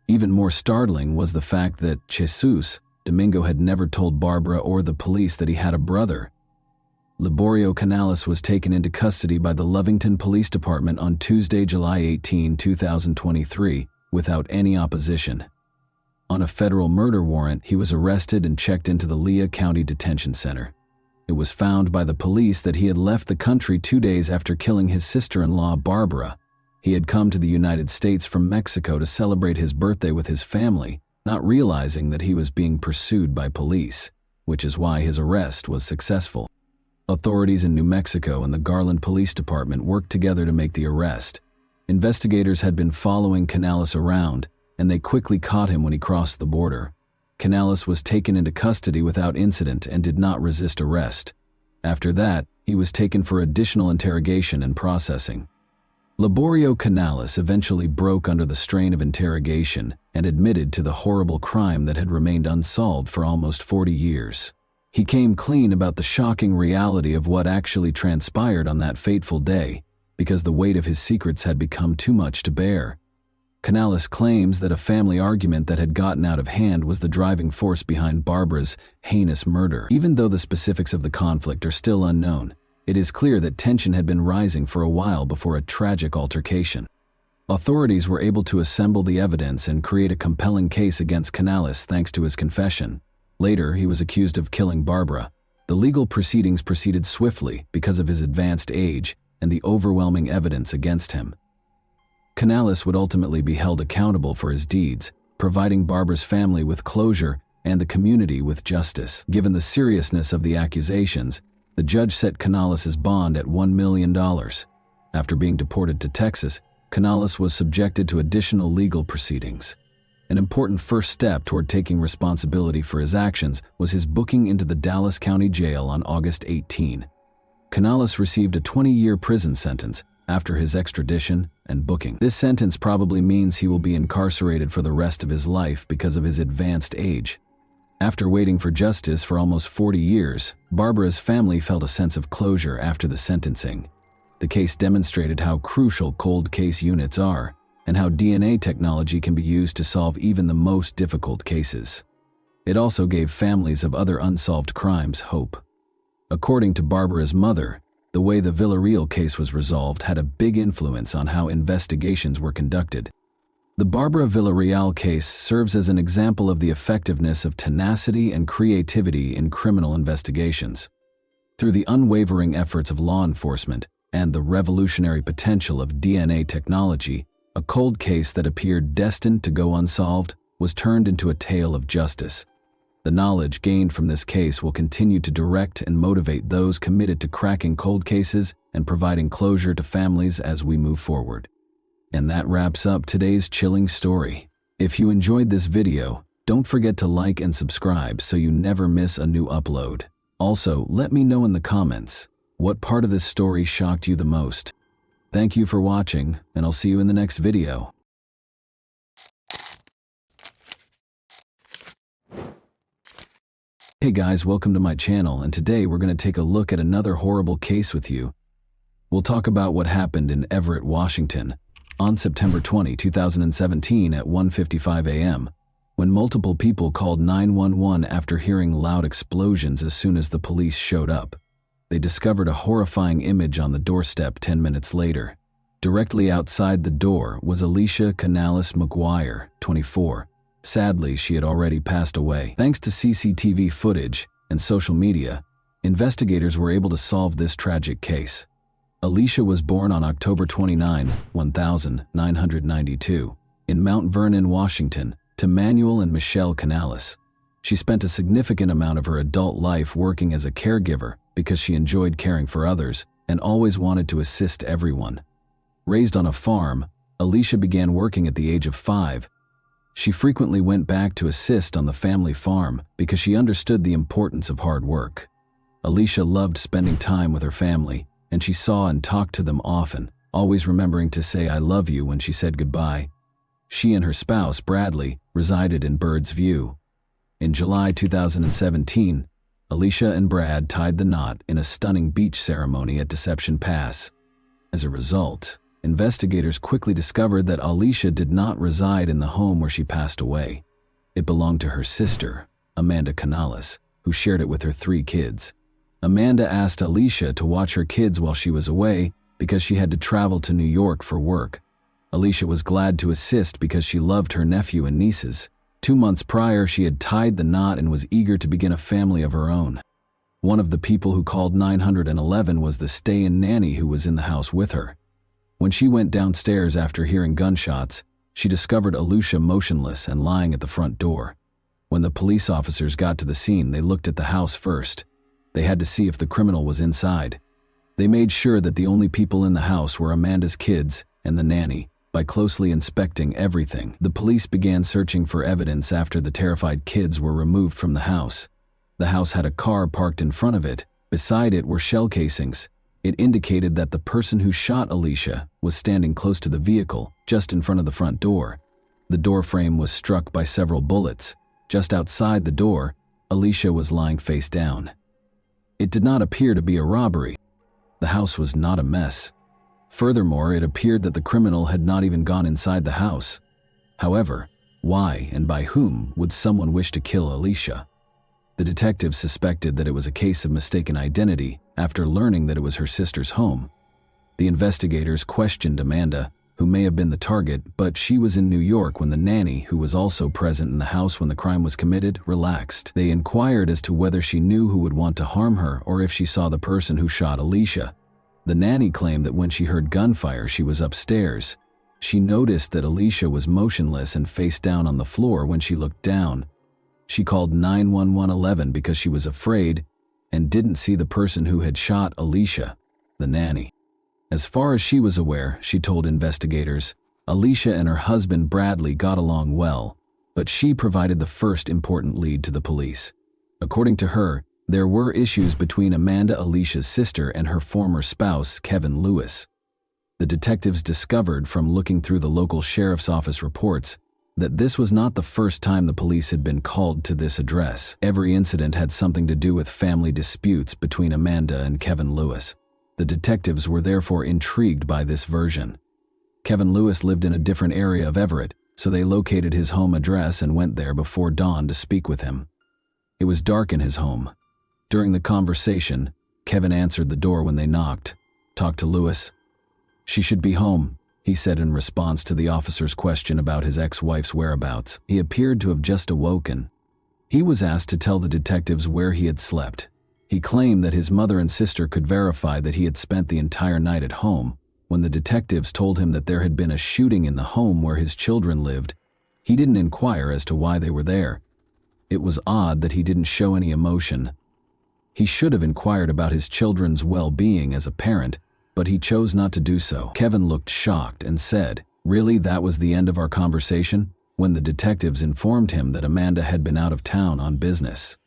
Even more startling was the fact that Jesus, Domingo had never told Barbara or the police that he had a brother. Liborio Canales was taken into custody by the Lovington Police Department on Tuesday, July 18, 2023, without any opposition. On a federal murder warrant, he was arrested and checked into the Lea County Detention Center. It was found by the police that he had left the country 2 days after killing his sister-in-law, Barbara. He had come to the United States from Mexico to celebrate his birthday with his family, not realizing that he was being pursued by police, which is why his arrest was successful. Authorities in New Mexico and the Garland Police Department worked together to make the arrest. Investigators had been following Canales around, and they quickly caught him when he crossed the border. Canales was taken into custody without incident and did not resist arrest. After that, he was taken for additional interrogation and processing. Liborio Canales eventually broke under the strain of interrogation and admitted to the horrible crime that had remained unsolved for almost 40 years. He came clean about the shocking reality of what actually transpired on that fateful day, because the weight of his secrets had become too much to bear. Canales claims that a family argument that had gotten out of hand was the driving force behind Barbara's heinous murder. Even though the specifics of the conflict are still unknown, it is clear that tension had been rising for a while before a tragic altercation. Authorities were able to assemble the evidence and create a compelling case against Canales thanks to his confession. Later, he was accused of killing Barbara. The legal proceedings proceeded swiftly because of his advanced age and the overwhelming evidence against him. Canales would ultimately be held accountable for his deeds, providing Barbara's family with closure and the community with justice. Given the seriousness of the accusations, the judge set Canales' bond at $1 million. After being deported to Texas, Canales was subjected to additional legal proceedings. An important first step toward taking responsibility for his actions was his booking into the Dallas County Jail on August 18. Canales received a 20-year prison sentence after his extradition and booking. This sentence probably means he will be incarcerated for the rest of his life because of his advanced age. After waiting for justice for almost 40 years, Barbara's family felt a sense of closure after the sentencing. The case demonstrated how crucial cold case units are and how DNA technology can be used to solve even the most difficult cases. It also gave families of other unsolved crimes hope. According to Barbara's mother, the way the Villarreal case was resolved had a big influence on how investigations were conducted. The Barbara Villarreal case serves as an example of the effectiveness of tenacity and creativity in criminal investigations. Through the unwavering efforts of law enforcement and the revolutionary potential of DNA technology, a cold case that appeared destined to go unsolved was turned into a tale of justice. The knowledge gained from this case will continue to direct and motivate those committed to cracking cold cases and providing closure to families as we move forward. And that wraps up today's chilling story. If you enjoyed this video, don't forget to like and subscribe so you never miss a new upload. Also, let me know in the comments, what part of this story shocked you the most? Thank you for watching, and I'll see you in the next video. Hey guys, welcome to my channel, and today we're going to take a look at another horrible case with you. We'll talk about what happened in Everett, Washington, on September 20, 2017 at 1:55 a.m., when multiple people called 911 after hearing loud explosions as soon as the police showed up. They discovered a horrifying image on the doorstep 10 minutes later. Directly outside the door was Alicia Canales McGuire, 24. Sadly, she had already passed away. Thanks to CCTV footage and social media, investigators were able to solve this tragic case. Alicia was born on October 29, 1992, in Mount Vernon, Washington, to Manuel and Michelle Canales. She spent a significant amount of her adult life working as a caregiver because she enjoyed caring for others and always wanted to assist everyone. Raised on a farm, Alicia began working at the age of 5. She frequently went back to assist on the family farm because she understood the importance of hard work. Alicia loved spending time with her family, and she saw and talked to them often, always remembering to say "I love you" when she said goodbye. She and her spouse, Bradley, resided in Bird's View. In July 2017, Alicia and Brad tied the knot in a stunning beach ceremony at Deception Pass. As a result, investigators quickly discovered that Alicia did not reside in the home where she passed away. It belonged to her sister, Amanda Canales, who shared it with her 3 kids. Amanda asked Alicia to watch her kids while she was away because she had to travel to New York for work. Alicia was glad to assist because she loved her nephew and nieces. 2 months prior, she had tied the knot and was eager to begin a family of her own. One of the people who called 911 was the stay-in nanny who was in the house with her. When she went downstairs after hearing gunshots, she discovered Alicia motionless and lying at the front door. When the police officers got to the scene, they looked at the house first. They had to see if the criminal was inside. They made sure that the only people in the house were Amanda's kids and the nanny. By closely inspecting everything, the police began searching for evidence after the terrified kids were removed from the house. The house had a car parked in front of it. Beside it were shell casings. It indicated that the person who shot Alicia was standing close to the vehicle, just in front of the front door. The door frame was struck by several bullets. Just outside the door, Alicia was lying face down. It did not appear to be a robbery. The house was not a mess. Furthermore, it appeared that the criminal had not even gone inside the house. However, why and by whom would someone wish to kill Alicia? The detectives suspected that it was a case of mistaken identity after learning that it was her sister's home. The investigators questioned Amanda, who may have been the target, but she was in New York when the nanny, who was also present in the house when the crime was committed, relaxed. They inquired as to whether she knew who would want to harm her or if she saw the person who shot Alicia. The nanny claimed that when she heard gunfire, she was upstairs. She noticed that Alicia was motionless and face down on the floor when she looked down. She called 911 because she was afraid and didn't see the person who had shot Alicia, the nanny. As far as she was aware, she told investigators, Alicia and her husband Bradley got along well, but she provided the first important lead to the police. According to her, there were issues between Amanda, Alicia's sister, and her former spouse, Kevin Lewis. The detectives discovered from looking through the local sheriff's office reports that this was not the first time the police had been called to this address. Every incident had something to do with family disputes between Amanda and Kevin Lewis. The detectives were therefore intrigued by this version. Kevin Lewis lived in a different area of Everett, so they located his home address and went there before dawn to speak with him. It was dark in his home. During the conversation, Kevin answered the door when they knocked. "Talk to Lewis." "She should be home," he said in response to the officer's question about his ex-wife's whereabouts. He appeared to have just awoken. He was asked to tell the detectives where he had slept. He claimed that his mother and sister could verify that he had spent the entire night at home. When the detectives told him that there had been a shooting in the home where his children lived, he didn't inquire as to why they were there. It was odd that he didn't show any emotion. He should have inquired about his children's well-being as a parent, but he chose not to do so. Kevin looked shocked and said, "Really, that was the end of our conversation?" when the detectives informed him that Amanda had been out of town on business.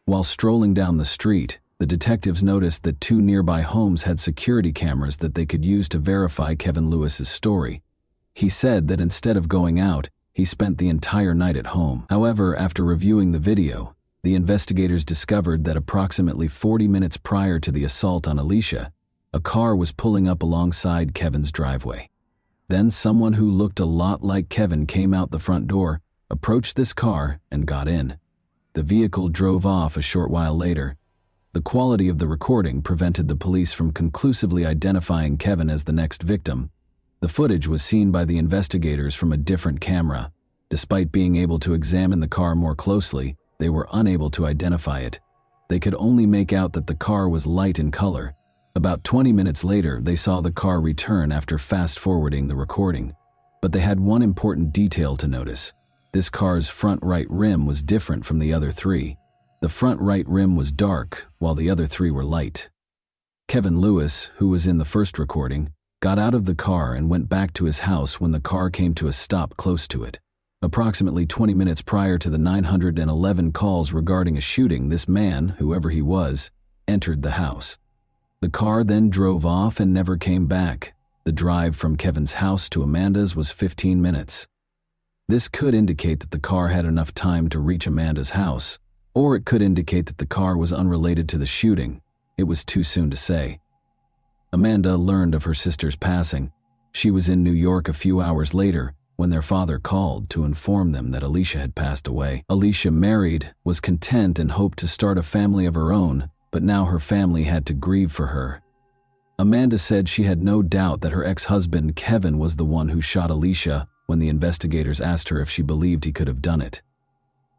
While strolling down the street, the detectives noticed that 2 nearby homes had security cameras that they could use to verify Kevin Lewis's story. He said that instead of going out, he spent the entire night at home. However, after reviewing the video, the investigators discovered that approximately 40 minutes prior to the assault on Alicia, a car was pulling up alongside Kevin's driveway. Then someone who looked a lot like Kevin came out the front door, approached this car, and got in. The vehicle drove off a short while later. The quality of the recording prevented the police from conclusively identifying Kevin as the next victim. The footage was seen by the investigators from a different camera. Despite being able to examine the car more closely, they were unable to identify it. They could only make out that the car was light in color. About 20 minutes later, they saw the car return after fast-forwarding the recording. But they had one important detail to notice. This car's front right rim was different from the other 3. The front right rim was dark, while the other 3 were light. Kevin Lewis, who was in the first recording, got out of the car and went back to his house when the car came to a stop close to it. Approximately 20 minutes prior to the 911 calls regarding a shooting, this man, whoever he was, entered the house. The car then drove off and never came back. The drive from Kevin's house to Amanda's was 15 minutes. This could indicate that the car had enough time to reach Amanda's house, or it could indicate that the car was unrelated to the shooting. It was too soon to say. Amanda learned of her sister's passing. She was in New York a few hours later when their father called to inform them that Alicia had passed away. Alicia married, was content, and hoped to start a family of her own, but now her family had to grieve for her. Amanda said she had no doubt that her ex-husband Kevin was the one who shot Alicia when the investigators asked her if she believed he could have done it.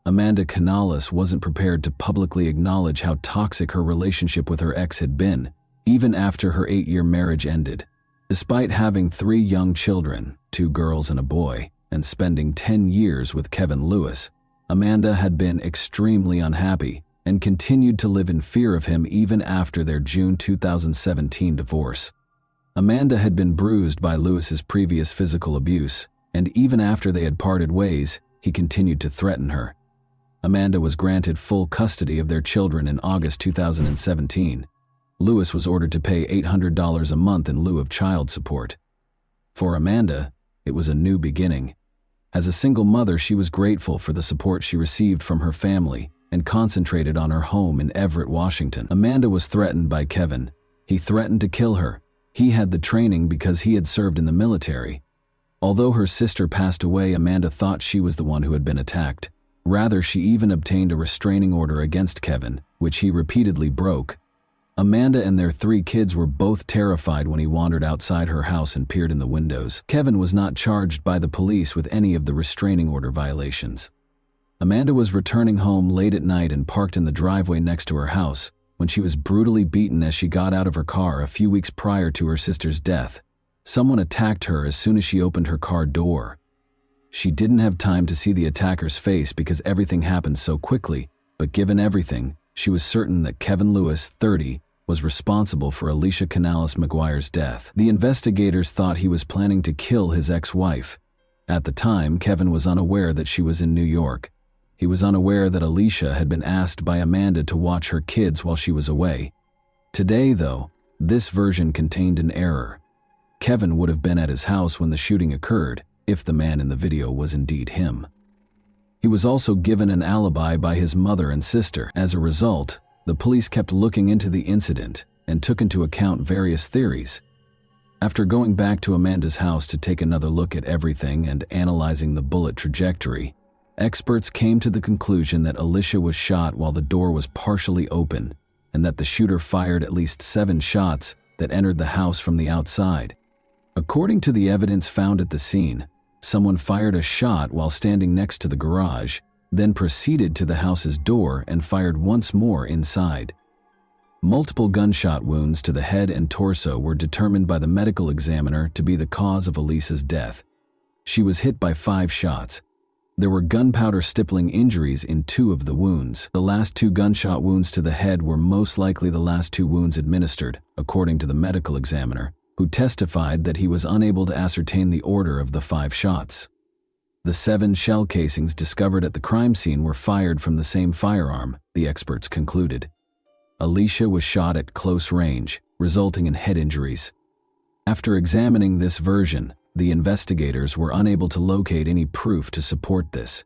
Amanda Canales wasn't prepared to publicly acknowledge how toxic her relationship with her ex had been, even after her 8-year marriage ended. Despite having 3 young children, 2 girls and a boy, and spending 10 years with Kevin Lewis, Amanda had been extremely unhappy and continued to live in fear of him even after their June 2017 divorce. Amanda had been bruised by Lewis's previous physical abuse, and even after they had parted ways, he continued to threaten her. Amanda was granted full custody of their children in August 2017. Lewis was ordered to pay $800 a month in lieu of child support. For Amanda, it was a new beginning. As a single mother, she was grateful for the support she received from her family and concentrated on her home in Everett, Washington. Amanda was threatened by Kevin. He threatened to kill her. He had the training because he had served in the military. Although her sister passed away, Amanda thought she was the one who had been attacked. Rather, she even obtained a restraining order against Kevin, which he repeatedly broke. Amanda and their 3 kids were both terrified when he wandered outside her house and peered in the windows. Kevin was not charged by the police with any of the restraining order violations. Amanda was returning home late at night and parked in the driveway next to her house when she was brutally beaten as she got out of her car a few weeks prior to her sister's death. Someone attacked her as soon as she opened her car door. She didn't have time to see the attacker's face because everything happened so quickly, but given everything, she was certain that Kevin Lewis, 30, was responsible for Alicia Canales McGuire's death. The investigators thought he was planning to kill his ex-wife. At the time, Kevin was unaware that she was in New York. He was unaware that Alicia had been asked by Amanda to watch her kids while she was away. Today, though, this version contained an error. Kevin would have been at his house when the shooting occurred, if the man in the video was indeed him. He was also given an alibi by his mother and sister. As a result, the police kept looking into the incident and took into account various theories. After going back to Amanda's house to take another look at everything and analyzing the bullet trajectory, experts came to the conclusion that Alicia was shot while the door was partially open and that the shooter fired at least 7 shots that entered the house from the outside. According to the evidence found at the scene, someone fired a shot while standing next to the garage, then proceeded to the house's door and fired once more inside. Multiple gunshot wounds to the head and torso were determined by the medical examiner to be the cause of Alicia's death. She was hit by 5 shots. There were gunpowder stippling injuries in 2 of the wounds. The last 2 gunshot wounds to the head were most likely the last 2 wounds administered, according to the medical examiner, who testified that he was unable to ascertain the order of the 5 shots. The 7 shell casings discovered at the crime scene were fired from the same firearm, the experts concluded. Alicia was shot at close range, resulting in head injuries. After examining this version, the investigators were unable to locate any proof to support this.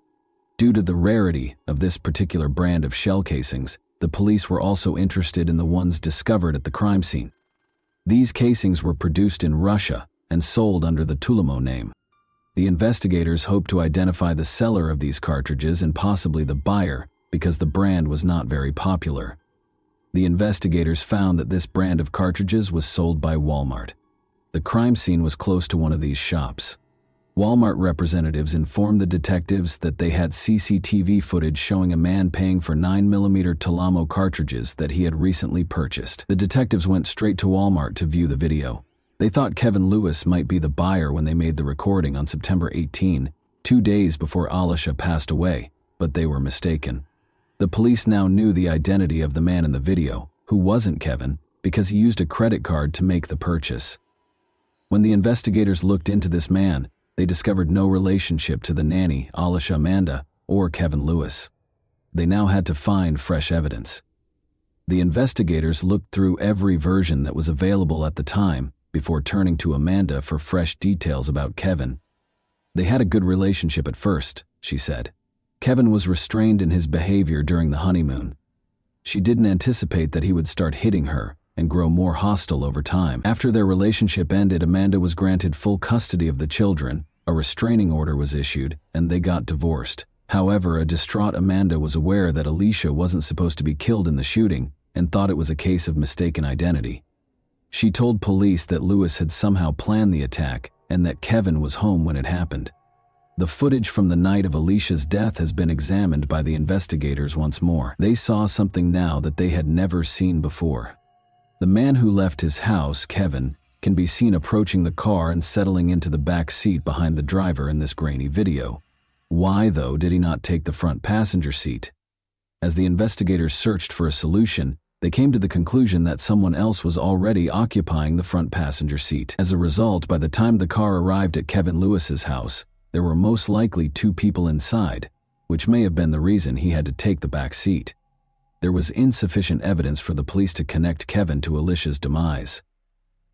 Due to the rarity of this particular brand of shell casings, the police were also interested in the ones discovered at the crime scene. These casings were produced in Russia and sold under the Tulimo name. The investigators hoped to identify the seller of these cartridges and possibly the buyer because the brand was not very popular. The investigators found that this brand of cartridges was sold by Walmart. The crime scene was close to one of these shops. Walmart representatives informed the detectives that they had CCTV footage showing a man paying for 9mm Tulimo cartridges that he had recently purchased. The detectives went straight to Walmart to view the video. They thought Kevin Lewis might be the buyer when they made the recording on September 18, 2 days before Alicia passed away, but they were mistaken. The police now knew the identity of the man in the video, who wasn't Kevin, because he used a credit card to make the purchase. When the investigators looked into this man, they discovered no relationship to the nanny, Alicia Amanda, or Kevin Lewis. They now had to find fresh evidence. The investigators looked through every version that was available at the time before turning to Amanda for fresh details about Kevin. They had a good relationship at first, she said. Kevin was restrained in his behavior during the honeymoon. She didn't anticipate that he would start hitting her and grow more hostile over time. After their relationship ended, Amanda was granted full custody of the children, a restraining order was issued, and they got divorced. However, a distraught Amanda was aware that Alicia wasn't supposed to be killed in the shooting and thought it was a case of mistaken identity. She told police that Lewis had somehow planned the attack and that Kevin was home when it happened. The footage from the night of Alicia's death has been examined by the investigators once more. They saw something now that they had never seen before. The man who left his house, Kevin, can be seen approaching the car and settling into the back seat behind the driver in this grainy video. Why, though, did he not take the front passenger seat? As the investigators searched for a solution, they came to the conclusion that someone else was already occupying the front passenger seat. As a result, by the time the car arrived at Kevin Lewis's house, there were most likely 2 people inside, which may have been the reason he had to take the back seat. There was insufficient evidence for the police to connect Kevin to Alicia's demise.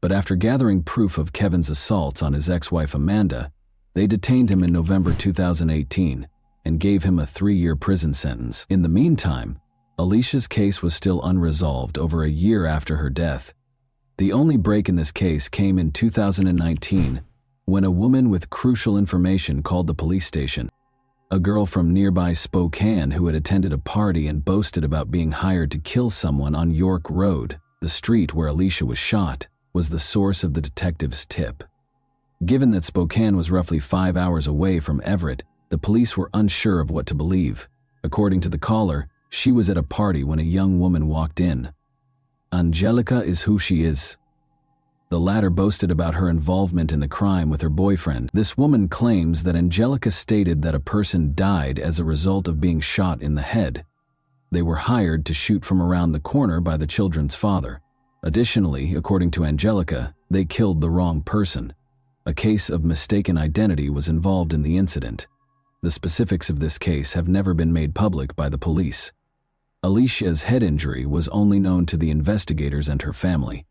But after gathering proof of Kevin's assaults on his ex-wife Amanda, they detained him in November 2018 and gave him a 3-year prison sentence. In the meantime, Alicia's case was still unresolved over a year after her death. The only break in this case came in 2019 when a woman with crucial information called the police station. A girl from nearby Spokane who had attended a party and boasted about being hired to kill someone on York Road, the street where Alicia was shot, was the source of the detective's tip. Given that Spokane was roughly 5 hours away from Everett, the police were unsure of what to believe. According to the caller, she was at a party when a young woman walked in. Angelica is who she is. The latter boasted about her involvement in the crime with her boyfriend. This woman claims that Angelica stated that a person died as a result of being shot in the head. They were hired to shoot from around the corner by the children's father. Additionally, according to Angelica, they killed the wrong person. A case of mistaken identity was involved in the incident. The specifics of this case have never been made public by the police. Alicia's head injury was only known to the investigators and her family.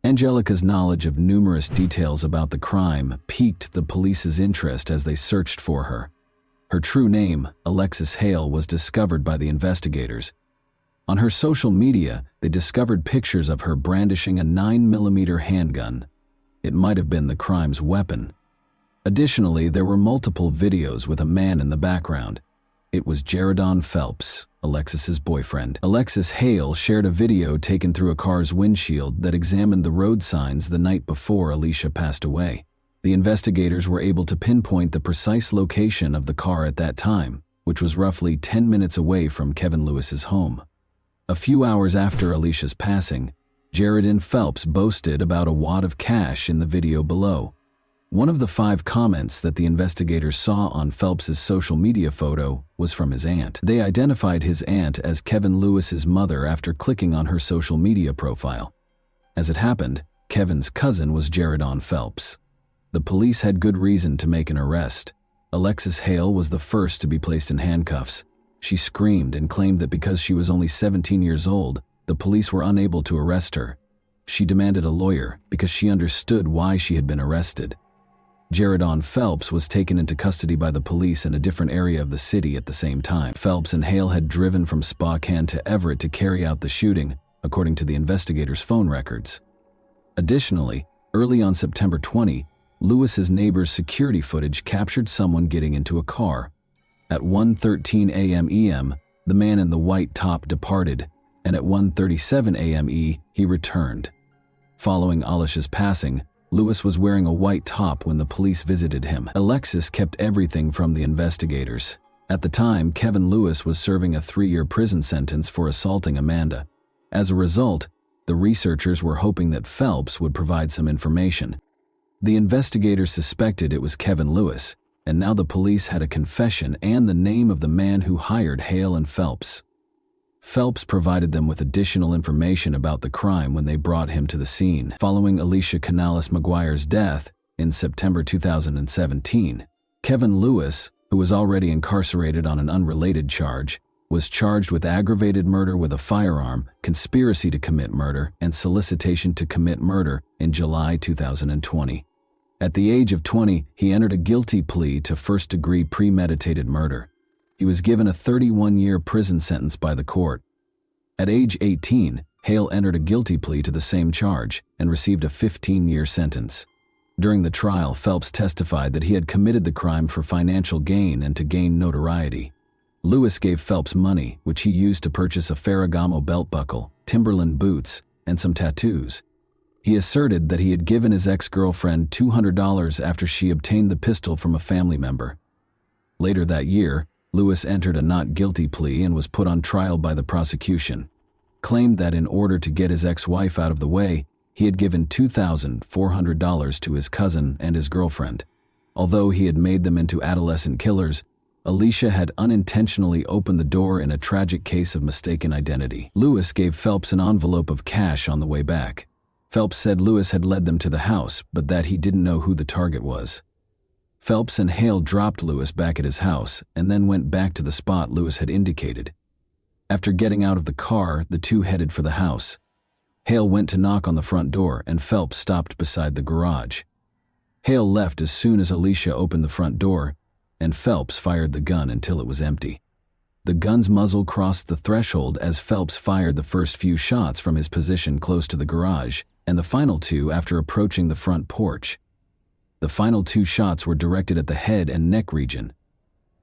Angelica's knowledge of numerous details about the crime piqued the police's interest as they searched for her. Her true name, Alexis Hale, was discovered by the investigators. On her social media, they discovered pictures of her brandishing a 9mm handgun. It might have been the crime's weapon. Additionally, there were multiple videos with a man in the background. It was Jaredon Phelps, Alexis's boyfriend. Alexis Hale shared a video taken through a car's windshield that examined the road signs the night before Alicia passed away. The investigators were able to pinpoint the precise location of the car at that time, which was roughly 10 minutes away from Kevin Lewis's home. A few hours after Alicia's passing, Jaredon Phelps boasted about a wad of cash in the video below. One of the 5 comments that the investigators saw on Phelps's social media photo was from his aunt. They identified his aunt as Kevin Lewis's mother after clicking on her social media profile. As it happened, Kevin's cousin was Jaredon Phelps. The police had good reason to make an arrest. Alexis Hale was the first to be placed in handcuffs. She screamed and claimed that because she was only 17 years old, the police were unable to arrest her. She demanded a lawyer because she understood why she had been arrested. Jaredon Phelps was taken into custody by the police in a different area of the city at the same time. Phelps and Hale had driven from Spokane to Everett to carry out the shooting, according to the investigators' phone records. Additionally, early on September 20, Lewis's neighbor's security footage captured someone getting into a car. At 1:13 a.m. EM, the man in the white top departed, and at 1:37 a.m. he returned. Following Alicia's passing, Lewis was wearing a white top when the police visited him. Alexis kept everything from the investigators. At the time, Kevin Lewis was serving a 3-year prison sentence for assaulting Amanda. As a result, the researchers were hoping that Phelps would provide some information. The investigators suspected it was Kevin Lewis, and now the police had a confession and the name of the man who hired Hale and Phelps. Phelps provided them with additional information about the crime when they brought him to the scene. Following Alicia Canales McGuire's death in September 2017, Kevin Lewis, who was already incarcerated on an unrelated charge, was charged with aggravated murder with a firearm, conspiracy to commit murder, and solicitation to commit murder in July 2020. At the age of 20, he entered a guilty plea to first-degree premeditated murder. He was given a 31-year prison sentence by the court. At age 18, Hale entered a guilty plea to the same charge and received a 15-year sentence. During the trial, Phelps testified that he had committed the crime for financial gain and to gain notoriety. Lewis gave Phelps money, which he used to purchase a Ferragamo belt buckle, Timberland boots, and some tattoos. He asserted that he had given his ex-girlfriend $200 after she obtained the pistol from a family member. Later that year, Lewis entered a not guilty plea and was put on trial by the prosecution. Claimed that in order to get his ex-wife out of the way, he had given $2,400 to his cousin and his girlfriend. Although he had made them into adolescent killers, Alicia had unintentionally opened the door in a tragic case of mistaken identity. Lewis gave Phelps an envelope of cash on the way back. Phelps said Lewis had led them to the house, but that he didn't know who the target was. Phelps and Hale dropped Lewis back at his house and then went back to the spot Lewis had indicated. After getting out of the car, the two headed for the house. Hale went to knock on the front door and Phelps stopped beside the garage. Hale left as soon as Alicia opened the front door, and Phelps fired the gun until it was empty. The gun's muzzle crossed the threshold as Phelps fired the first few shots from his position close to the garage, and the final two after approaching the front porch. The final 2 shots were directed at the head and neck region.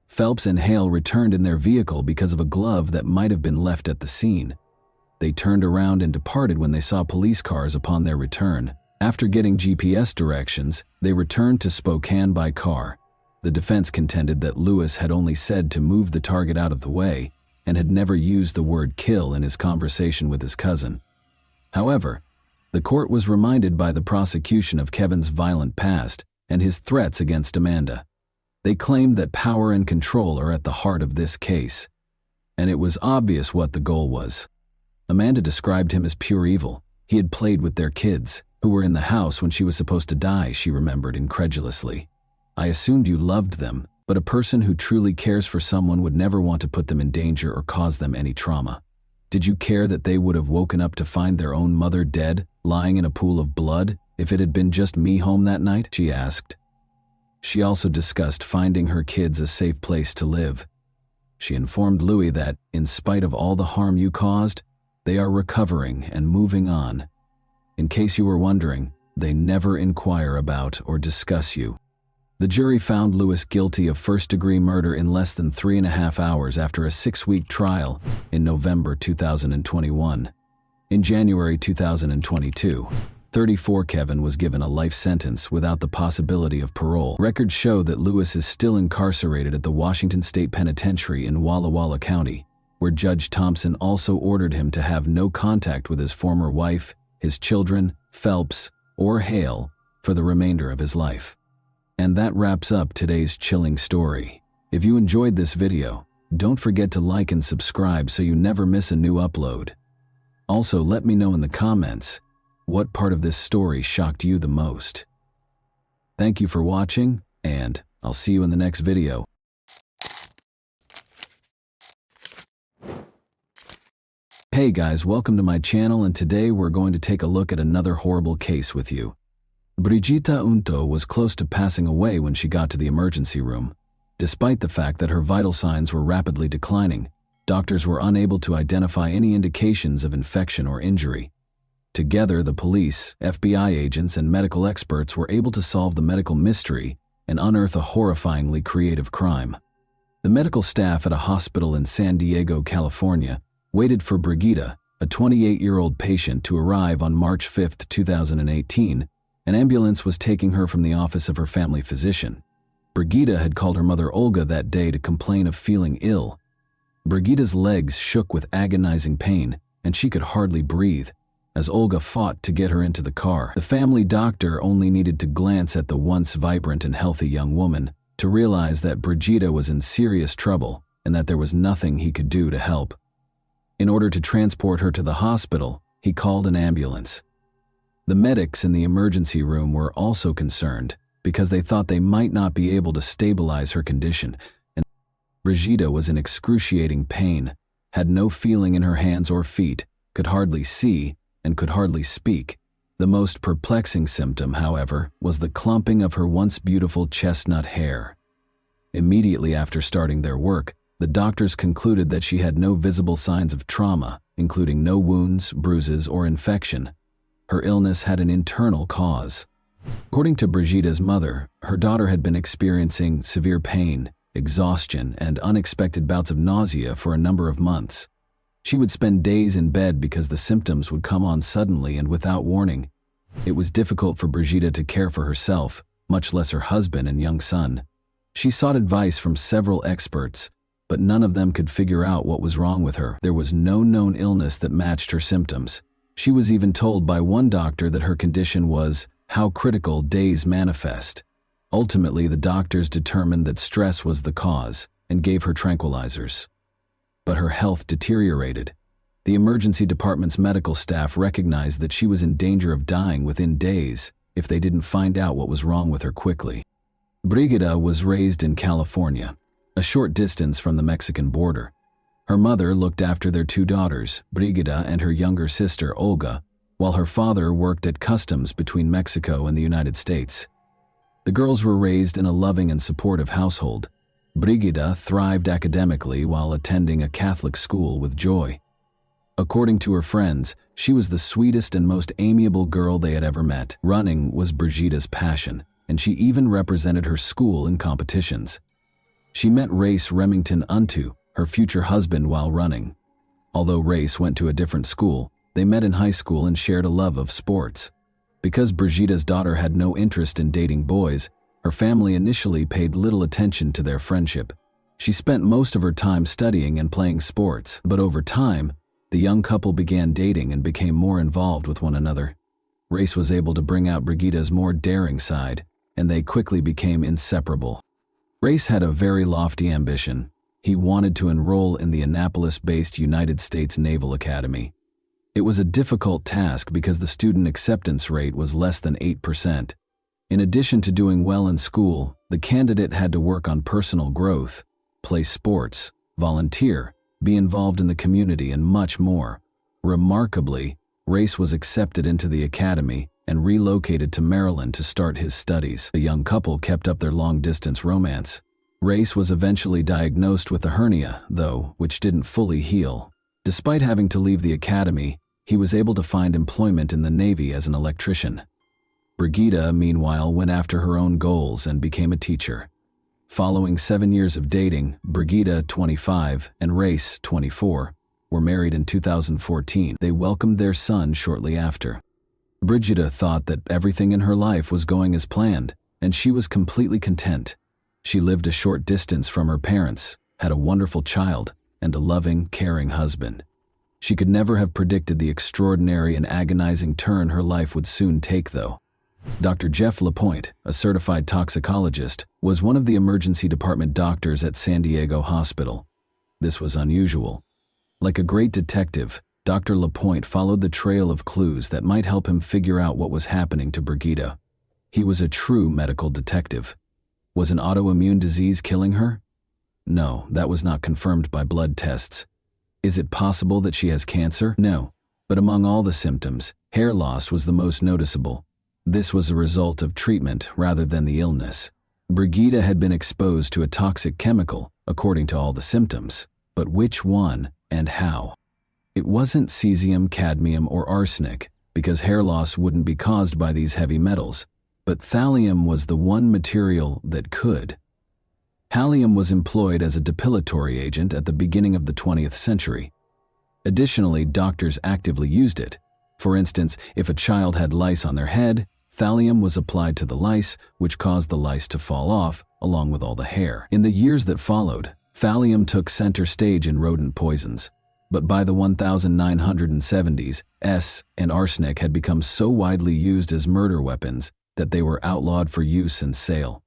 Phelps and Hale returned in their vehicle because of a glove that might have been left at the scene. They turned around and departed when they saw police cars upon their return. After getting GPS directions, they returned to Spokane by car. The defense contended that Lewis had only said to move the target out of the way and had never used the word kill in his conversation with his cousin. However, the court was reminded by the prosecution of Kevin's violent past and his threats against Amanda. They claimed that power and control are at the heart of this case, and it was obvious what the goal was. Amanda described him as pure evil. He had played with their kids, who were in the house when she was supposed to die, she remembered incredulously. I assumed you loved them, but a person who truly cares for someone would never want to put them in danger or cause them any trauma. Did you care that they would have woken up to find their own mother dead, lying in a pool of blood, if it had been just me home that night? She asked. She also discussed finding her kids a safe place to live. She informed Louis that, in spite of all the harm you caused, they are recovering and moving on. In case you were wondering, they never inquire about or discuss you. The jury found Lewis guilty of first-degree murder in less than 3.5 hours after a 6-week trial in November 2021. In January 2022, 34 Kevin was given a life sentence without the possibility of parole. Records show that Lewis is still incarcerated at the Washington State Penitentiary in Walla Walla County, where Judge Thompson also ordered him to have no contact with his former wife, his children, Phelps, or Hale for the remainder of his life. And that wraps up today's chilling story. If you enjoyed this video, don't forget to like and subscribe so you never miss a new upload. Also, let me know in the comments what part of this story shocked you the most. Thank you for watching, and I'll see you in the next video. Hey guys, welcome to my channel, and today we're going to take a look at another horrible case with you. Brigitta Unto was close to passing away when she got to the emergency room. Despite the fact that her vital signs were rapidly declining, doctors were unable to identify any indications of infection or injury. Together, the police, FBI agents, and medical experts were able to solve the medical mystery and unearth a horrifyingly creative crime. The medical staff at a hospital in San Diego, California, waited for Brigitta, a 28-year-old patient, to arrive on March 5, 2018. An ambulance was taking her from the office of her family physician. Brigitta had called her mother Olga that day to complain of feeling ill. Brigitta's legs shook with agonizing pain, and she could hardly breathe, as Olga fought to get her into the car. The family doctor only needed to glance at the once vibrant and healthy young woman to realize that Brigitta was in serious trouble and that there was nothing he could do to help. In order to transport her to the hospital, he called an ambulance. The medics in the emergency room were also concerned because they thought they might not be able to stabilize her condition, and Brigitta was in excruciating pain, had no feeling in her hands or feet, could hardly see, and could hardly speak. The most perplexing symptom, however, was the clumping of her once beautiful chestnut hair. Immediately after starting their work, the doctors concluded that she had no visible signs of trauma, including no wounds, bruises, or infection. Her illness had an internal cause. According to Brigitta's mother, her daughter had been experiencing severe pain, exhaustion, and unexpected bouts of nausea for a number of months. She would spend days in bed because the symptoms would come on suddenly and without warning. It was difficult for Brigitta to care for herself, much less her husband and young son. She sought advice from several experts, but none of them could figure out what was wrong with her. There was no known illness that matched her symptoms. She was even told by one doctor that her condition was how critical days manifest. Ultimately, the doctors determined that stress was the cause and gave her tranquilizers. But her health deteriorated. The emergency department's medical staff recognized that she was in danger of dying within days if they didn't find out what was wrong with her quickly. Brigitta was raised in California, a short distance from the Mexican border. Her mother looked after their two daughters, Brigitta and her younger sister, Olga, while her father worked at customs between Mexico and the United States. The girls were raised in a loving and supportive household. Brigitta thrived academically while attending a Catholic school with joy. According to her friends, she was the sweetest and most amiable girl they had ever met. Running was Brigitta's passion, and she even represented her school in competitions. She met Race Remington Unto, her future husband, while running. Although Race went to a different school, they met in high school and shared a love of sports. Because Brigida's daughter had no interest in dating boys, her family initially paid little attention to their friendship. She spent most of her time studying and playing sports, but over time, the young couple began dating and became more involved with one another. Race was able to bring out Brigida's more daring side, and they quickly became inseparable. Race had a very lofty ambition. He wanted to enroll in the Annapolis-based United States Naval Academy. It was a difficult task because the student acceptance rate was less than 8%. In addition to doing well in school, the candidate had to work on personal growth, play sports, volunteer, be involved in the community, and much more. Remarkably, Race was accepted into the academy and relocated to Maryland to start his studies. The young couple kept up their long-distance romance. Race was eventually diagnosed with a hernia, though, which didn't fully heal. Despite having to leave the academy, he was able to find employment in the Navy as an electrician. Brigida, meanwhile, went after her own goals and became a teacher. Following 7 years of dating, Brigida, 25, and Race, 24, were married in 2014. They welcomed their son shortly after. Brigida thought that everything in her life was going as planned, and she was completely content. She lived a short distance from her parents, had a wonderful child, and a loving, caring husband. She could never have predicted the extraordinary and agonizing turn her life would soon take, though. Dr. Jeff LaPointe, a certified toxicologist, was one of the emergency department doctors at San Diego Hospital. This was unusual. Like a great detective, Dr. LaPointe followed the trail of clues that might help him figure out what was happening to Brigida. He was a true medical detective. Was an autoimmune disease killing her? No, that was not confirmed by blood tests. Is it possible that she has cancer? No. But among all the symptoms, hair loss was the most noticeable. This was a result of treatment rather than the illness. Brigida had been exposed to a toxic chemical, according to all the symptoms. But which one and how? It wasn't cesium, cadmium, or arsenic, because hair loss wouldn't be caused by these heavy metals. But thallium was the one material that could. Thallium was employed as a depilatory agent at the beginning of the 20th century. Additionally, doctors actively used it. For instance, if a child had lice on their head, thallium was applied to the lice, which caused the lice to fall off, along with all the hair. In the years that followed, thallium took center stage in rodent poisons. But by the 1970s, and arsenic had become so widely used as murder weapons that they were outlawed for use and sale.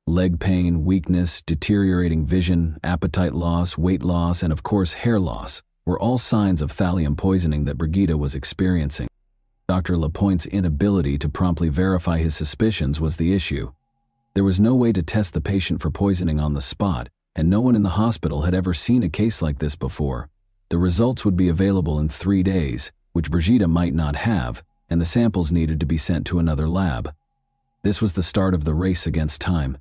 Leg pain, weakness, deteriorating vision, appetite loss, weight loss, and of course hair loss were all signs of thallium poisoning that Brigida was experiencing. Dr. LaPointe's inability to promptly verify his suspicions was the issue. There was no way to test the patient for poisoning on the spot, and no one in the hospital had ever seen a case like this before. The results would be available in 3 days, which Brigida might not have, and the samples needed to be sent to another lab. This was the start of the race against time.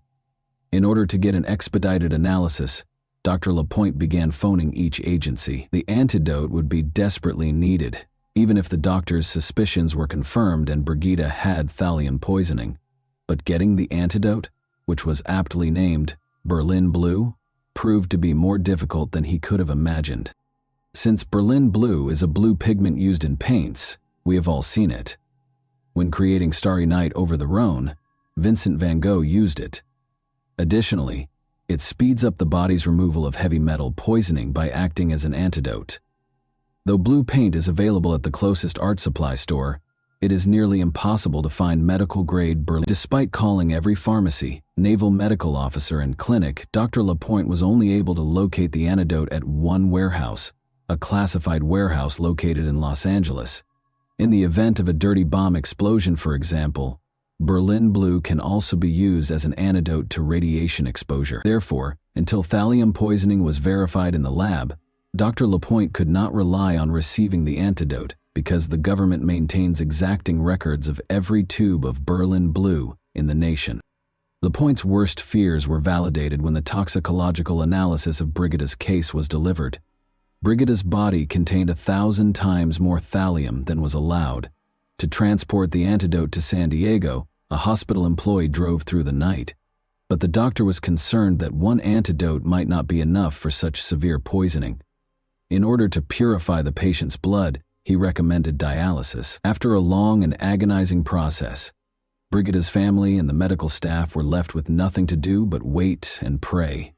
In order to get an expedited analysis, Dr. LaPointe began phoning each agency. The antidote would be desperately needed, even if the doctor's suspicions were confirmed and Brigida had thallium poisoning. But getting the antidote, which was aptly named Berlin Blue, proved to be more difficult than he could have imagined. Since Berlin Blue is a blue pigment used in paints, we have all seen it. When creating Starry Night over the Rhone, Vincent van Gogh used it. Additionally, it speeds up the body's removal of heavy metal poisoning by acting as an antidote. Though blue paint is available at the closest art supply store, it is nearly impossible to find medical-grade Berlin. Despite calling every pharmacy, naval medical officer, and clinic, Dr. LaPointe was only able to locate the antidote at one warehouse, a classified warehouse located in Los Angeles. In the event of a dirty bomb explosion, for example, Berlin Blue can also be used as an antidote to radiation exposure. Therefore, until thallium poisoning was verified in the lab, Dr. LaPointe could not rely on receiving the antidote because the government maintains exacting records of every tube of Berlin Blue in the nation. LaPointe's worst fears were validated when the toxicological analysis of Brigida's case was delivered. Brigida's body contained 1,000 times more thallium than was allowed. To transport the antidote to San Diego, a hospital employee drove through the night. But the doctor was concerned that one antidote might not be enough for such severe poisoning. In order to purify the patient's blood, he recommended dialysis. After a long and agonizing process, Brigida's family and the medical staff were left with nothing to do but wait and pray.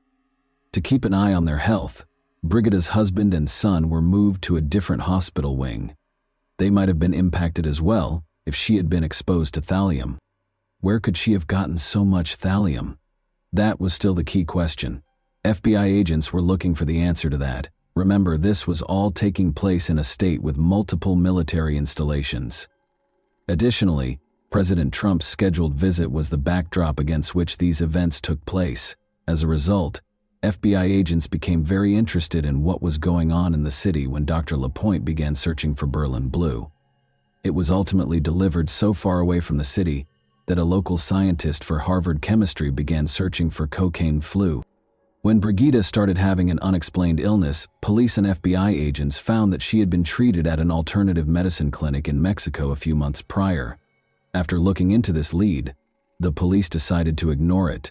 To keep an eye on their health, Brigida's husband and son were moved to a different hospital wing. They might have been impacted as well if she had been exposed to thallium. Where could she have gotten so much thallium? That was still the key question. FBI agents were looking for the answer to that. Remember, this was all taking place in a state with multiple military installations. Additionally, President Trump's scheduled visit was the backdrop against which these events took place. As a result, FBI agents became very interested in what was going on in the city when Dr. LaPointe began searching for Berlin Blue. It was ultimately delivered so far away from the city that a local scientist for Harvard chemistry began searching for cocaine flu. When Brigida started having an unexplained illness, police and FBI agents found that she had been treated at an alternative medicine clinic in Mexico a few months prior. After looking into this lead, the police decided to ignore it.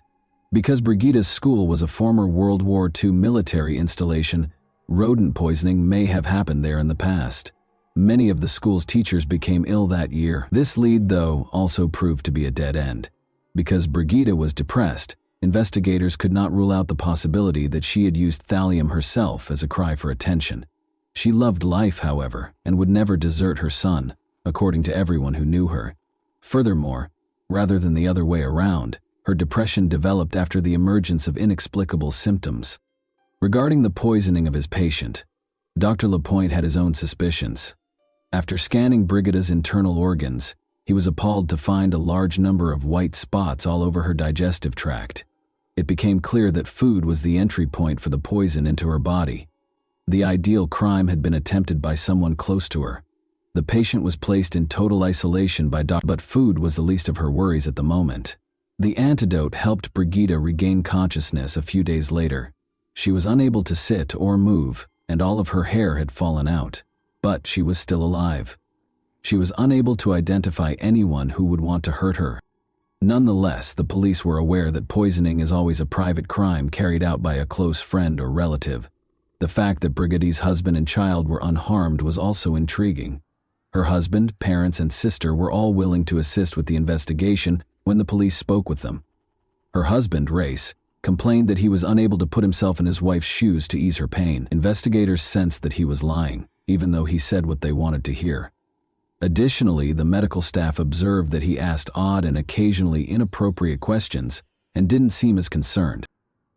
Because Brigida's school was a former World War II military installation, rodent poisoning may have happened there in the past. Many of the school's teachers became ill that year. This lead, though, also proved to be a dead end. Because Brigida was depressed, investigators could not rule out the possibility that she had used thallium herself as a cry for attention. She loved life, however, and would never desert her son, according to everyone who knew her. Furthermore, rather than the other way around, her depression developed after the emergence of inexplicable symptoms. Regarding the poisoning of his patient, Dr. LaPointe had his own suspicions. After scanning Brigida's internal organs, he was appalled to find a large number of white spots all over her digestive tract. It became clear that food was the entry point for the poison into her body. The ideal crime had been attempted by someone close to her. The patient was placed in total isolation by doctors, but food was the least of her worries at the moment. The antidote helped Brigida regain consciousness a few days later. She was unable to sit or move, and all of her hair had fallen out. But she was still alive. She was unable to identify anyone who would want to hurt her. Nonetheless, the police were aware that poisoning is always a private crime carried out by a close friend or relative. The fact that Brigida's husband and child were unharmed was also intriguing. Her husband, parents, and sister were all willing to assist with the investigation when the police spoke with them. Her husband, Race, complained that he was unable to put himself in his wife's shoes to ease her pain. Investigators sensed that he was lying, even though he said what they wanted to hear. Additionally, the medical staff observed that he asked odd and occasionally inappropriate questions and didn't seem as concerned.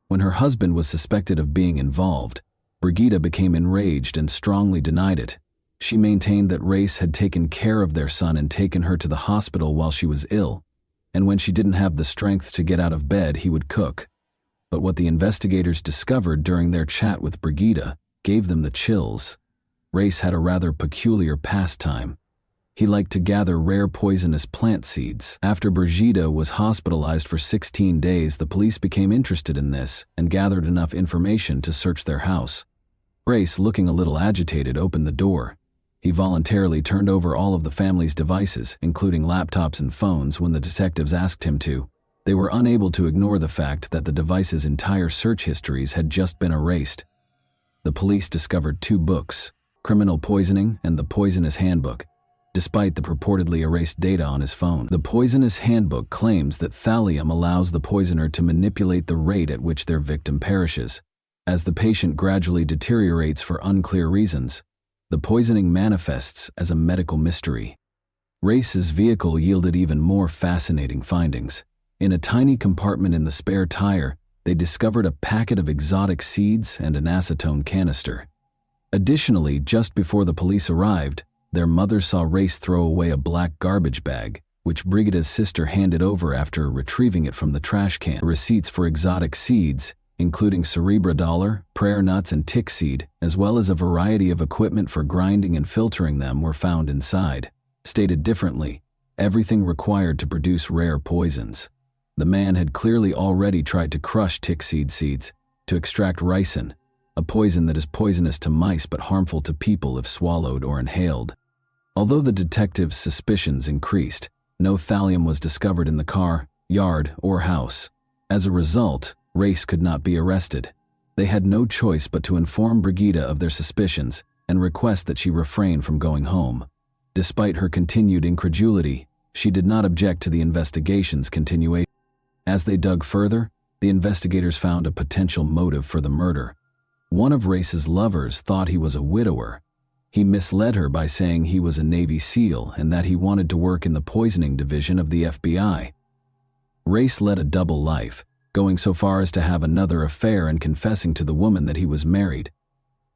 When her husband was suspected of being involved, Brigida became enraged and strongly denied it. She maintained that Race had taken care of their son and taken her to the hospital while she was ill, and when she didn't have the strength to get out of bed, he would cook. But what the investigators discovered during their chat with Brigida gave them the chills. Race had a rather peculiar pastime. He liked to gather rare poisonous plant seeds. After Brigida was hospitalized for 16 days, the police became interested in this and gathered enough information to search their house. Race, looking a little agitated, opened the door. He voluntarily turned over all of the family's devices, including laptops and phones, when the detectives asked him to. They were unable to ignore the fact that the device's entire search histories had just been erased. The police discovered 2 books, Criminal Poisoning and The Poisonous Handbook, despite the purportedly erased data on his phone. The Poisonous Handbook claims that thallium allows the poisoner to manipulate the rate at which their victim perishes. As the patient gradually deteriorates for unclear reasons, the poisoning manifests as a medical mystery. Race's vehicle yielded even more fascinating findings. In a tiny compartment in the spare tire, they discovered a packet of exotic seeds and an acetone canister. Additionally, just before the police arrived, their mother saw Race throw away a black garbage bag, which Brigida's sister handed over after retrieving it from the trash can. Receipts for exotic seeds, including cerebra dollar, prayer nuts, and tick seed, as well as a variety of equipment for grinding and filtering them, were found inside. Stated differently, everything required to produce rare poisons. The man had clearly already tried to crush tick seeds to extract ricin, a poison that is poisonous to mice but harmful to people if swallowed or inhaled. Although the detectives' suspicions increased, no thallium was discovered in the car, yard, or house. As a result, Race could not be arrested. They had no choice but to inform Brigida of their suspicions and request that she refrain from going home. Despite her continued incredulity, she did not object to the investigation's continuation. As they dug further, the investigators found a potential motive for the murder. One of Race's lovers thought he was a widower. He misled her by saying he was a Navy SEAL and that he wanted to work in the poisoning division of the FBI. Race led a double life, going so far as to have another affair and confessing to the woman that he was married.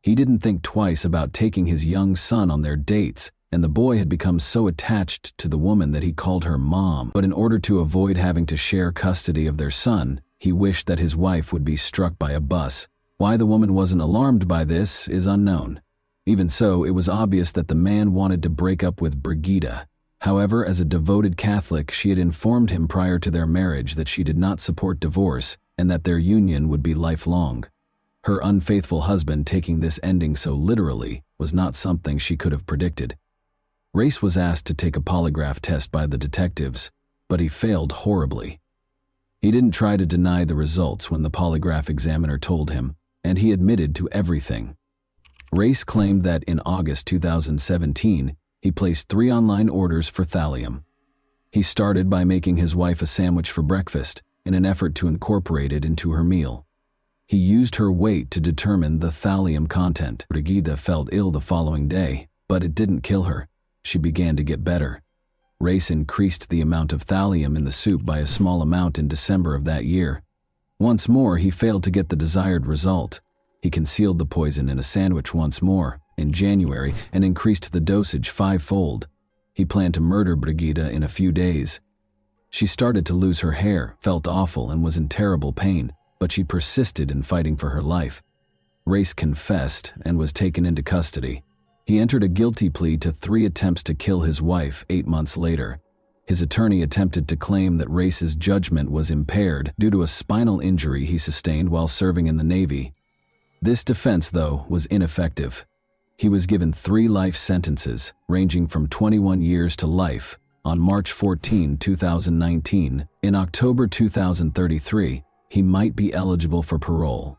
He didn't think twice about taking his young son on their dates, and the boy had become so attached to the woman that he called her mom. But in order to avoid having to share custody of their son, he wished that his wife would be struck by a bus. Why the woman wasn't alarmed by this is unknown. Even so, it was obvious that the man wanted to break up with Brigida. However, as a devoted Catholic, she had informed him prior to their marriage that she did not support divorce and that their union would be lifelong. Her unfaithful husband taking this ending so literally was not something she could have predicted. Race was asked to take a polygraph test by the detectives, but he failed horribly. He didn't try to deny the results when the polygraph examiner told him, and he admitted to everything. Race claimed that in August 2017, he placed 3 online orders for thallium. He started by making his wife a sandwich for breakfast in an effort to incorporate it into her meal. He used her weight to determine the thallium content. Brigida felt ill the following day, but it didn't kill her. She began to get better. Race increased the amount of thallium in the soup by a small amount in December of that year. Once more, he failed to get the desired result. He concealed the poison in a sandwich once more, in January, and increased the dosage 5-fold. He planned to murder Brigida in a few days. She started to lose her hair, felt awful, and was in terrible pain, but she persisted in fighting for her life. Race confessed and was taken into custody. He entered a guilty plea to 3 attempts to kill his wife 8 months later. His attorney attempted to claim that Race's judgment was impaired due to a spinal injury he sustained while serving in the Navy. This defense, though, was ineffective. He was given 3 life sentences, ranging from 21 years to life, on March 14, 2019. In October 2033, he might be eligible for parole.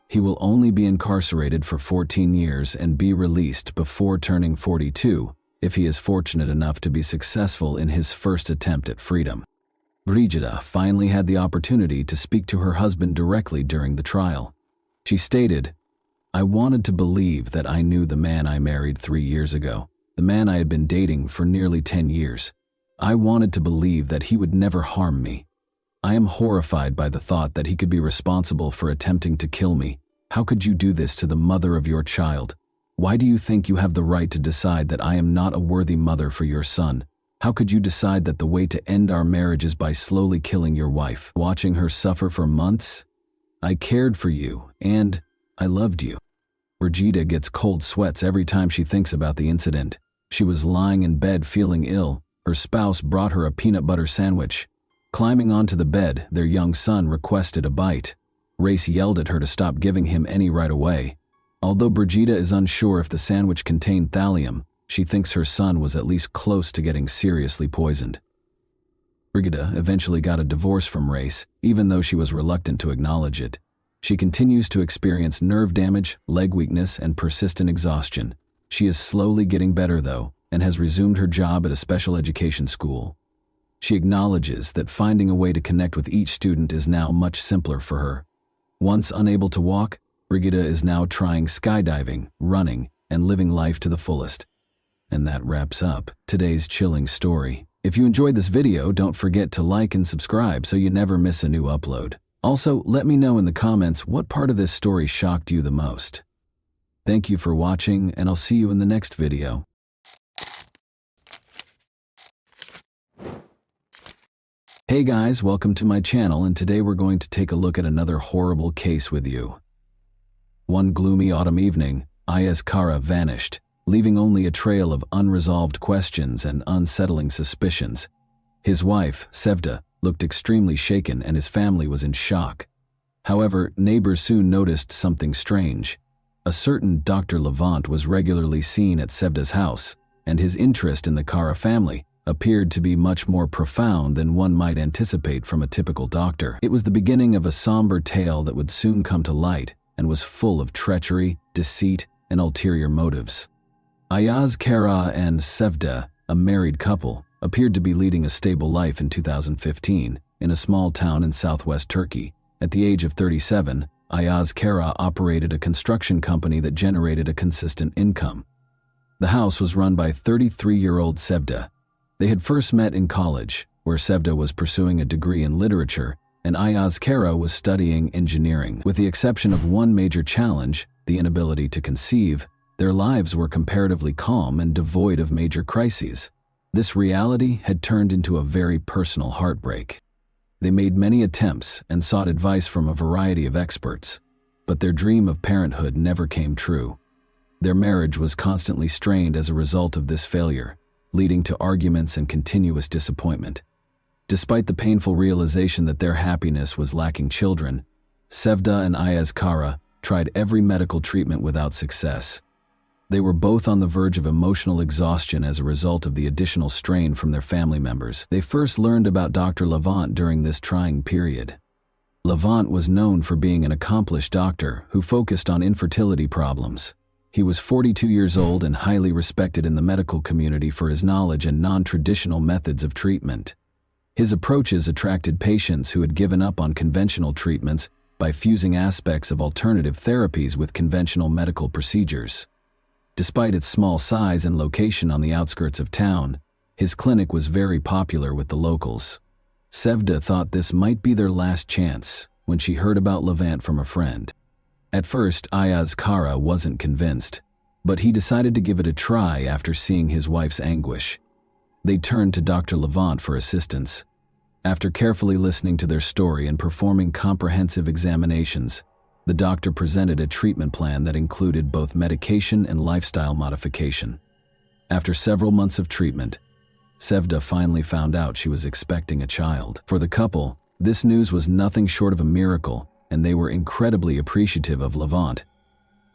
He will only be incarcerated for 14 years and be released before turning 42, if he is fortunate enough to be successful in his first attempt at freedom. Brigida finally had the opportunity to speak to her husband directly during the trial. She stated, "I wanted to believe that I knew the man I married 3 years ago, the man I had been dating for nearly 10 years. I wanted to believe that he would never harm me. I am horrified by the thought that he could be responsible for attempting to kill me. How could you do this to the mother of your child? Why do you think you have the right to decide that I am not a worthy mother for your son? How could you decide that the way to end our marriage is by slowly killing your wife, watching her suffer for months? I cared for you, and I loved you." Brigida gets cold sweats every time she thinks about the incident. She was lying in bed feeling ill. Her spouse brought her a peanut butter sandwich. Climbing onto the bed, their young son requested a bite. Race yelled at her to stop giving him any right away. Although Brigida is unsure if the sandwich contained thallium, she thinks her son was at least close to getting seriously poisoned. Brigida eventually got a divorce from Race, even though she was reluctant to acknowledge it. She continues to experience nerve damage, leg weakness, and persistent exhaustion. She is slowly getting better, though, and has resumed her job at a special education school. She acknowledges that finding a way to connect with each student is now much simpler for her. Once unable to walk, Brigida is now trying skydiving, running, and living life to the fullest. And that wraps up today's chilling story. If you enjoyed this video, don't forget to like and subscribe so you never miss a new upload. Also, let me know in the comments what part of this story shocked you the most. Thank you for watching, and I'll see you in the next video. Hey guys, welcome to my channel, and today we're going to take a look at another horrible case with you. One gloomy autumn evening, Ayaz Kara vanished, leaving only a trail of unresolved questions and unsettling suspicions. His wife, Sevda, looked extremely shaken and his family was in shock. However, neighbors soon noticed something strange. A certain Dr. Levant was regularly seen at Sevda's house, and his interest in the Kara family appeared to be much more profound than one might anticipate from a typical doctor. It was the beginning of a somber tale that would soon come to light, and was full of treachery, deceit, and ulterior motives. Ayaz Kara and Sevda, a married couple, appeared to be leading a stable life in 2015 in a small town in southwest Turkey. At the age of 37, Ayaz Kara operated a construction company that generated a consistent income. The house was run by 33-year-old Sevda. They had first met in college, where Sevda was pursuing a degree in literature and Ayaz Kara was studying engineering. With the exception of one major challenge, the inability to conceive, their lives were comparatively calm and devoid of major crises. This reality had turned into a very personal heartbreak. They made many attempts and sought advice from a variety of experts, but their dream of parenthood never came true. Their marriage was constantly strained as a result of this failure, leading to arguments and continuous disappointment. Despite the painful realization that their happiness was lacking children, Sevda and Ayaz Kara tried every medical treatment without success. They were both on the verge of emotional exhaustion as a result of the additional strain from their family members. They first learned about Dr. Levant during this trying period. Levant was known for being an accomplished doctor who focused on infertility problems. He was 42 years old and highly respected in the medical community for his knowledge and non-traditional methods of treatment. His approaches attracted patients who had given up on conventional treatments by fusing aspects of alternative therapies with conventional medical procedures. Despite its small size and location on the outskirts of town, his clinic was very popular with the locals. Sevda thought this might be their last chance when she heard about Levant from a friend. At first, Ayaz Kara wasn't convinced, but he decided to give it a try after seeing his wife's anguish. They turned to Dr. Levant for assistance. After carefully listening to their story and performing comprehensive examinations, the doctor presented a treatment plan that included both medication and lifestyle modification. After several months of treatment, Sevda finally found out she was expecting a child. For the couple, this news was nothing short of a miracle, and they were incredibly appreciative of Levant.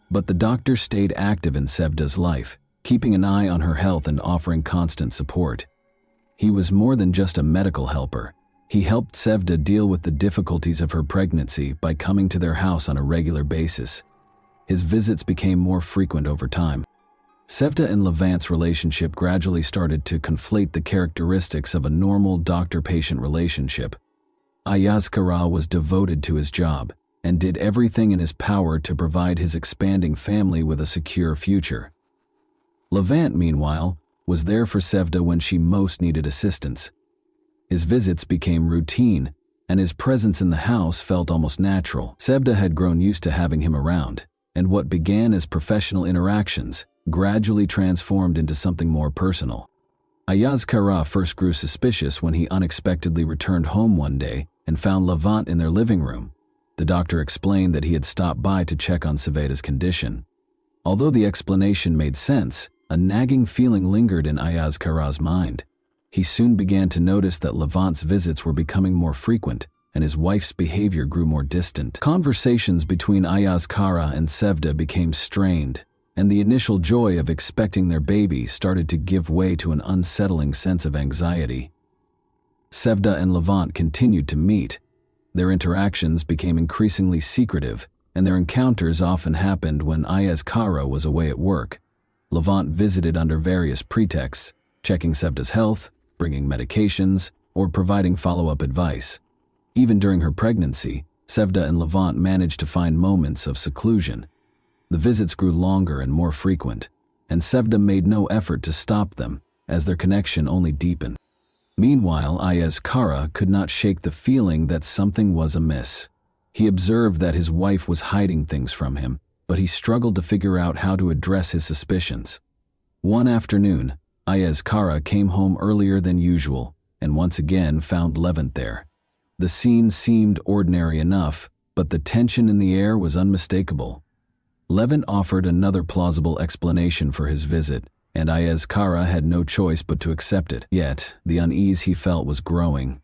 But the doctor stayed active in Sevda's life, keeping an eye on her health and offering constant support. He was more than just a medical helper. He helped Sevda deal with the difficulties of her pregnancy by coming to their house on a regular basis. His visits became more frequent over time. Sevda and Levant's relationship gradually started to conflate the characteristics of a normal doctor-patient relationship. Ayaz Kara was devoted to his job and did everything in his power to provide his expanding family with a secure future. Levant, meanwhile, was there for Sevda when she most needed assistance. His visits became routine, and his presence in the house felt almost natural. Sevda had grown used to having him around, and what began as professional interactions gradually transformed into something more personal. Ayaz Kara first grew suspicious when he unexpectedly returned home one day and found Levant in their living room. The doctor explained that he had stopped by to check on Sevda's condition. Although the explanation made sense, a nagging feeling lingered in Ayaz Kara's mind. He soon began to notice that Levant's visits were becoming more frequent, and his wife's behavior grew more distant. Conversations between Ayaz Kara and Sevda became strained, and the initial joy of expecting their baby started to give way to an unsettling sense of anxiety. Sevda and Levant continued to meet. Their interactions became increasingly secretive, and their encounters often happened when Ayaz Kara was away at work. Levant visited under various pretexts, checking Sevda's health, bringing medications, or providing follow-up advice. Even during her pregnancy, Sevda and Levant managed to find moments of seclusion. The visits grew longer and more frequent, and Sevda made no effort to stop them, as their connection only deepened. Meanwhile, Ayaz Kara could not shake the feeling that something was amiss. He observed that his wife was hiding things from him, but he struggled to figure out how to address his suspicions. One afternoon, Ayaz Kara came home earlier than usual and once again found Levant there. The scene seemed ordinary enough, but the tension in the air was unmistakable. Levant offered another plausible explanation for his visit, and Ayaz Kara had no choice but to accept it. Yet, the unease he felt was growing.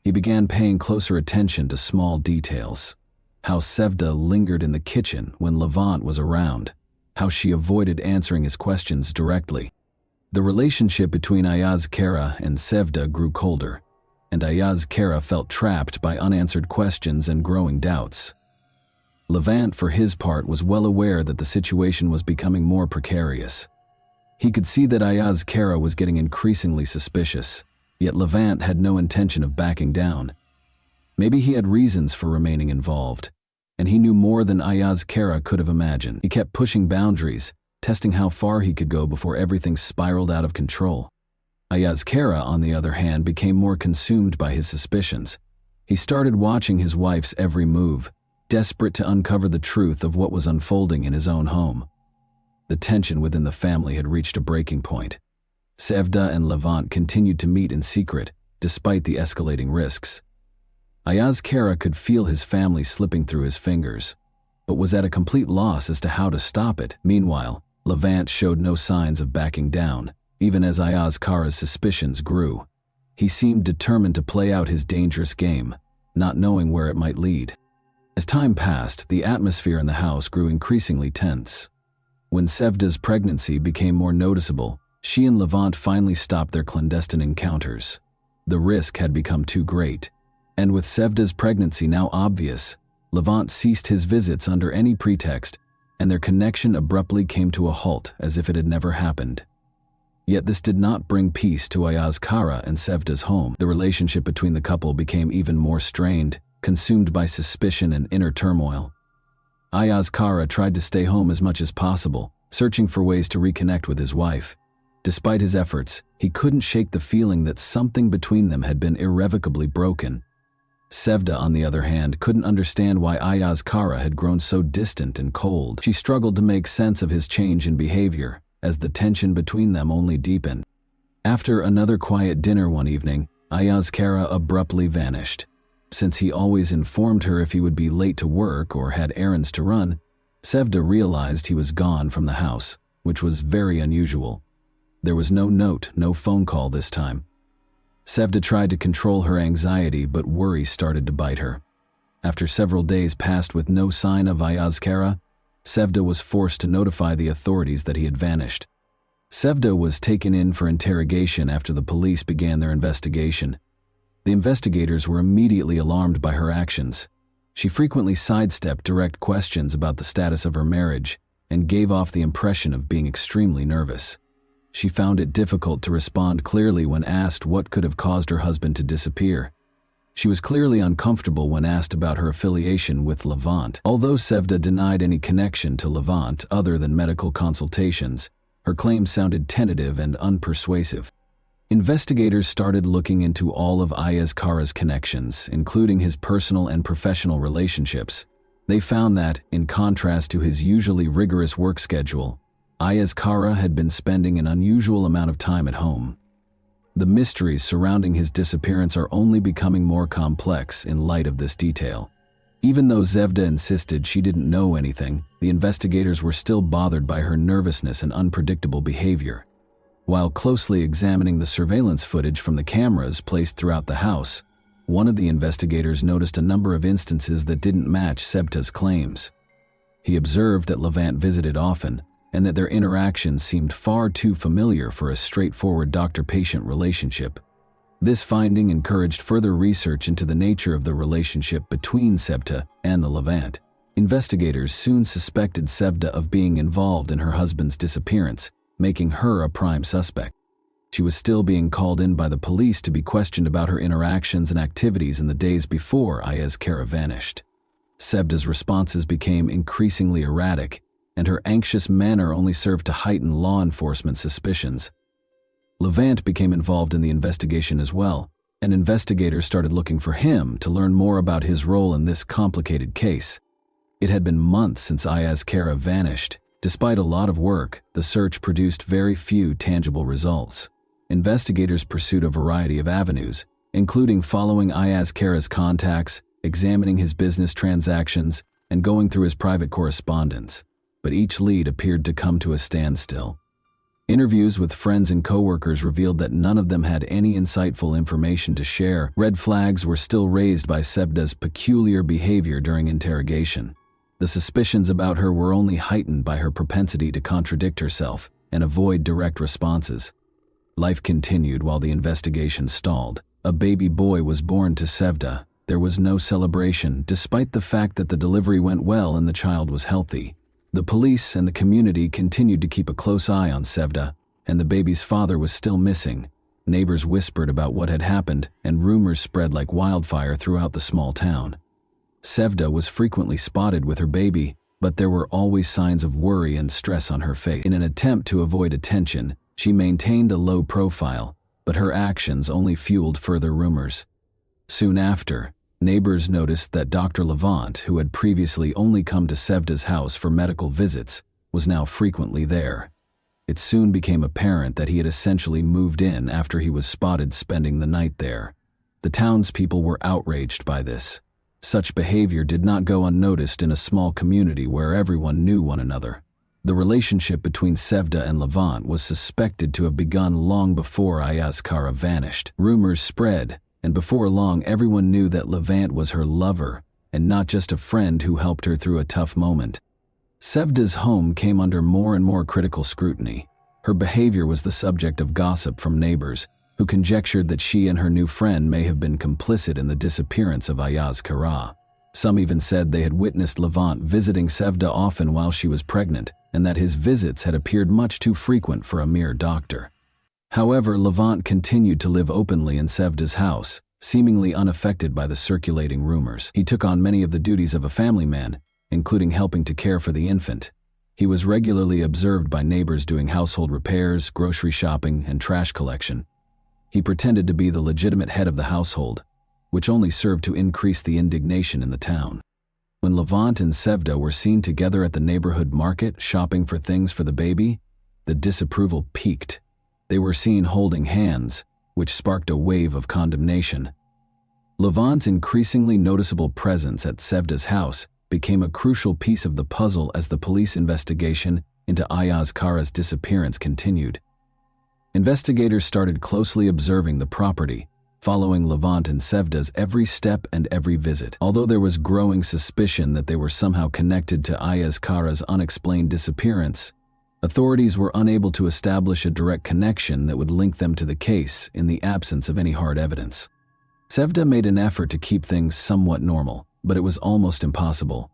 He began paying closer attention to small details. How Sevda lingered in the kitchen when Levant was around. How she avoided answering his questions directly. The relationship between Ayaz Kara and Sevda grew colder, and Ayaz Kara felt trapped by unanswered questions and growing doubts. Levant, for his part, was well aware that the situation was becoming more precarious. He could see that Ayaz Kara was getting increasingly suspicious, yet Levant had no intention of backing down. Maybe he had reasons for remaining involved, and he knew more than Ayaz Kara could have imagined. He kept pushing boundaries, testing how far he could go before everything spiraled out of control. Ayaz Kara, on the other hand, became more consumed by his suspicions. He started watching his wife's every move, desperate to uncover the truth of what was unfolding in his own home. The tension within the family had reached a breaking point. Sevda and Levant continued to meet in secret, despite the escalating risks. Ayaz Kara could feel his family slipping through his fingers, but was at a complete loss as to how to stop it. Meanwhile, Levant showed no signs of backing down, even as Ayaz Kara's suspicions grew. He seemed determined to play out his dangerous game, not knowing where it might lead. As time passed, the atmosphere in the house grew increasingly tense. When Sevda's pregnancy became more noticeable, she and Levant finally stopped their clandestine encounters. The risk had become too great, and with Sevda's pregnancy now obvious, Levant ceased his visits under any pretext, and their connection abruptly came to a halt as if it had never happened. Yet this did not bring peace to Ayaz Kara and Sevda's home. The relationship between the couple became even more strained, consumed by suspicion and inner turmoil. Ayaz Kara tried to stay home as much as possible, searching for ways to reconnect with his wife. Despite his efforts, he couldn't shake the feeling that something between them had been irrevocably broken. Sevda, on the other hand, couldn't understand why Ayaz Kara had grown so distant and cold. She struggled to make sense of his change in behavior, as the tension between them only deepened. After another quiet dinner one evening, Ayaz Kara abruptly vanished. Since he always informed her if he would be late to work or had errands to run, Sevda realized he was gone from the house, which was very unusual. There was no note, no phone call this time. Sevda tried to control her anxiety, but worry started to bite her. After several days passed with no sign of Ayaz Kara, Sevda was forced to notify the authorities that he had vanished. Sevda was taken in for interrogation after the police began their investigation. The investigators were immediately alarmed by her actions. She frequently sidestepped direct questions about the status of her marriage and gave off the impression of being extremely nervous. She found it difficult to respond clearly when asked what could have caused her husband to disappear. She was clearly uncomfortable when asked about her affiliation with Levant. Although Sevda denied any connection to Levant other than medical consultations, her claims sounded tentative and unpersuasive. Investigators started looking into all of Ayaz Kara's connections, including his personal and professional relationships. They found that, in contrast to his usually rigorous work schedule, Ayaz Kara had been spending an unusual amount of time at home. The mysteries surrounding his disappearance are only becoming more complex in light of this detail. Even though Sevda insisted she didn't know anything, the investigators were still bothered by her nervousness and unpredictable behavior. While closely examining the surveillance footage from the cameras placed throughout the house, one of the investigators noticed a number of instances that didn't match Sevda's claims. He observed that Levant visited often, and that their interactions seemed far too familiar for a straightforward doctor-patient relationship. This finding encouraged further research into the nature of the relationship between Sevda and the Levant. Investigators soon suspected Sevda of being involved in her husband's disappearance, making her a prime suspect. She was still being called in by the police to be questioned about her interactions and activities in the days before Ayaz Kara vanished. Sevda's responses became increasingly erratic, and her anxious manner only served to heighten law enforcement suspicions. Levant became involved in the investigation as well, and investigators started looking for him to learn more about his role in this complicated case. It had been months since Ayaz Kara vanished. Despite a lot of work, the search produced very few tangible results. Investigators pursued a variety of avenues, including following Ayaz Kara's contacts, examining his business transactions, and going through his private correspondence. But each lead appeared to come to a standstill. Interviews with friends and coworkers revealed that none of them had any insightful information to share. Red flags were still raised by Sevda's peculiar behavior during interrogation. The suspicions about her were only heightened by her propensity to contradict herself and avoid direct responses. Life continued while the investigation stalled. A baby boy was born to Sevda, There was no celebration, despite the fact that the delivery went well and the child was healthy. The police and the community continued to keep a close eye on Sevda, and the baby's father was still missing. Neighbors whispered about what had happened, and rumors spread like wildfire throughout the small town. Sevda was frequently spotted with her baby, but there were always signs of worry and stress on her face. In an attempt to avoid attention, she maintained a low profile, but her actions only fueled further rumors. Soon after, neighbors noticed that Dr. Levant, who had previously only come to Sevda's house for medical visits, was now frequently there. It soon became apparent that he had essentially moved in after he was spotted spending the night there. The townspeople were outraged by this. Such behavior did not go unnoticed in a small community where everyone knew one another. The relationship between Sevda and Levant was suspected to have begun long before Ayaz Kara vanished. Rumors spread, and before long everyone knew that Levant was her lover, and not just a friend who helped her through a tough moment. Sevda's home came under more and more critical scrutiny. Her behavior was the subject of gossip from neighbors, who conjectured that she and her new friend may have been complicit in the disappearance of Ayaz Kara. Some even said they had witnessed Levant visiting Sevda often while she was pregnant, and that his visits had appeared much too frequent for a mere doctor. However, Levant continued to live openly in Sevda's house, seemingly unaffected by the circulating rumors. He took on many of the duties of a family man, including helping to care for the infant. He was regularly observed by neighbors doing household repairs, grocery shopping, and trash collection. He pretended to be the legitimate head of the household, which only served to increase the indignation in the town. When Levant and Sevda were seen together at the neighborhood market shopping for things for the baby, the disapproval peaked. They were seen holding hands, which sparked a wave of condemnation. Levant's increasingly noticeable presence at Sevda's house became a crucial piece of the puzzle as the police investigation into Ayaz Kara's disappearance continued. Investigators started closely observing the property, following Levant and Sevda's every step and every visit. Although there was growing suspicion that they were somehow connected to Ayaz Kara's unexplained disappearance, authorities were unable to establish a direct connection that would link them to the case in the absence of any hard evidence. Sevda made an effort to keep things somewhat normal, but it was almost impossible.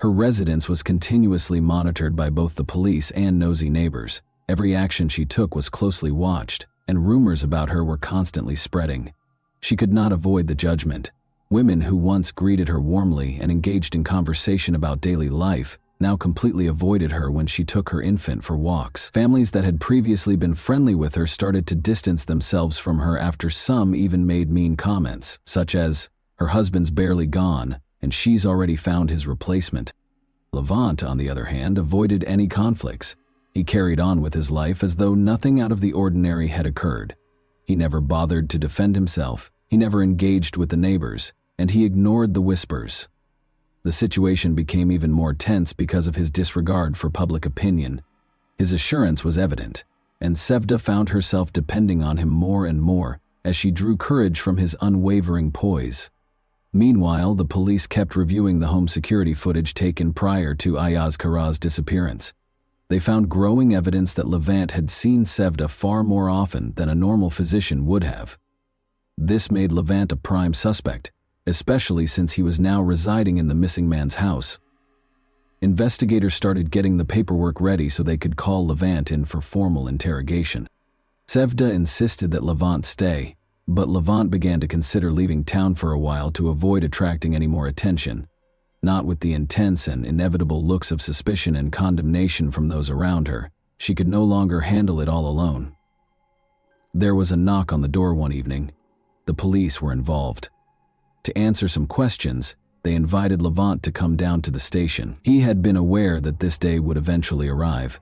Her residence was continuously monitored by both the police and nosy neighbors. Every action she took was closely watched, and rumors about her were constantly spreading. She could not avoid the judgment. Women who once greeted her warmly and engaged in conversation about daily life now completely avoided her when she took her infant for walks. Families that had previously been friendly with her started to distance themselves from her after some even made mean comments, such as, "Her husband's barely gone, and she's already found his replacement." Levant, on the other hand, avoided any conflicts. He carried on with his life as though nothing out of the ordinary had occurred. He never bothered to defend himself, he never engaged with the neighbors, and he ignored the whispers. The situation became even more tense because of his disregard for public opinion. His assurance was evident, and Sevda found herself depending on him more and more as she drew courage from his unwavering poise. Meanwhile, the police kept reviewing the home security footage taken prior to Ayaz Kara's disappearance. They found growing evidence that Levant had seen Sevda far more often than a normal physician would have. This made Levant a prime suspect, especially since he was now residing in the missing man's house. Investigators started getting the paperwork ready so they could call Levant in for formal interrogation. Sevda insisted that Levant stay, but Levant began to consider leaving town for a while to avoid attracting any more attention. Not with the intense and inevitable looks of suspicion and condemnation from those around her. She could no longer handle it all alone. There was a knock on the door one evening. The police were involved. To answer some questions, they invited Levant to come down to the station. He had been aware that this day would eventually arrive.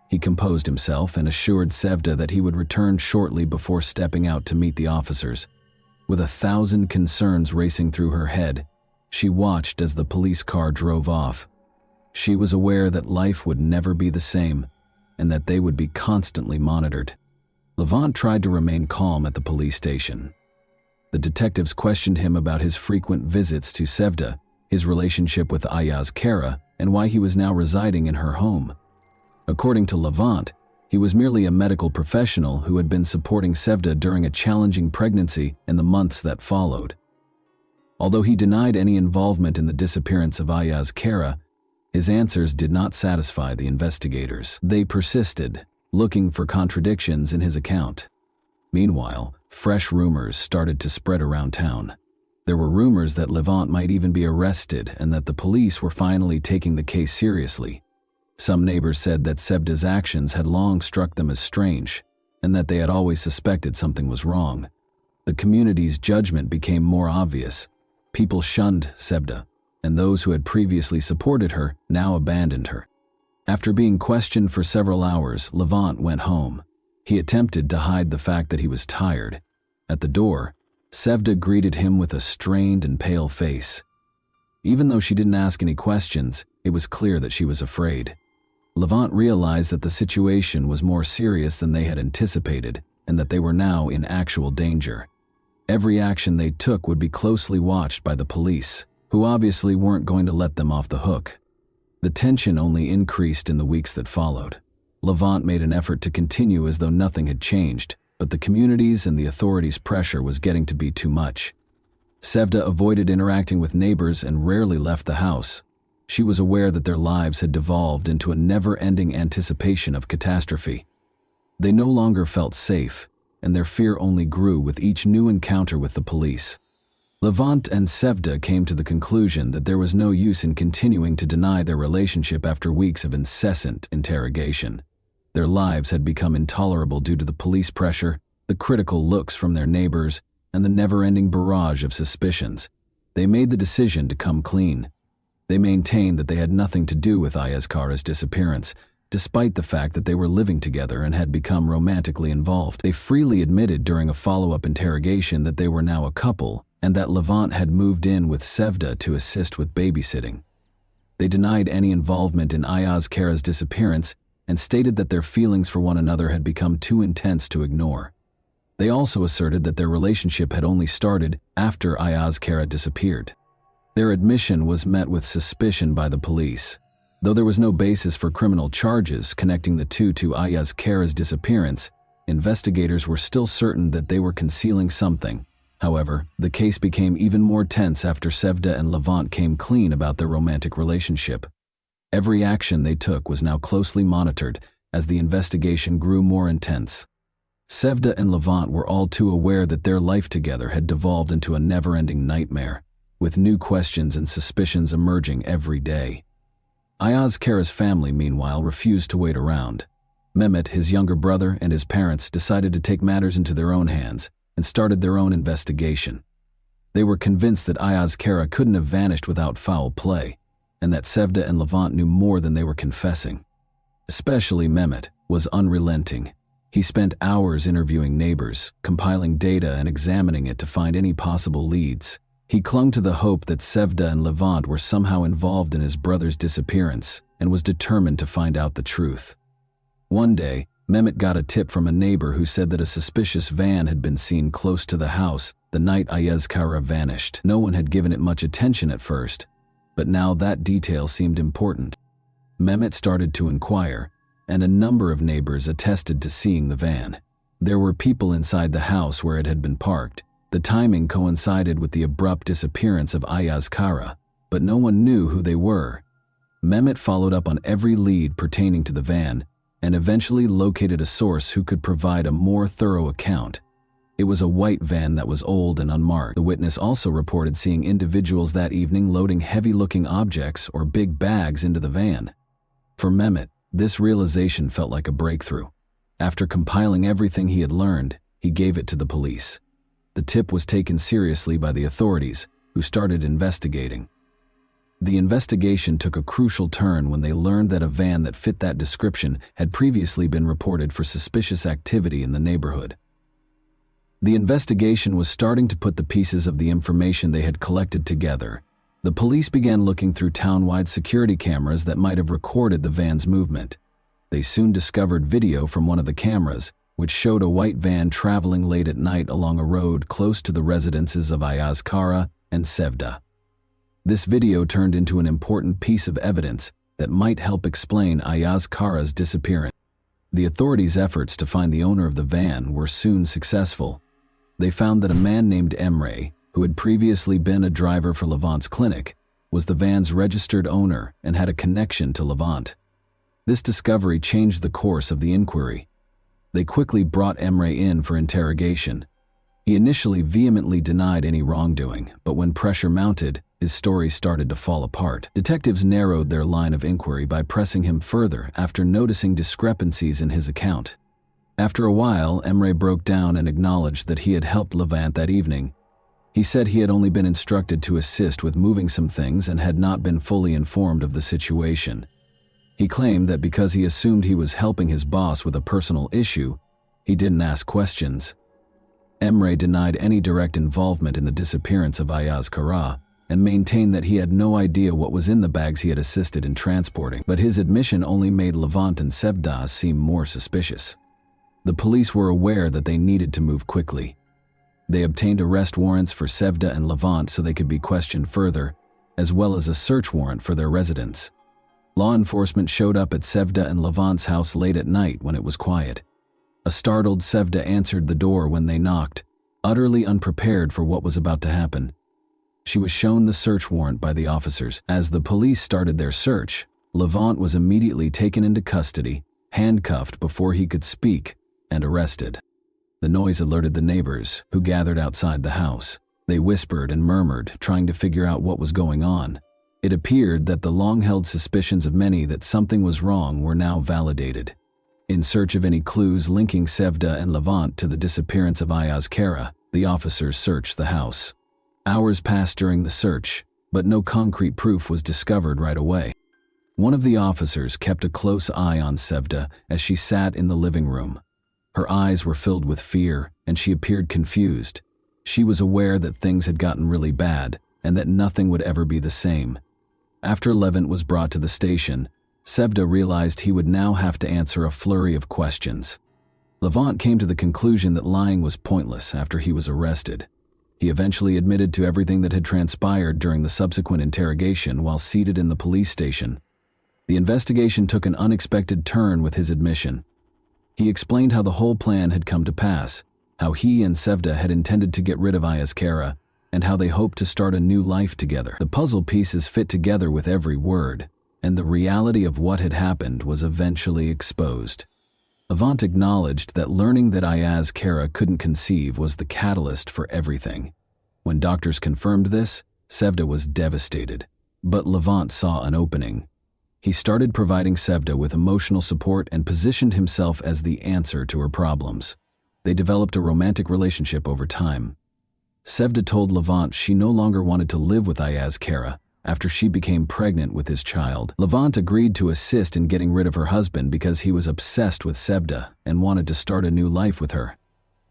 He composed himself and assured Sevda that he would return shortly before stepping out to meet the officers. With 1,000 concerns racing through her head, she watched as the police car drove off. She was aware that life would never be the same, and that they would be constantly monitored. Levant tried to remain calm at the police station. The detectives questioned him about his frequent visits to Sevda, his relationship with Ayaz Kara, and why he was now residing in her home. According to Levant, he was merely a medical professional who had been supporting Sevda during a challenging pregnancy and the months that followed. Although he denied any involvement in the disappearance of Ayaz Kara, his answers did not satisfy the investigators. They persisted, looking for contradictions in his account. Meanwhile, fresh rumors started to spread around town. There were rumors that Levant might even be arrested and that the police were finally taking the case seriously. Some neighbors said that Sevda's actions had long struck them as strange, and that they had always suspected something was wrong. The community's judgment became more obvious. People shunned Sevda, and those who had previously supported her now abandoned her. After being questioned for several hours, Levant went home. He attempted to hide the fact that he was tired. At the door, Sevda greeted him with a strained and pale face. Even though she didn't ask any questions, it was clear that she was afraid. Levant realized that the situation was more serious than they had anticipated and that they were now in actual danger. Every action they took would be closely watched by the police, who obviously weren't going to let them off the hook. The tension only increased in the weeks that followed. Levant made an effort to continue as though nothing had changed, but the community's and the authorities' pressure was getting to be too much. Sevda avoided interacting with neighbors and rarely left the house. She was aware that their lives had devolved into a never-ending anticipation of catastrophe. They no longer felt safe, and their fear only grew with each new encounter with the police. Levant and Sevda came to the conclusion that there was no use in continuing to deny their relationship after weeks of incessant interrogation. Their lives had become intolerable due to the police pressure, the critical looks from their neighbors, and the never-ending barrage of suspicions. They made the decision to come clean. They maintained that they had nothing to do with Ayaz Kara's disappearance, despite the fact that they were living together and had become romantically involved. They freely admitted during a follow-up interrogation that they were now a couple, and that Levant had moved in with Sevda to assist with babysitting. They denied any involvement in Ayaz Kara's disappearance and stated that their feelings for one another had become too intense to ignore. They also asserted that their relationship had only started after Ayaz Kara disappeared. Their admission was met with suspicion by the police. Though there was no basis for criminal charges connecting the two to Ayaz Kara's disappearance, investigators were still certain that they were concealing something. However, the case became even more tense after Sevda and Levant came clean about their romantic relationship. Every action they took was now closely monitored as the investigation grew more intense. Sevda and Levant were all too aware that their life together had devolved into a never-ending nightmare, with new questions and suspicions emerging every day. Ayaz Kara's family, meanwhile, refused to wait around. Mehmet, his younger brother, and his parents decided to take matters into their own hands and started their own investigation. They were convinced that Ayaz Kara couldn't have vanished without foul play, and that Sevda and Levant knew more than they were confessing. Especially Mehmet was unrelenting. He spent hours interviewing neighbors, compiling data and examining it to find any possible leads. He clung to the hope that Sevda and Levant were somehow involved in his brother's disappearance and was determined to find out the truth. One day, Mehmet got a tip from a neighbor who said that a suspicious van had been seen close to the house the night Ayaz Kara vanished. No one had given it much attention at first, but now that detail seemed important. Mehmet started to inquire, and a number of neighbors attested to seeing the van. There were people inside the house where it had been parked. The timing coincided with the abrupt disappearance of Ayaz Kara, but no one knew who they were. Mehmet followed up on every lead pertaining to the van and eventually located a source who could provide a more thorough account. It was a white van that was old and unmarked. The witness also reported seeing individuals that evening loading heavy-looking objects or big bags into the van. For Mehmet, this realization felt like a breakthrough. After compiling everything he had learned, he gave it to the police. The tip was taken seriously by the authorities, who started investigating. The investigation took a crucial turn when they learned that a van that fit that description had previously been reported for suspicious activity in the neighborhood. The investigation was starting to put the pieces of the information they had collected together. The police began looking through town-wide security cameras that might have recorded the van's movement. They soon discovered video from one of the cameras, which showed a white van traveling late at night along a road close to the residences of Ayaz Kara and Sevda. This video turned into an important piece of evidence that might help explain Ayaz Kara's disappearance. The authorities' efforts to find the owner of the van were soon successful. They found that a man named Emre, who had previously been a driver for Levant's clinic, was the van's registered owner and had a connection to Levant. This discovery changed the course of the inquiry. They quickly brought Emre in for interrogation. He initially vehemently denied any wrongdoing, but when pressure mounted, his story started to fall apart. Detectives narrowed their line of inquiry by pressing him further after noticing discrepancies in his account. After a while, Emre broke down and acknowledged that he had helped Levant that evening. He said he had only been instructed to assist with moving some things and had not been fully informed of the situation. He claimed that because he assumed he was helping his boss with a personal issue, he didn't ask questions. Emre denied any direct involvement in the disappearance of Ayaz Kara and maintained that he had no idea what was in the bags he had assisted in transporting, but his admission only made Levant and Sevda seem more suspicious. The police were aware that they needed to move quickly. They obtained arrest warrants for Sevda and Levant so they could be questioned further, as well as a search warrant for their residence. Law enforcement showed up at Sevda and Levant's house late at night when it was quiet. A startled Sevda answered the door when they knocked, utterly unprepared for what was about to happen. She was shown the search warrant by the officers. As the police started their search, Levant was immediately taken into custody, handcuffed before he could speak, and arrested. The noise alerted the neighbors, who gathered outside the house. They whispered and murmured, trying to figure out what was going on. It appeared that the long-held suspicions of many that something was wrong were now validated. In search of any clues linking Sevda and Levant to the disappearance of Ayaz Kara, the officers searched the house. Hours passed during the search, but no concrete proof was discovered right away. One of the officers kept a close eye on Sevda as she sat in the living room. Her eyes were filled with fear, and she appeared confused. She was aware that things had gotten really bad, and that nothing would ever be the same. After Levant was brought to the station, Sevda realized he would now have to answer a flurry of questions. Levant came to the conclusion that lying was pointless after he was arrested. He eventually admitted to everything that had transpired during the subsequent interrogation while seated in the police station. The investigation took an unexpected turn with his admission. He explained how the whole plan had come to pass, how he and Sevda had intended to get rid of Ayaz Kara, and how they hoped to start a new life together. The puzzle pieces fit together with every word, and the reality of what had happened was eventually exposed. Levant acknowledged that learning that Ayaz Kara couldn't conceive was the catalyst for everything. When doctors confirmed this, Sevda was devastated, but Levant saw an opening. He started providing Sevda with emotional support and positioned himself as the answer to her problems. They developed a romantic relationship over time. Sevda told Levant she no longer wanted to live with Ayaz Kara after she became pregnant with his child. Levant agreed to assist in getting rid of her husband because he was obsessed with Sevda and wanted to start a new life with her.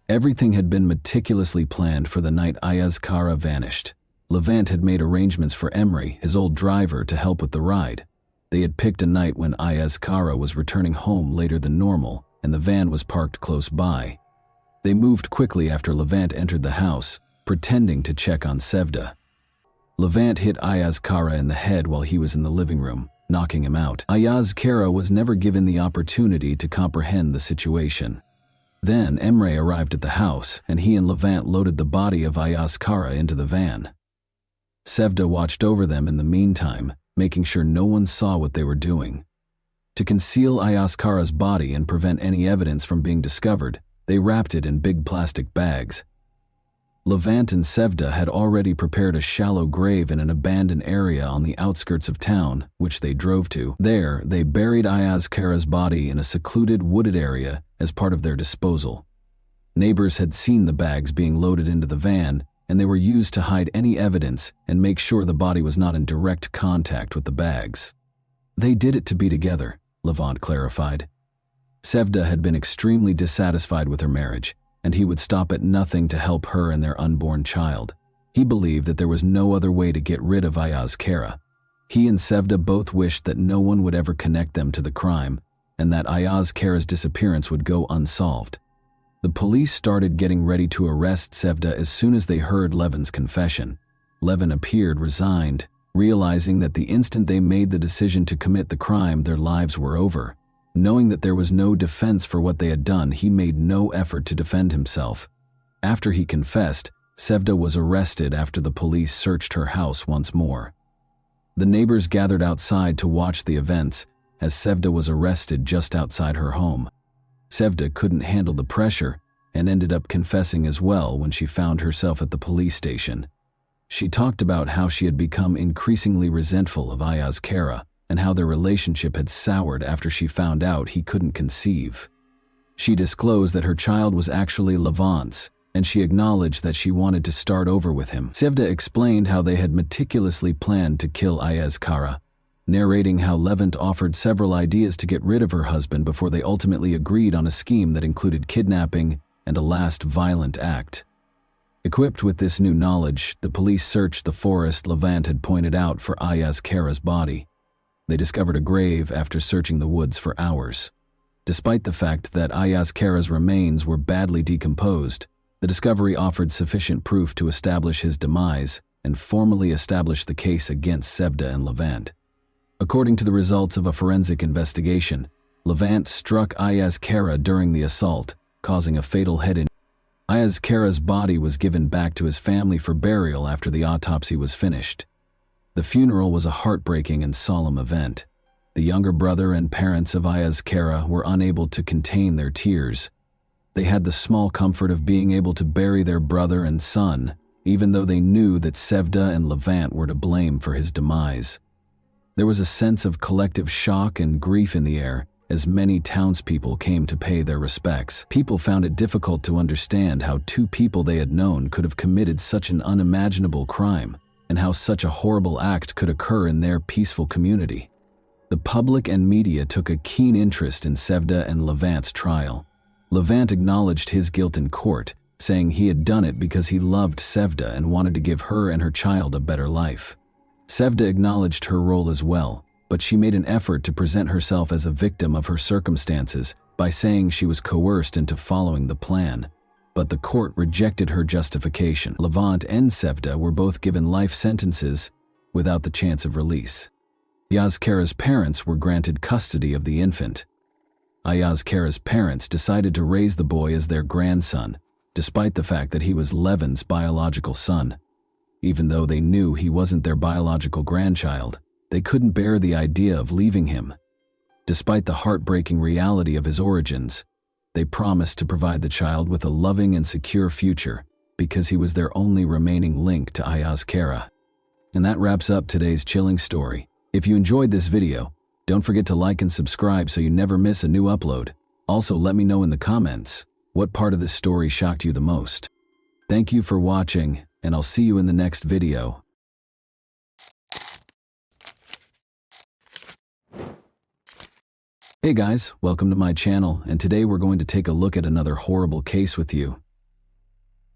Everything had been meticulously planned for the night Ayaz Kara vanished. Levant had made arrangements for Emre, his old driver, to help with the ride. They had picked a night when Ayaz Kara was returning home later than normal, and the van was parked close by. They moved quickly after Levant entered the house, pretending to check on Sevda. Levant hit Ayaz Kara in the head while he was in the living room, knocking him out. Ayaz Kara was never given the opportunity to comprehend the situation. Then Emre arrived at the house, and he and Levant loaded the body of Ayaz Kara into the van. Sevda watched over them in the meantime, making sure no one saw what they were doing. To conceal Ayaz Kara's body and prevent any evidence from being discovered, they wrapped it in big plastic bags. Levant and Sevda had already prepared a shallow grave in an abandoned area on the outskirts of town, which they drove to. There, they buried Ayaz Kara's body in a secluded wooded area as part of their disposal. Neighbors had seen the bags being loaded into the van, and they were used to hide any evidence and make sure the body was not in direct contact with the bags. They did it to be together, Levant clarified. Sevda had been extremely dissatisfied with her marriage, and he would stop at nothing to help her and their unborn child. He believed that there was no other way to get rid of Ayaz Kara. He and Sevda both wished that no one would ever connect them to the crime, and that Ayaz Kara's disappearance would go unsolved. The police started getting ready to arrest Sevda as soon as they heard Levin's confession. Levin appeared resigned, realizing that the instant they made the decision to commit the crime, their lives were over. Knowing that there was no defense for what they had done, he made no effort to defend himself. After he confessed, Sevda was arrested after the police searched her house once more. The neighbors gathered outside to watch the events as Sevda was arrested just outside her home. Sevda couldn't handle the pressure and ended up confessing as well when she found herself at the police station. She talked about how she had become increasingly resentful of Ayaz Kara and how their relationship had soured after she found out he couldn't conceive. She disclosed that her child was actually Levant's, and she acknowledged that she wanted to start over with him. Sevda explained how they had meticulously planned to kill Ayaz Kara, narrating how Levant offered several ideas to get rid of her husband before they ultimately agreed on a scheme that included kidnapping and a last violent act. Equipped with this new knowledge, the police searched the forest Levant had pointed out for Ayaz Kara's body. They discovered a grave after searching the woods for hours. Despite the fact that Ayaz Kara's remains were badly decomposed, the discovery offered sufficient proof to establish his demise and formally establish the case against Sevda and Levant. According to the results of a forensic investigation, Levant struck Ayaz Kara during the assault, causing a fatal head injury. Ayaz Kara's body was given back to his family for burial after the autopsy was finished. The funeral was a heartbreaking and solemn event. The younger brother and parents of Ayaz Kara were unable to contain their tears. They had the small comfort of being able to bury their brother and son, even though they knew that Sevda and Levant were to blame for his demise. There was a sense of collective shock and grief in the air as many townspeople came to pay their respects. People found it difficult to understand how two people they had known could have committed such an unimaginable crime, and how such a horrible act could occur in their peaceful community. The public and media took a keen interest in Sevda and Levant's trial. Levant acknowledged his guilt in court, saying he had done it because he loved Sevda and wanted to give her and her child a better life. Sevda acknowledged her role as well, but she made an effort to present herself as a victim of her circumstances by saying she was coerced into following the plan. But the court rejected her justification. Levant and Sevda were both given life sentences without the chance of release. Ayaz Kara's parents were granted custody of the infant. Ayaz Kara's parents decided to raise the boy as their grandson, despite the fact that he was Levant's biological son. Even though they knew he wasn't their biological grandchild, they couldn't bear the idea of leaving him. Despite the heartbreaking reality of his origins, they promised to provide the child with a loving and secure future because he was their only remaining link to Ayaz Kara. And that wraps up today's chilling story. If you enjoyed this video, don't forget to like and subscribe so you never miss a new upload. Also, let me know in the comments what part of this story shocked you the most. Thank you for watching, and I'll see you in the next video. Hey guys, welcome to my channel, and today we're going to take a look at another horrible case with you.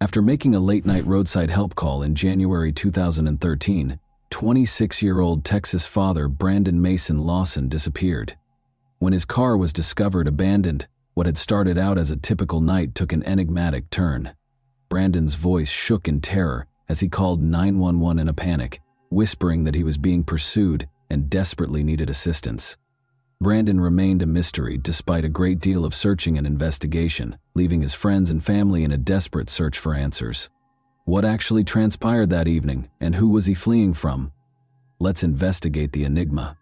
After making a late-night roadside help call in January 2013, 26-year-old Texas father Brandon Mason Lawson disappeared. When his car was discovered abandoned, what had started out as a typical night took an enigmatic turn. Brandon's voice shook in terror as he called 911 in a panic, whispering that he was being pursued and desperately needed assistance. Brandon remained a mystery despite a great deal of searching and investigation, leaving his friends and family in a desperate search for answers. What actually transpired that evening, and who was he fleeing from? Let's investigate the enigma.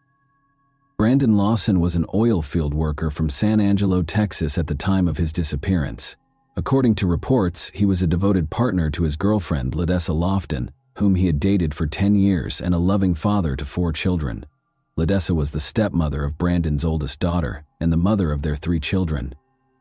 Brandon Lawson was an oil field worker from San Angelo, Texas at the time of his disappearance. According to reports, he was a devoted partner to his girlfriend, Ledessa Lofton, whom he had dated for 10 years, and a loving father to 4 children. Ledessa was the stepmother of Brandon's oldest daughter and the mother of their 3 children.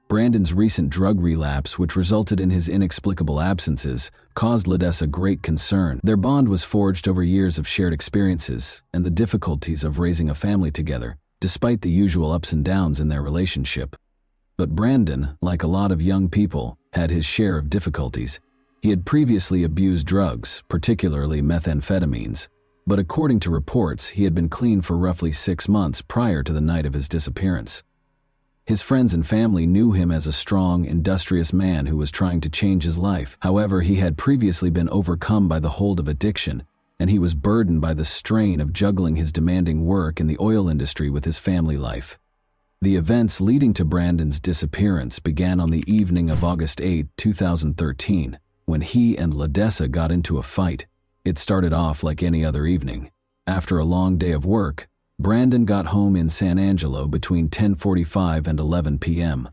Brandon's recent drug relapse, which resulted in his inexplicable absences, caused Ledessa great concern. Their bond was forged over years of shared experiences and the difficulties of raising a family together, despite the usual ups and downs in their relationship. But Brandon, like a lot of young people, had his share of difficulties. He had previously abused drugs, particularly methamphetamines, but according to reports, he had been clean for roughly 6 months prior to the night of his disappearance. His friends and family knew him as a strong, industrious man who was trying to change his life. However, he had previously been overcome by the hold of addiction, and he was burdened by the strain of juggling his demanding work in the oil industry with his family life. The events leading to Brandon's disappearance began on the evening of August 8, 2013, when he and Ledessa got into a fight. It started off like any other evening. After a long day of work, Brandon got home in San Angelo between 10:45 and 11 p.m.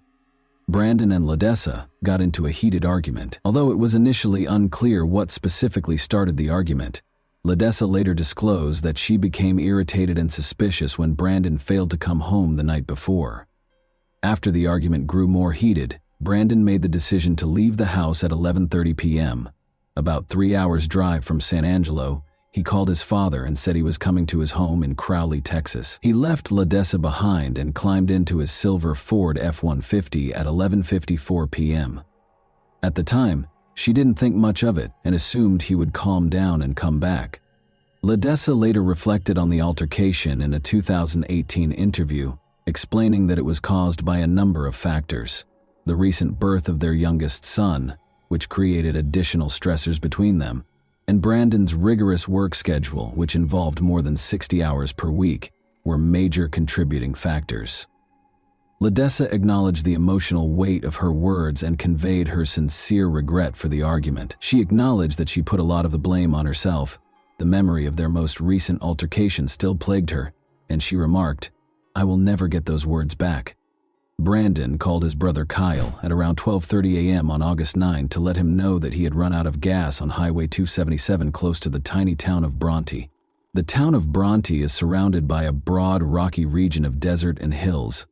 Brandon and Ledessa got into a heated argument. Although it was initially unclear what specifically started the argument, Ledessa later disclosed that she became irritated and suspicious when Brandon failed to come home the night before. After the argument grew more heated, Brandon made the decision to leave the house at 11:30 p.m. About 3 hours' drive from San Angelo, he called his father and said he was coming to his home in Crowley, Texas. He left Ledessa behind and climbed into his silver Ford F-150 at 11:54 p.m. At the time, she didn't think much of it and assumed he would calm down and come back. Ledessa later reflected on the altercation in a 2018 interview, explaining that it was caused by a number of factors. The recent birth of their youngest son, which created additional stressors between them, and Brandon's rigorous work schedule, which involved more than 60 hours per week, were major contributing factors. Ledessa acknowledged the emotional weight of her words and conveyed her sincere regret for the argument. She acknowledged that she put a lot of the blame on herself. The memory of their most recent altercation still plagued her, and she remarked, "I will never get those words back." Brandon called his brother Kyle at around 12:30 a.m. on August 9 to let him know that he had run out of gas on Highway 277 close to the tiny town of Bronte. The town of Bronte is surrounded by a broad, rocky region of desert and hills.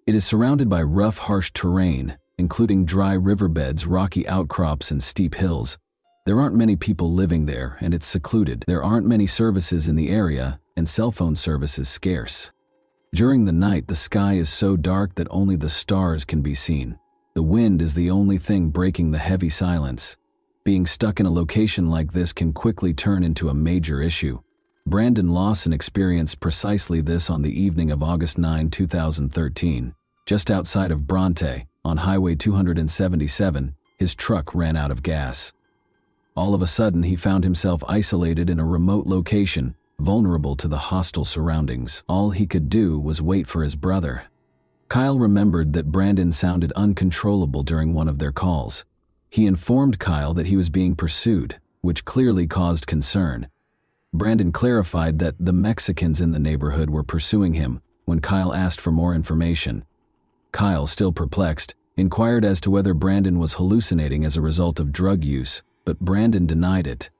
It is surrounded by rough, harsh terrain, including dry riverbeds, rocky outcrops, and steep hills. There aren't many people living there, and it's secluded. There aren't many services in the area, and cell phone service is scarce. During the night, the sky is so dark that only the stars can be seen. The wind is the only thing breaking the heavy silence. Being stuck in a location like this can quickly turn into a major issue. Brandon Lawson experienced precisely this on the evening of August 9, 2013. Just outside of Bronte, on Highway 277, his truck ran out of gas. All of a sudden, he found himself isolated in a remote location, vulnerable to the hostile surroundings. All he could do was wait for his brother. Kyle remembered that Brandon sounded uncontrollable during one of their calls. He informed Kyle that he was being pursued, which clearly caused concern. Brandon clarified that the Mexicans in the neighborhood were pursuing him when Kyle asked for more information. Kyle, still perplexed, inquired as to whether Brandon was hallucinating as a result of drug use, but Brandon denied it.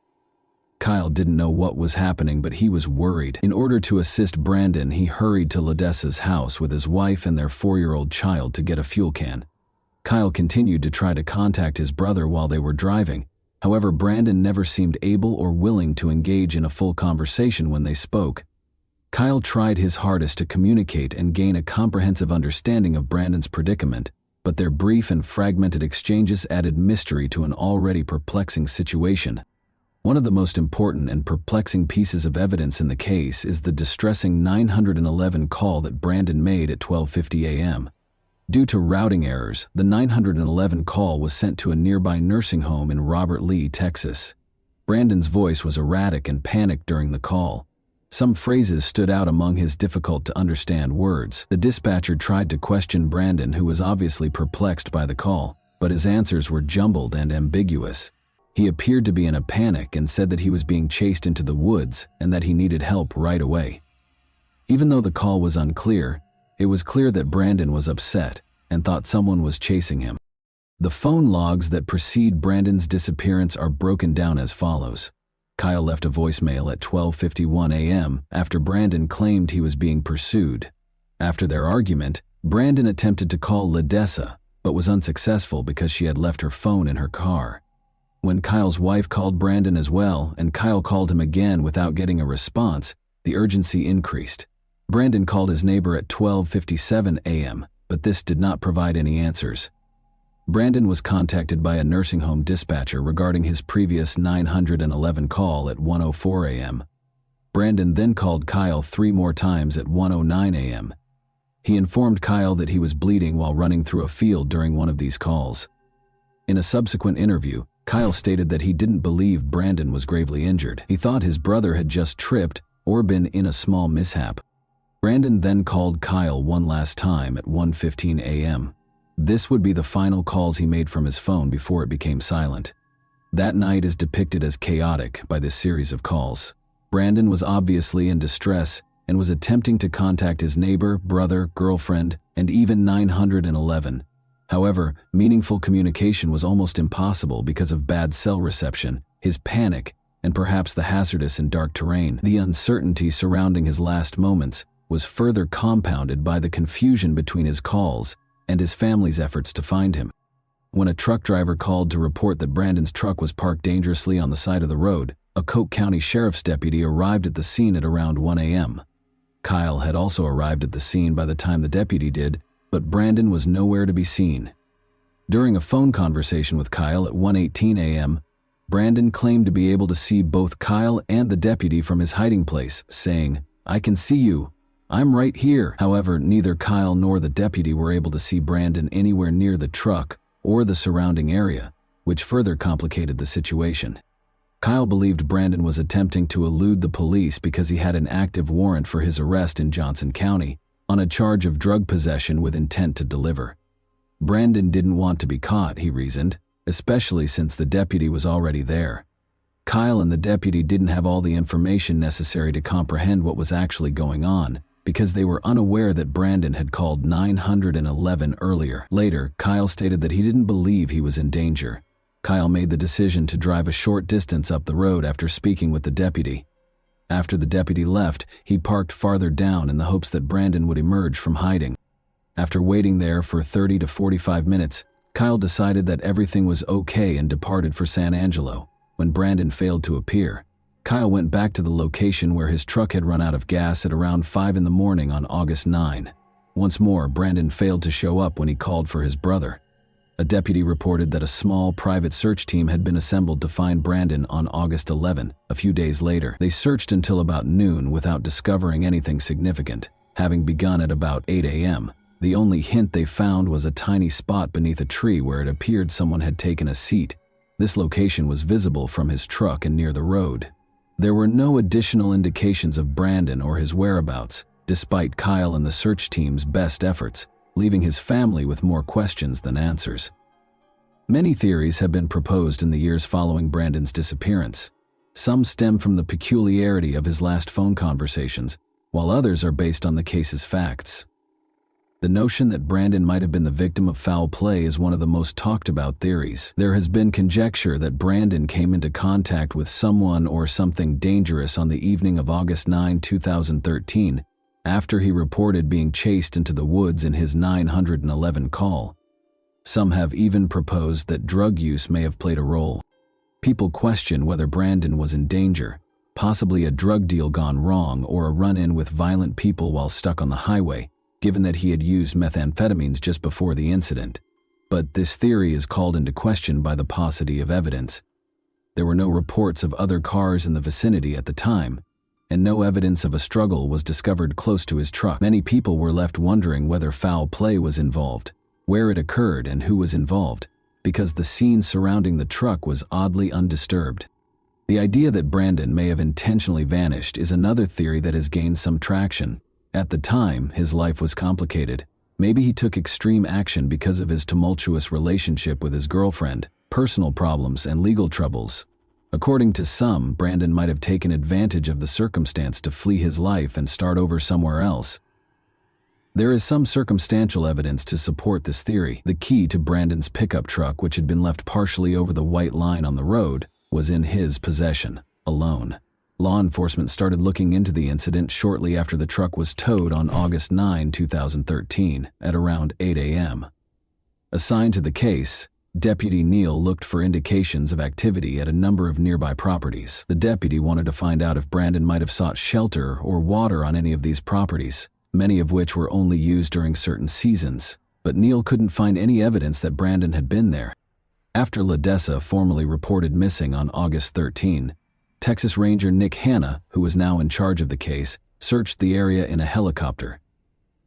Kyle didn't know what was happening, but he was worried. In order to assist Brandon, he hurried to Ledessa's house with his wife and their 4-year-old child to get a fuel can. Kyle continued to try to contact his brother while they were driving. However, Brandon never seemed able or willing to engage in a full conversation when they spoke. Kyle tried his hardest to communicate and gain a comprehensive understanding of Brandon's predicament, but their brief and fragmented exchanges added mystery to an already perplexing situation. One of the most important and perplexing pieces of evidence in the case is the distressing 911 call that Brandon made at 12:50 a.m. Due to routing errors, the 911 call was sent to a nearby nursing home in Robert Lee, Texas. Brandon's voice was erratic and panicked during the call. Some phrases stood out among his difficult-to-understand words. The dispatcher tried to question Brandon, who was obviously perplexed by the call, but his answers were jumbled and ambiguous. He appeared to be in a panic and said that he was being chased into the woods and that he needed help right away. Even though the call was unclear, it was clear that Brandon was upset and thought someone was chasing him. The phone logs that precede Brandon's disappearance are broken down as follows. Kyle left a voicemail at 12:51 a.m. after Brandon claimed he was being pursued. After their argument, Brandon attempted to call Ledessa, but was unsuccessful because she had left her phone in her car. When Kyle's wife called Brandon as well, and Kyle called him again without getting a response, the urgency increased. Brandon called his neighbor at 12:57 a.m., but this did not provide any answers. Brandon was contacted by a nursing home dispatcher regarding his previous 911 call at 1:04 a.m. Brandon then called Kyle 3 more times at 1:09 a.m. He informed Kyle that he was bleeding while running through a field during one of these calls. In a subsequent interview, Kyle stated that he didn't believe Brandon was gravely injured. He thought his brother had just tripped or been in a small mishap. Brandon then called Kyle one last time at 1:15 a.m. This would be the final calls he made from his phone before it became silent. That night is depicted as chaotic by this series of calls. Brandon was obviously in distress and was attempting to contact his neighbor, brother, girlfriend, and even 911. However, meaningful communication was almost impossible because of bad cell reception, his panic, and perhaps the hazardous and dark terrain. The uncertainty surrounding his last moments was further compounded by the confusion between his calls and his family's efforts to find him. When a truck driver called to report that Brandon's truck was parked dangerously on the side of the road, a Coke County Sheriff's deputy arrived at the scene at around 1 a.m. Kyle had also arrived at the scene by the time the deputy did, but Brandon was nowhere to be seen. During a phone conversation with Kyle at 1:18 a.m., Brandon claimed to be able to see both Kyle and the deputy from his hiding place, saying, "I can see you. I'm right here." However, neither Kyle nor the deputy were able to see Brandon anywhere near the truck or the surrounding area, which further complicated the situation. Kyle believed Brandon was attempting to elude the police because he had an active warrant for his arrest in Johnson County on a charge of drug possession with intent to deliver. Brandon didn't want to be caught, he reasoned, especially since the deputy was already there. Kyle and the deputy didn't have all the information necessary to comprehend what was actually going on, because they were unaware that Brandon had called 911 earlier. Later, Kyle stated that he didn't believe he was in danger. Kyle made the decision to drive a short distance up the road after speaking with the deputy. After the deputy left, he parked farther down in the hopes that Brandon would emerge from hiding. After waiting there for 30 to 45 minutes, Kyle decided that everything was okay and departed for San Angelo. When Brandon failed to appear, Kyle went back to the location where his truck had run out of gas at around 5 in the morning on August 9. Once more, Brandon failed to show up when he called for his brother. A deputy reported that a small private search team had been assembled to find Brandon on August 11. A few days later, they searched until about noon without discovering anything significant, having begun at about 8 a.m. The only hint they found was a tiny spot beneath a tree where it appeared someone had taken a seat. This location was visible from his truck and near the road. There were no additional indications of Brandon or his whereabouts, despite Kyle and the search team's best efforts, leaving his family with more questions than answers. Many theories have been proposed in the years following Brandon's disappearance. Some stem from the peculiarity of his last phone conversations, while others are based on the case's facts. The notion that Brandon might have been the victim of foul play is one of the most talked about theories. There has been conjecture that Brandon came into contact with someone or something dangerous on the evening of August 9, 2013, after he reported being chased into the woods in his 911 call. Some have even proposed that drug use may have played a role. People question whether Brandon was in danger, possibly a drug deal gone wrong or a run-in with violent people while stuck on the highway, given that he had used methamphetamines just before the incident. But this theory is called into question by the paucity of evidence. There were no reports of other cars in the vicinity at the time, and no evidence of a struggle was discovered close to his truck. Many people were left wondering whether foul play was involved, where it occurred, and who was involved, because the scene surrounding the truck was oddly undisturbed. The idea that Brandon may have intentionally vanished is another theory that has gained some traction. At the time, his life was complicated. Maybe he took extreme action because of his tumultuous relationship with his girlfriend, personal problems, and legal troubles. According to some, Brandon might have taken advantage of the circumstance to flee his life and start over somewhere else. There is some circumstantial evidence to support this theory. The key to Brandon's pickup truck, which had been left partially over the white line on the road, was in his possession, alone. Law enforcement started looking into the incident shortly after the truck was towed on August 9, 2013, at around 8 a.m. Assigned to the case, Deputy Neal looked for indications of activity at a number of nearby properties. The deputy wanted to find out if Brandon might have sought shelter or water on any of these properties, many of which were only used during certain seasons, but Neal couldn't find any evidence that Brandon had been there. After LaDessa formally reported missing on August 13, Texas Ranger Nick Hanna, who was now in charge of the case, searched the area in a helicopter.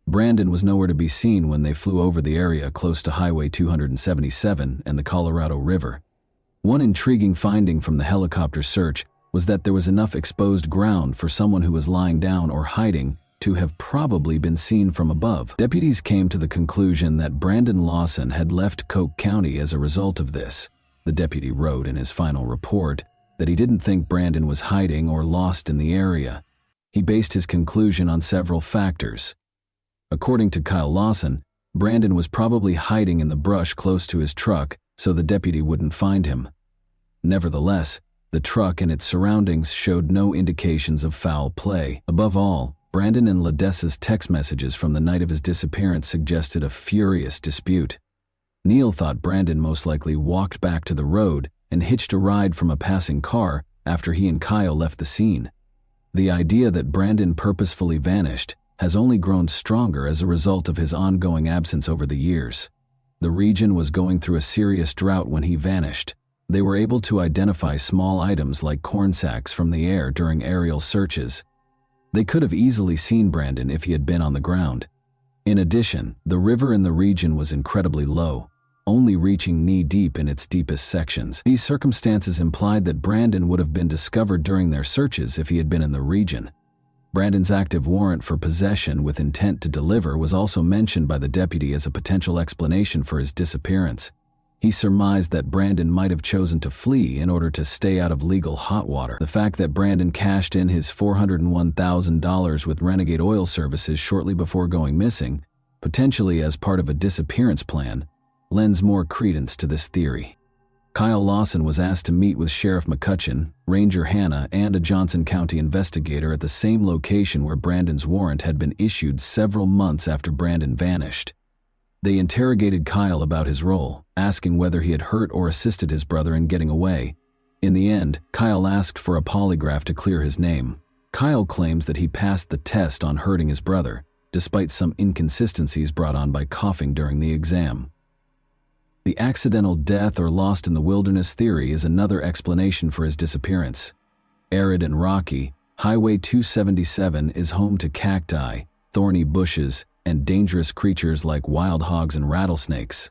Brandon was nowhere to be seen when they flew over the area close to Highway 277 and the Colorado River. One intriguing finding from the helicopter search was that there was enough exposed ground for someone who was lying down or hiding to have probably been seen from above. Deputies came to the conclusion that Brandon Lawson had left Coke County as a result of this. The deputy wrote in his final report that he didn't think Brandon was hiding or lost in the area. He based his conclusion on several factors. According to Kyle Lawson, Brandon was probably hiding in the brush close to his truck so the deputy wouldn't find him. Nevertheless, the truck and its surroundings showed no indications of foul play. Above all, Brandon and Ledessa's text messages from the night of his disappearance suggested a furious dispute. Neil thought Brandon most likely walked back to the road and hitched a ride from a passing car after he and Kyle left the scene. The idea that Brandon purposefully vanished has only grown stronger as a result of his ongoing absence over the years. The region was going through a serious drought when he vanished. They were able to identify small items like corn sacks from the air during aerial searches. They could have easily seen Brandon if he had been on the ground. In addition, the river in the region was incredibly low, only reaching knee-deep in its deepest sections. These circumstances implied that Brandon would have been discovered during their searches if he had been in the region. Brandon's active warrant for possession with intent to deliver was also mentioned by the deputy as a potential explanation for his disappearance. He surmised that Brandon might have chosen to flee in order to stay out of legal hot water. The fact that Brandon cashed in his $401,000 with Renegade Oil Services shortly before going missing, potentially as part of a disappearance plan, lends more credence to this theory. Kyle Lawson was asked to meet with Sheriff McCutcheon, Ranger Hannah, and a Johnson County investigator at the same location where Brandon's warrant had been issued several months after Brandon vanished. They interrogated Kyle about his role, asking whether he had hurt or assisted his brother in getting away. In the end, Kyle asked for a polygraph to clear his name. Kyle claims that he passed the test on hurting his brother, despite some inconsistencies brought on by coughing during the exam. The accidental death or lost in the wilderness theory is another explanation for his disappearance. Arid and rocky, Highway 277 is home to cacti, thorny bushes, and dangerous creatures like wild hogs and rattlesnakes.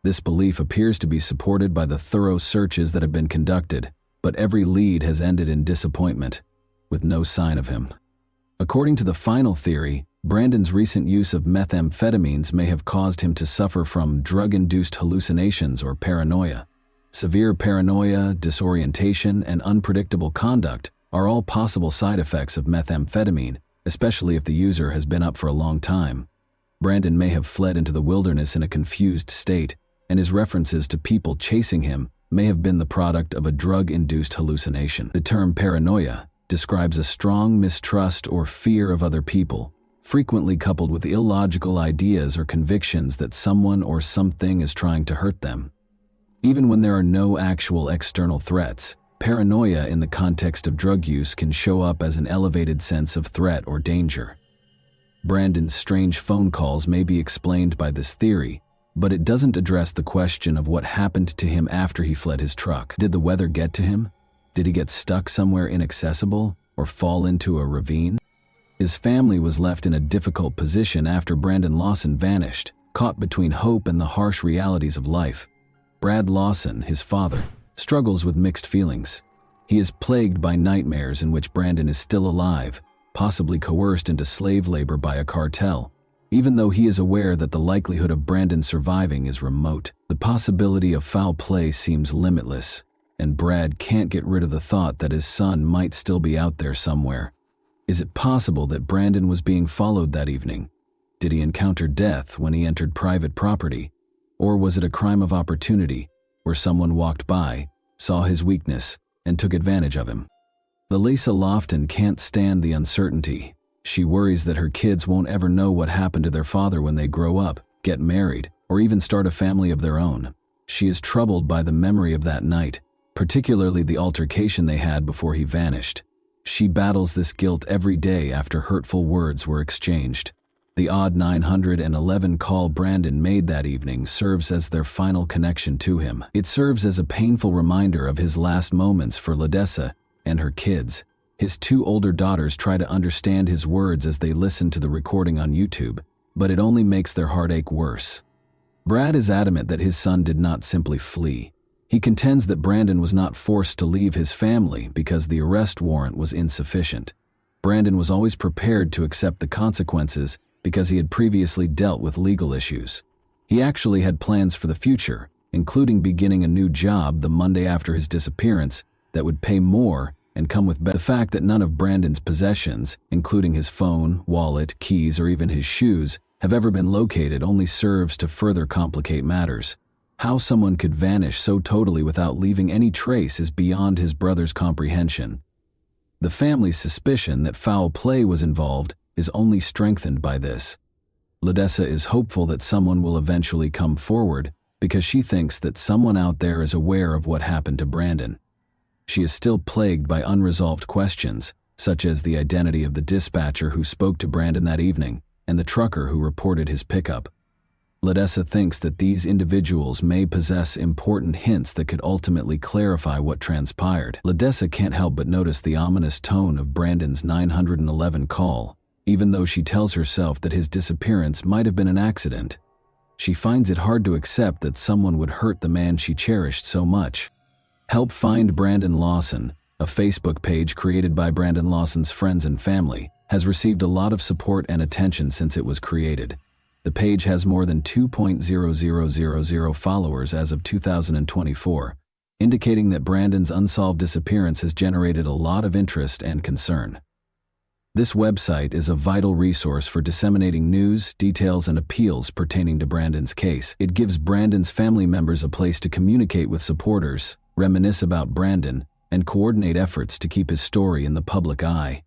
This belief appears to be supported by the thorough searches that have been conducted, but every lead has ended in disappointment, with no sign of him. According to the final theory, Brandon's recent use of methamphetamines may have caused him to suffer from drug-induced hallucinations or paranoia. Severe paranoia, disorientation, and unpredictable conduct are all possible side effects of methamphetamine, especially if the user has been up for a long time. Brandon may have fled into the wilderness in a confused state, and his references to people chasing him may have been the product of a drug-induced hallucination. The term paranoia describes a strong mistrust or fear of other people, frequently coupled with illogical ideas or convictions that someone or something is trying to hurt them. Even when there are no actual external threats, paranoia in the context of drug use can show up as an elevated sense of threat or danger. Brandon's strange phone calls may be explained by this theory, but it doesn't address the question of what happened to him after he fled his truck. Did the weather get to him? Did he get stuck somewhere inaccessible or fall into a ravine? His family was left in a difficult position after Brandon Lawson vanished, caught between hope and the harsh realities of life. Brad Lawson, his father, struggles with mixed feelings. He is plagued by nightmares in which Brandon is still alive, possibly coerced into slave labor by a cartel. Even though he is aware that the likelihood of Brandon surviving is remote, the possibility of foul play seems limitless, and Brad can't get rid of the thought that his son might still be out there somewhere. Is it possible that Brandon was being followed that evening? Did he encounter death when he entered private property? Or was it a crime of opportunity, where someone walked by, saw his weakness, and took advantage of him? Lisa Lofton can't stand the uncertainty. She worries that her kids won't ever know what happened to their father when they grow up, get married, or even start a family of their own. She is troubled by the memory of that night, particularly the altercation they had before he vanished. She battles this guilt every day after hurtful words were exchanged. The odd 911 call Brandon made that evening serves as their final connection to him. It serves as a painful reminder of his last moments for Ledessa and her kids. His two older daughters try to understand his words as they listen to the recording on YouTube, but it only makes their heartache worse. Brad is adamant that his son did not simply flee. He contends that Brandon was not forced to leave his family because the arrest warrant was insufficient. Brandon was always prepared to accept the consequences because he had previously dealt with legal issues. He actually had plans for the future, including beginning a new job the Monday after his disappearance that would pay more and come with the fact that none of Brandon's possessions, including his phone, wallet, keys, or even his shoes, have ever been located only serves to further complicate matters. How someone could vanish so totally without leaving any trace is beyond his brother's comprehension. The family's suspicion that foul play was involved is only strengthened by this. Ledessa is hopeful that someone will eventually come forward because she thinks that someone out there is aware of what happened to Brandon. She is still plagued by unresolved questions, such as the identity of the dispatcher who spoke to Brandon that evening and the trucker who reported his pickup. Ledessa thinks that these individuals may possess important hints that could ultimately clarify what transpired. Ledessa can't help but notice the ominous tone of Brandon's 911 call, even though she tells herself that his disappearance might have been an accident. She finds it hard to accept that someone would hurt the man she cherished so much. Help Find Brandon Lawson, a Facebook page created by Brandon Lawson's friends and family, has received a lot of support and attention since it was created. The page has more than 2,000 followers as of 2024, indicating that Brandon's unsolved disappearance has generated a lot of interest and concern. This website is a vital resource for disseminating news, details, and appeals pertaining to Brandon's case. It gives Brandon's family members a place to communicate with supporters, reminisce about Brandon, and coordinate efforts to keep his story in the public eye.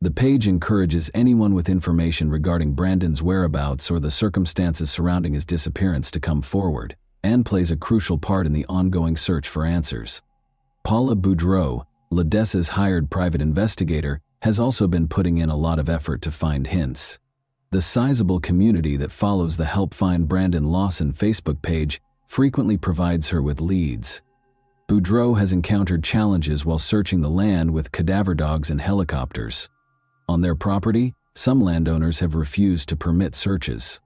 The page encourages anyone with information regarding Brandon's whereabouts or the circumstances surrounding his disappearance to come forward, and plays a crucial part in the ongoing search for answers. Paula Boudreau, Ledessa's hired private investigator, has also been putting in a lot of effort to find hints. The sizable community that follows the Help Find Brandon Lawson Facebook page frequently provides her with leads. Boudreau has encountered challenges while searching the land with cadaver dogs and helicopters. On their property, some landowners have refused to permit searches.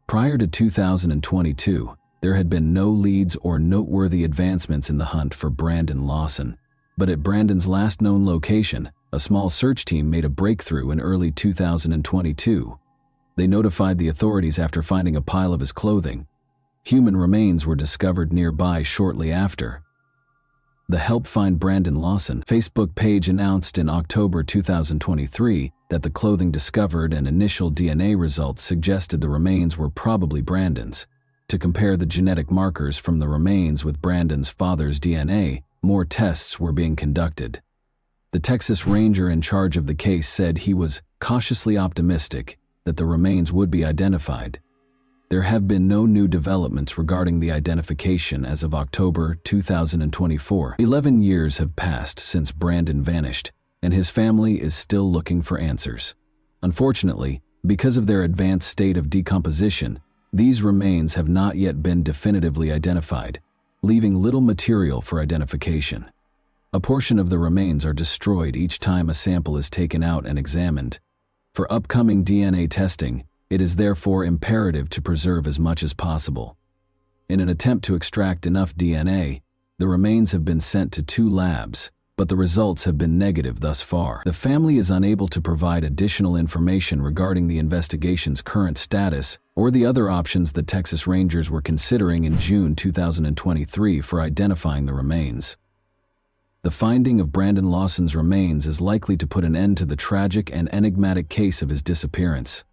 Prior to 2022, there had been no leads or noteworthy advancements in the hunt for Brandon Lawson. But at Brandon's last known location, a small search team made a breakthrough in early 2022. They notified the authorities after finding a pile of his clothing. Human remains were discovered nearby shortly after. The Help Find Brandon Lawson Facebook page announced in October 2023 that the clothing discovered and initial DNA results suggested the remains were probably Brandon's. To compare the genetic markers from the remains with Brandon's father's DNA, more tests were being conducted. The Texas Ranger in charge of the case said he was cautiously optimistic that the remains would be identified. There have been no new developments regarding the identification as of October 2024. 11 years have passed since Brandon vanished, and his family is still looking for answers. Unfortunately, because of their advanced state of decomposition, these remains have not yet been definitively identified, leaving little material for identification. A portion of the remains are destroyed each time a sample is taken out and examined. For upcoming DNA testing, it is therefore imperative to preserve as much as possible. In an attempt to extract enough DNA, the remains have been sent to 2 labs, but the results have been negative thus far. The family is unable to provide additional information regarding the investigation's current status or the other options the Texas Rangers were considering in June 2023 for identifying the remains. The finding of Brandon Lawson's remains is likely to put an end to the tragic and enigmatic case of his disappearance.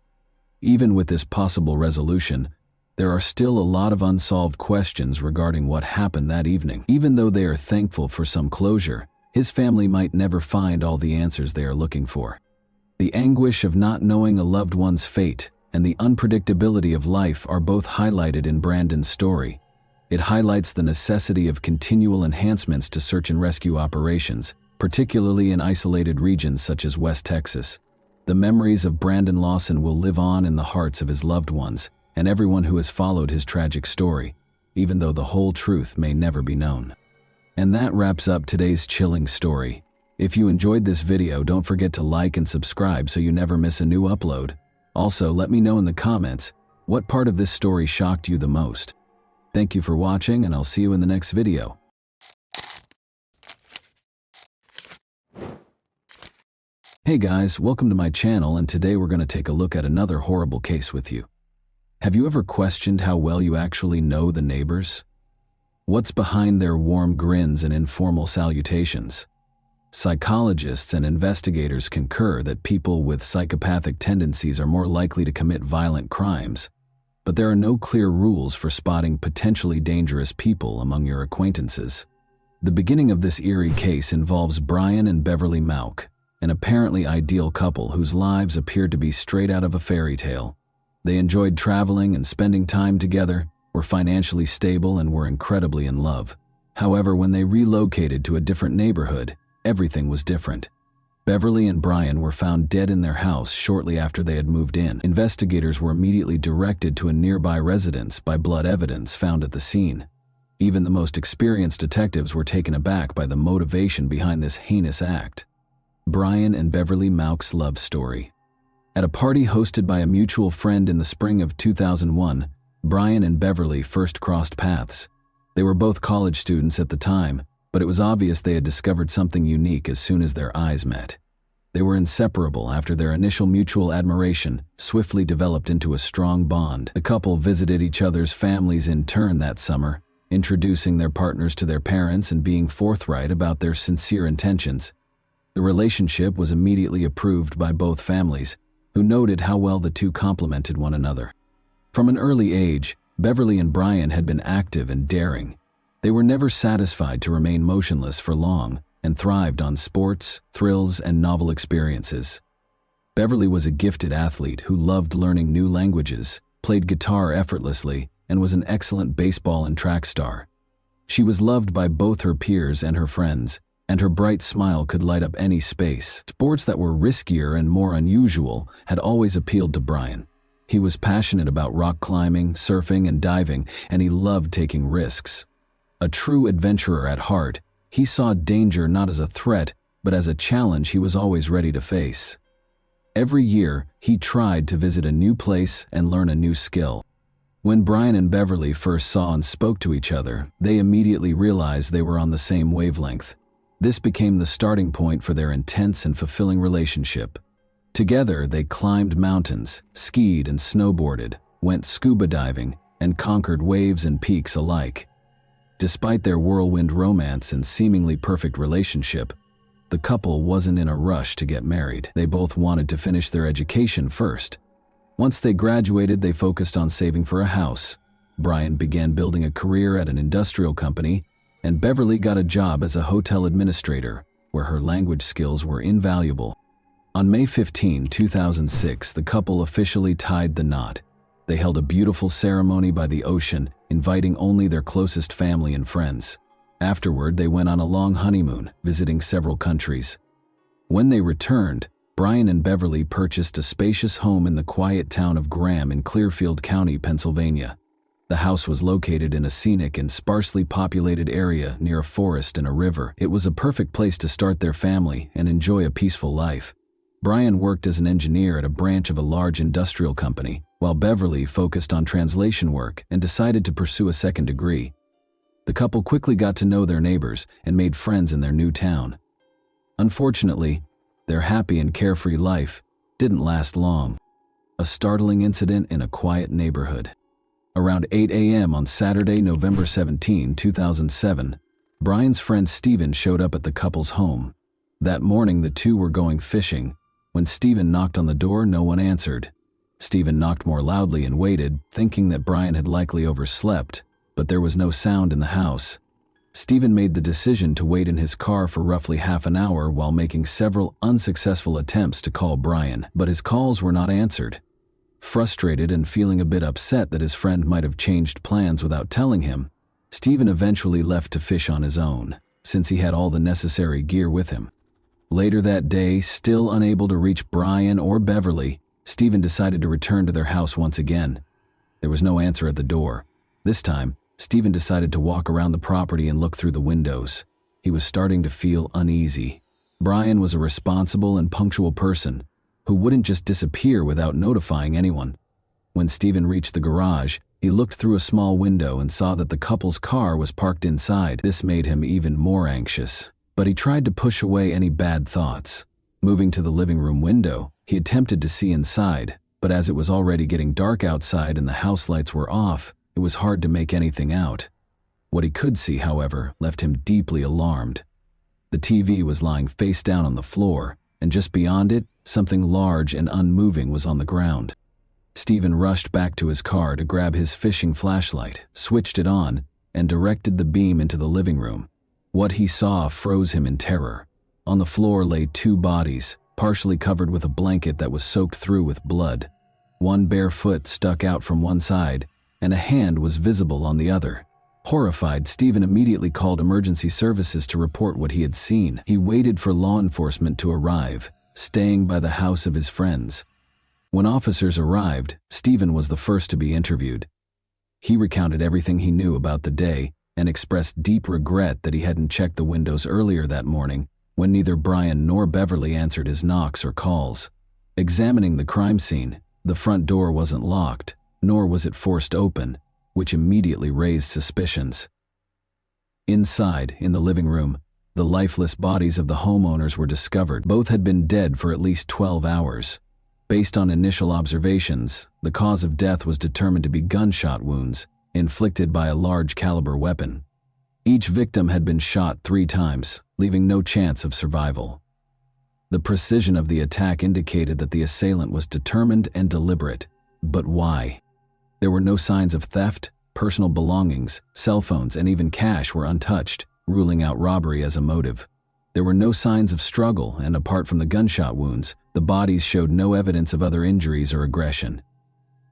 Even with this possible resolution, there are still a lot of unsolved questions regarding what happened that evening. Even though they are thankful for some closure, his family might never find all the answers they are looking for. The anguish of not knowing a loved one's fate and the unpredictability of life are both highlighted in Brandon's story. It highlights the necessity of continual enhancements to search and rescue operations, particularly in isolated regions such as West Texas. The memories of Brandon Lawson will live on in the hearts of his loved ones and everyone who has followed his tragic story, even though the whole truth may never be known. And that wraps up today's chilling story. If you enjoyed this video, don't forget to like and subscribe so you never miss a new upload. Also, let me know in the comments what part of this story shocked you the most. Thank you for watching, and I'll see you in the next video. Hey guys, welcome to my channel, and today we're going to take a look at another horrible case with you. Have you ever questioned how well you actually know the neighbors? What's behind their warm grins and informal salutations? Psychologists and investigators concur that people with psychopathic tendencies are more likely to commit violent crimes, but there are no clear rules for spotting potentially dangerous people among your acquaintances. The beginning of this eerie case involves Brian and Beverly Mauck, an apparently ideal couple whose lives appeared to be straight out of a fairy tale. They enjoyed traveling and spending time together, were financially stable, and were incredibly in love. However, when they relocated to a different neighborhood, everything was different. Beverly and Brian were found dead in their house shortly after they had moved in. Investigators were immediately directed to a nearby residence by blood evidence found at the scene. Even the most experienced detectives were taken aback by the motivation behind this heinous act. Brian and Beverly Mauck's love story. At a party hosted by a mutual friend in the spring of 2001, Brian and Beverly first crossed paths. They were both college students at the time, but it was obvious they had discovered something unique as soon as their eyes met. They were inseparable after their initial mutual admiration swiftly developed into a strong bond. The couple visited each other's families in turn that summer, introducing their partners to their parents and being forthright about their sincere intentions. The relationship was immediately approved by both families, who noted how well the two complemented one another. From an early age, Beverly and Brian had been active and daring. They were never satisfied to remain motionless for long and thrived on sports, thrills, and novel experiences. Beverly was a gifted athlete who loved learning new languages, played guitar effortlessly, and was an excellent baseball and track star. She was loved by both her peers and her friends, and her bright smile could light up any space. Sports that were riskier and more unusual had always appealed to Brian. He was passionate about rock climbing, surfing, and diving, and he loved taking risks. A true adventurer at heart, he saw danger not as a threat, but as a challenge he was always ready to face. Every year, he tried to visit a new place and learn a new skill. When Brian and Beverly first saw and spoke to each other, they immediately realized they were on the same wavelength. This became the starting point for their intense and fulfilling relationship. Together, they climbed mountains, skied and snowboarded, went scuba diving, and conquered waves and peaks alike. Despite their whirlwind romance and seemingly perfect relationship, the couple wasn't in a rush to get married. They both wanted to finish their education first. Once they graduated, they focused on saving for a house. Brian began building a career at an industrial company, and Beverly got a job as a hotel administrator, where her language skills were invaluable. On May 15, 2006, the couple officially tied the knot. They held a beautiful ceremony by the ocean, inviting only their closest family and friends. Afterward, they went on a long honeymoon, visiting several countries. When they returned, Brian and Beverly purchased a spacious home in the quiet town of Graham in Clearfield County, Pennsylvania. The house was located in a scenic and sparsely populated area near a forest and a river. It was a perfect place to start their family and enjoy a peaceful life. Brian worked as an engineer at a branch of a large industrial company, while Beverly focused on translation work and decided to pursue a second degree. The couple quickly got to know their neighbors and made friends in their new town. Unfortunately, their happy and carefree life didn't last long. A startling incident in a quiet neighborhood. Around 8 a.m. on Saturday, November 17, 2007, Brian's friend Steven showed up at the couple's home. That morning, the two were going fishing. When Steven knocked on the door, no one answered. Steven knocked more loudly and waited, thinking that Brian had likely overslept, but there was no sound in the house. Steven made the decision to wait in his car for roughly half an hour while making several unsuccessful attempts to call Brian, but his calls were not answered. Frustrated and feeling a bit upset that his friend might have changed plans without telling him, Steven eventually left to fish on his own, since he had all the necessary gear with him. Later that day, still unable to reach Brian or Beverly, Steven decided to return to their house once again. There was no answer at the door. This time, Steven decided to walk around the property and look through the windows. He was starting to feel uneasy. Brian was a responsible and punctual person who wouldn't just disappear without notifying anyone. When Steven reached the garage, he looked through a small window and saw that the couple's car was parked inside. This made him even more anxious, but he tried to push away any bad thoughts. Moving to the living room window, he attempted to see inside, but as it was already getting dark outside and the house lights were off, it was hard to make anything out. What he could see, however, left him deeply alarmed. The TV was lying face down on the floor, and just beyond it, something large and unmoving was on the ground. Stephen rushed back to his car to grab his fishing flashlight, switched it on, and directed the beam into the living room. What he saw froze him in terror. On the floor lay two bodies, partially covered with a blanket that was soaked through with blood. One bare foot stuck out from one side, and a hand was visible on the other. Horrified, Stephen immediately called emergency services to report what he had seen. He waited for law enforcement to arrive, staying by the house of his friends. When officers arrived, Stephen was the first to be interviewed. He recounted everything he knew about the day and expressed deep regret that he hadn't checked the windows earlier that morning when neither Brian nor Beverly answered his knocks or calls. Examining the crime scene, the front door wasn't locked, nor was it forced open, which immediately raised suspicions. Inside, in the living room, the lifeless bodies of the homeowners were discovered. Both had been dead for at least 12 hours. Based on initial observations, the cause of death was determined to be gunshot wounds inflicted by a large caliber weapon. Each victim had been shot 3 times, leaving no chance of survival. The precision of the attack indicated that the assailant was determined and deliberate. But why? There were no signs of theft, personal belongings, cell phones, and even cash were untouched, ruling out robbery as a motive. There were no signs of struggle, and apart from the gunshot wounds, the bodies showed no evidence of other injuries or aggression.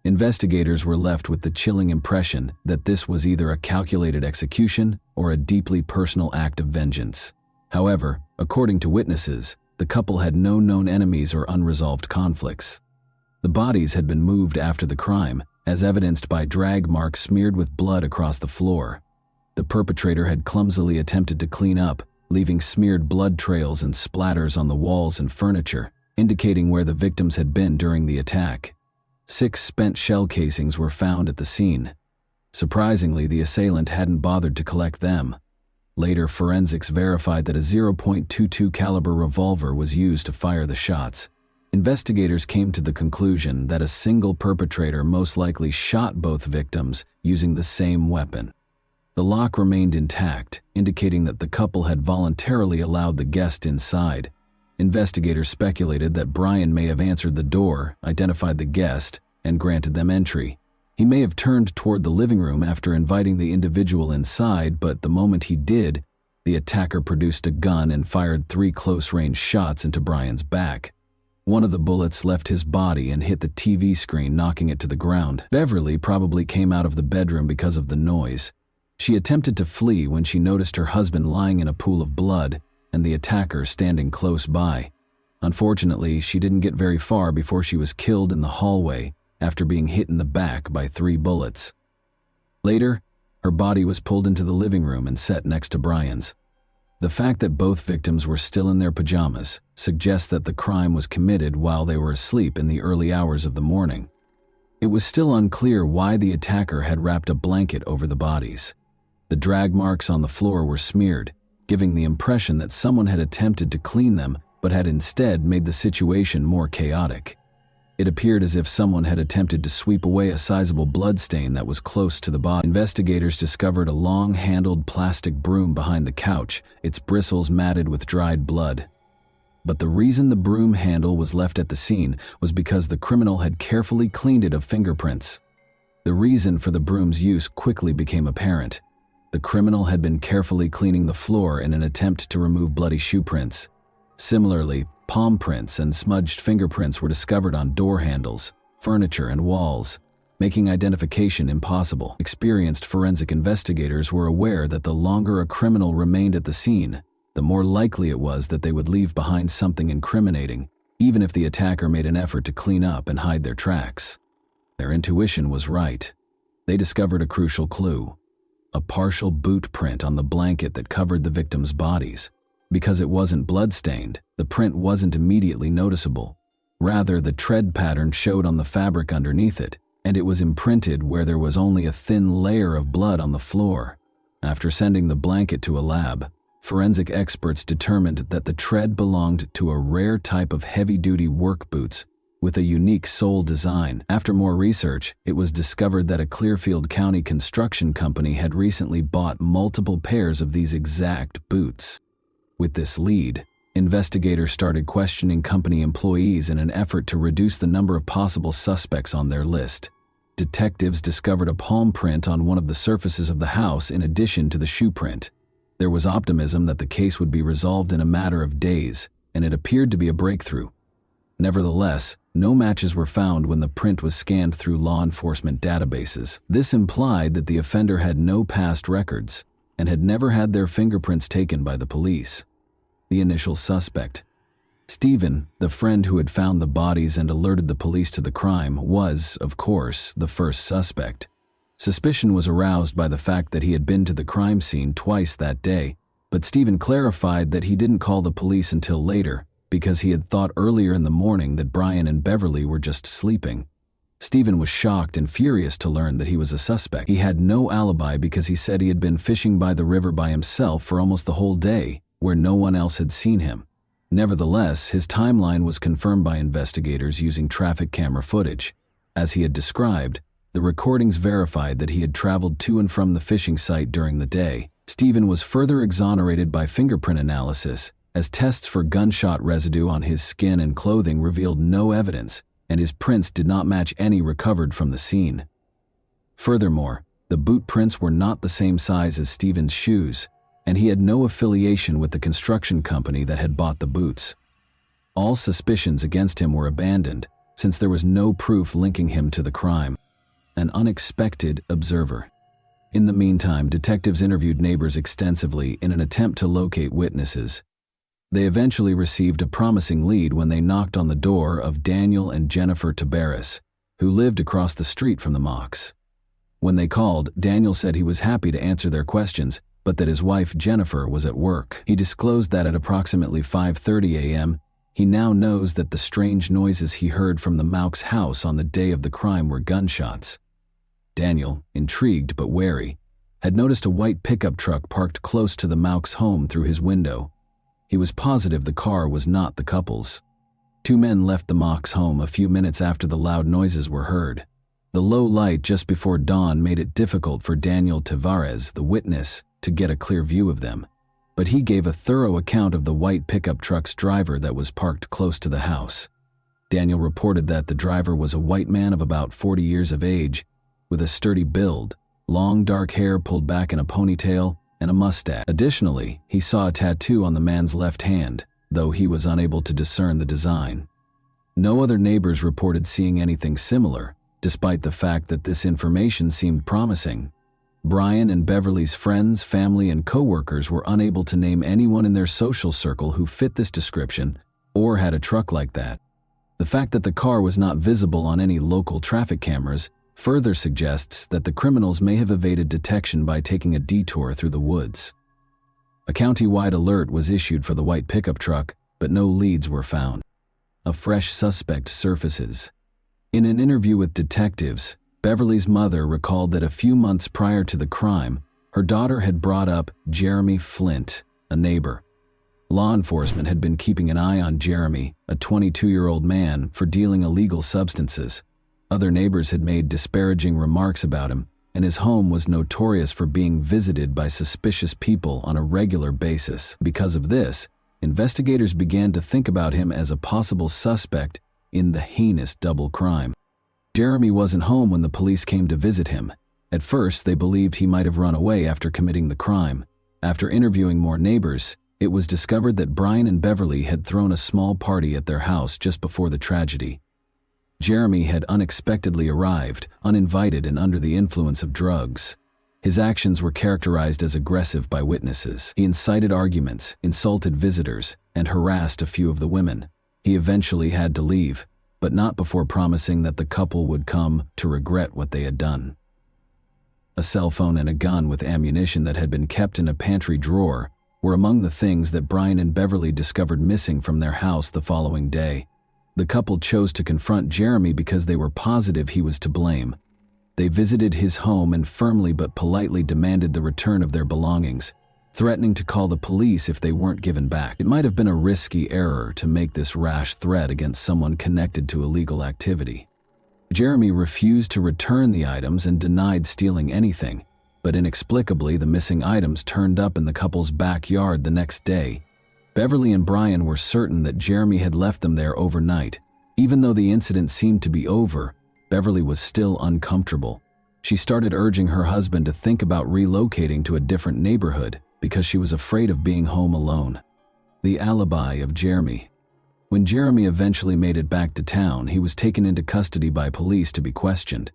Investigators were left with the chilling impression that this was either a calculated execution or a deeply personal act of vengeance. However, according to witnesses, the couple had no known enemies or unresolved conflicts. The bodies had been moved after the crime, as evidenced by drag marks smeared with blood across the floor. The perpetrator had clumsily attempted to clean up, leaving smeared blood trails and splatters on the walls and furniture, indicating where the victims had been during the attack. 6 spent shell casings were found at the scene. Surprisingly, the assailant hadn't bothered to collect them. Later, forensics verified that a .22 caliber revolver was used to fire the shots. Investigators came to the conclusion that a single perpetrator most likely shot both victims using the same weapon. The lock remained intact, indicating that the couple had voluntarily allowed the guest inside. Investigators speculated that Brian may have answered the door, identified the guest, and granted them entry. He may have turned toward the living room after inviting the individual inside, but the moment he did, the attacker produced a gun and fired 3 close-range shots into Brian's back. One of the bullets left his body and hit the TV screen, knocking it to the ground. Beverly probably came out of the bedroom because of the noise. She attempted to flee when she noticed her husband lying in a pool of blood and the attacker standing close by. Unfortunately, she didn't get very far before she was killed in the hallway after being hit in the back by 3 bullets. Later, her body was pulled into the living room and set next to Brian's. The fact that both victims were still in their pajamas suggests that the crime was committed while they were asleep in the early hours of the morning. It was still unclear why the attacker had wrapped a blanket over the bodies. The drag marks on the floor were smeared, giving the impression that someone had attempted to clean them but had instead made the situation more chaotic. It appeared as if someone had attempted to sweep away a sizable bloodstain that was close to the body. Investigators discovered a long-handled plastic broom behind the couch, its bristles matted with dried blood. But the reason the broom handle was left at the scene was because the criminal had carefully cleaned it of fingerprints. The reason for the broom's use quickly became apparent. The criminal had been carefully cleaning the floor in an attempt to remove bloody shoe prints. Similarly, palm prints and smudged fingerprints were discovered on door handles, furniture, and walls, making identification impossible. Experienced forensic investigators were aware that the longer a criminal remained at the scene, the more likely it was that they would leave behind something incriminating, even if the attacker made an effort to clean up and hide their tracks. Their intuition was right. They discovered a crucial clue: a partial boot print on the blanket that covered the victims' bodies. Because it wasn't blood-stained, the print wasn't immediately noticeable. Rather, the tread pattern showed on the fabric underneath it, and it was imprinted where there was only a thin layer of blood on the floor. After sending the blanket to a lab, forensic experts determined that the tread belonged to a rare type of heavy-duty work boots with a unique sole design. After more research, it was discovered that a Clearfield County construction company had recently bought multiple pairs of these exact boots. With this lead, investigators started questioning company employees in an effort to reduce the number of possible suspects on their list. Detectives discovered a palm print on one of the surfaces of the house in addition to the shoe print. There was optimism that the case would be resolved in a matter of days, and it appeared to be a breakthrough. Nevertheless, no matches were found when the print was scanned through law enforcement databases. This implied that the offender had no past records and had never had their fingerprints taken by the police. The initial suspect, Stephen, the friend who had found the bodies and alerted the police to the crime, was, of course, the first suspect. Suspicion was aroused by the fact that he had been to the crime scene twice that day, but Stephen clarified that he didn't call the police until later because he had thought earlier in the morning that Brian and Beverly were just sleeping. Stephen was shocked and furious to learn that he was a suspect. He had no alibi because he said he had been fishing by the river by himself for almost the whole day, where no one else had seen him. Nevertheless, his timeline was confirmed by investigators using traffic camera footage. As he had described, the recordings verified that he had traveled to and from the fishing site during the day. Stephen was further exonerated by fingerprint analysis, as tests for gunshot residue on his skin and clothing revealed no evidence, and his prints did not match any recovered from the scene. Furthermore, the boot prints were not the same size as Stephen's shoes, and he had no affiliation with the construction company that had bought the boots. All suspicions against him were abandoned, since there was no proof linking him to the crime. An unexpected observer. In the meantime, detectives interviewed neighbors extensively in an attempt to locate witnesses. They eventually received a promising lead when they knocked on the door of Daniel and Jennifer Tabaris, who lived across the street from the Mocks. When they called, Daniel said he was happy to answer their questions, but that his wife Jennifer was at work. He disclosed that at approximately 5:30 a.m., he now knows that the strange noises he heard from the Mocks' house on the day of the crime were gunshots. Daniel, intrigued but wary, had noticed a white pickup truck parked close to the Mocks' home through his window. He was positive the car was not the couple's. Two men left the Mocks' home a few minutes after the loud noises were heard. The low light just before dawn made it difficult for Daniel Tavares, the witness, to get a clear view of them, but he gave a thorough account of the white pickup truck's driver that was parked close to the house. Daniel reported that the driver was a white man of about 40 years of age, with a sturdy build, long dark hair pulled back in a ponytail, and a mustache. Additionally, he saw a tattoo on the man's left hand, though he was unable to discern the design. No other neighbors reported seeing anything similar, despite the fact that this information seemed promising. Brian and Beverly's friends, family, and co-workers were unable to name anyone in their social circle who fit this description or had a truck like that. The fact that the car was not visible on any local traffic cameras further suggests that the criminals may have evaded detection by taking a detour through the woods. A county-wide alert was issued for the white pickup truck, but no leads were found. A fresh suspect surfaces. In an interview with detectives, Beverly's mother recalled that a few months prior to the crime, her daughter had brought up Jeremy Flint, a neighbor. Law enforcement had been keeping an eye on Jeremy, a 22-year-old man, for dealing illegal substances. Other neighbors had made disparaging remarks about him, and his home was notorious for being visited by suspicious people on a regular basis. Because of this, investigators began to think about him as a possible suspect in the heinous double crime. Jeremy wasn't home when the police came to visit him. At first, they believed he might have run away after committing the crime. After interviewing more neighbors, it was discovered that Brian and Beverly had thrown a small party at their house just before the tragedy. Jeremy had unexpectedly arrived, uninvited and under the influence of drugs. His actions were characterized as aggressive by witnesses. He incited arguments, insulted visitors, and harassed a few of the women. He eventually had to leave, but not before promising that the couple would come to regret what they had done. A cell phone and a gun with ammunition that had been kept in a pantry drawer were among the things that Brian and Beverly discovered missing from their house the following day. The couple chose to confront Jeremy because they were positive he was to blame. They visited his home and firmly but politely demanded the return of their belongings, threatening to call the police if they weren't given back. It might have been a risky error to make this rash threat against someone connected to illegal activity. Jeremy refused to return the items and denied stealing anything, but inexplicably the missing items turned up in the couple's backyard the next day. Beverly and Brian were certain that Jeremy had left them there overnight. Even though the incident seemed to be over, Beverly was still uncomfortable. She started urging her husband to think about relocating to a different neighborhood because she was afraid of being home alone. The alibi of Jeremy. When Jeremy eventually made it back to town, he was taken into custody by police to be questioned.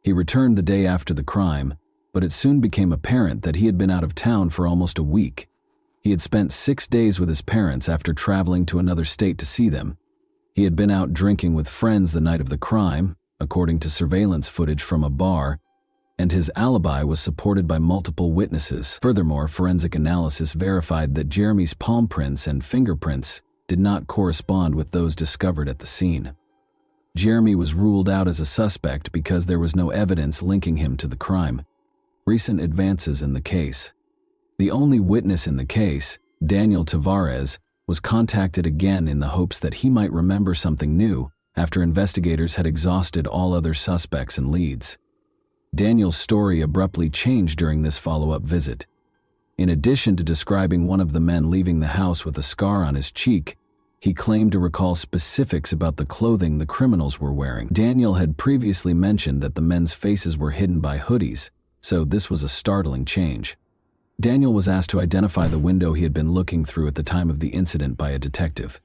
He returned the day after the crime, but it soon became apparent that he had been out of town for almost a week. He had spent 6 days with his parents after traveling to another state to see them. He had been out drinking with friends the night of the crime, according to surveillance footage from a bar, and his alibi was supported by multiple witnesses. Furthermore, forensic analysis verified that Jeremy's palm prints and fingerprints did not correspond with those discovered at the scene. Jeremy was ruled out as a suspect because there was no evidence linking him to the crime. Recent advances in the case. The only witness in the case, Daniel Tavares, was contacted again in the hopes that he might remember something new after investigators had exhausted all other suspects and leads. Daniel's story abruptly changed during this follow-up visit. In addition to describing one of the men leaving the house with a scar on his cheek, he claimed to recall specifics about the clothing the criminals were wearing. Daniel had previously mentioned that the men's faces were hidden by hoodies, so this was a startling change. Daniel was asked to identify the window he had been looking through at the time of the incident by a detective.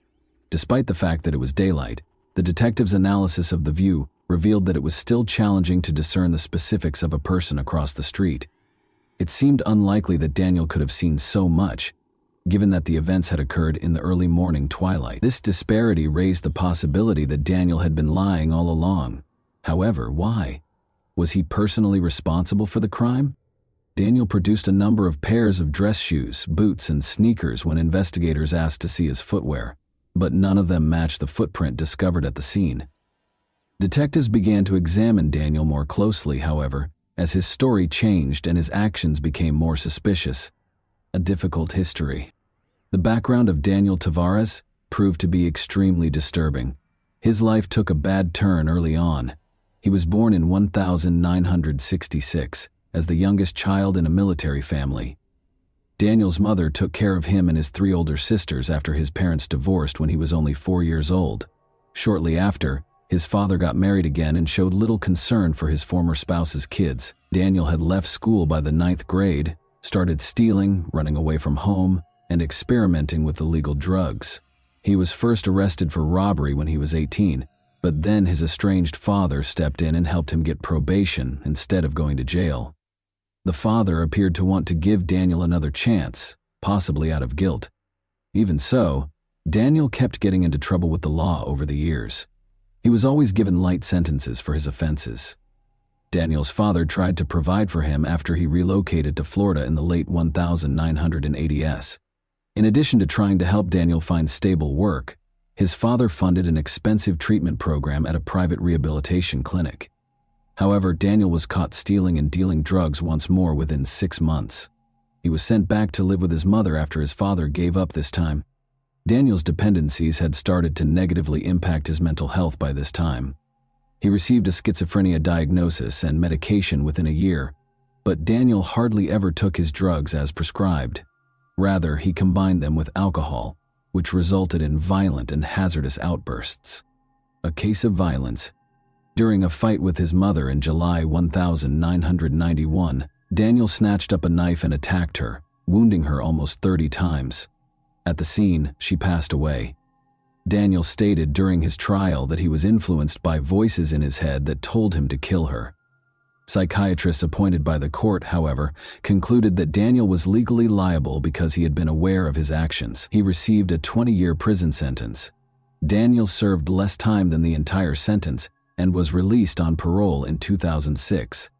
Despite the fact that it was daylight, the detective's analysis of the view revealed that it was still challenging to discern the specifics of a person across the street. It seemed unlikely that Daniel could have seen so much, given that the events had occurred in the early morning twilight. This disparity raised the possibility that Daniel had been lying all along. However, why? Was he personally responsible for the crime? Daniel produced a number of pairs of dress shoes, boots, and sneakers when investigators asked to see his footwear, but none of them matched the footprint discovered at the scene. Detectives began to examine Daniel more closely, however, as his story changed and his actions became more suspicious. A difficult history. The background of Daniel Tavares proved to be extremely disturbing. His life took a bad turn early on. He was born in 1966 as the youngest child in a military family. Daniel's mother took care of him and his 3 older sisters after his parents divorced when he was only 4 years old. Shortly after, his father got married again and showed little concern for his former spouse's kids. Daniel had left school by the 9th grade, started stealing, running away from home, and experimenting with illegal drugs. He was first arrested for robbery when he was 18, but then his estranged father stepped in and helped him get probation instead of going to jail. The father appeared to want to give Daniel another chance, possibly out of guilt. Even so, Daniel kept getting into trouble with the law over the years. He was always given light sentences for his offenses. Daniel's father tried to provide for him after he relocated to Florida in the late 1980s. In addition to trying to help Daniel find stable work, his father funded an expensive treatment program at a private rehabilitation clinic. However, Daniel was caught stealing and dealing drugs once more within 6 months. He was sent back to live with his mother after his father gave up this time. Daniel's dependencies had started to negatively impact his mental health by this time. He received a schizophrenia diagnosis and medication within a year, but Daniel hardly ever took his drugs as prescribed. Rather, he combined them with alcohol, which resulted in violent and hazardous outbursts. A case of violence. During a fight with his mother in July 1991, Daniel snatched up a knife and attacked her, wounding her almost 30 times. At the scene, she passed away. Daniel stated during his trial that he was influenced by voices in his head that told him to kill her. Psychiatrists appointed by the court, however, concluded that Daniel was legally liable because he had been aware of his actions. He received a 20-year prison sentence. Daniel served less time than the entire sentence and was released on parole in 2006.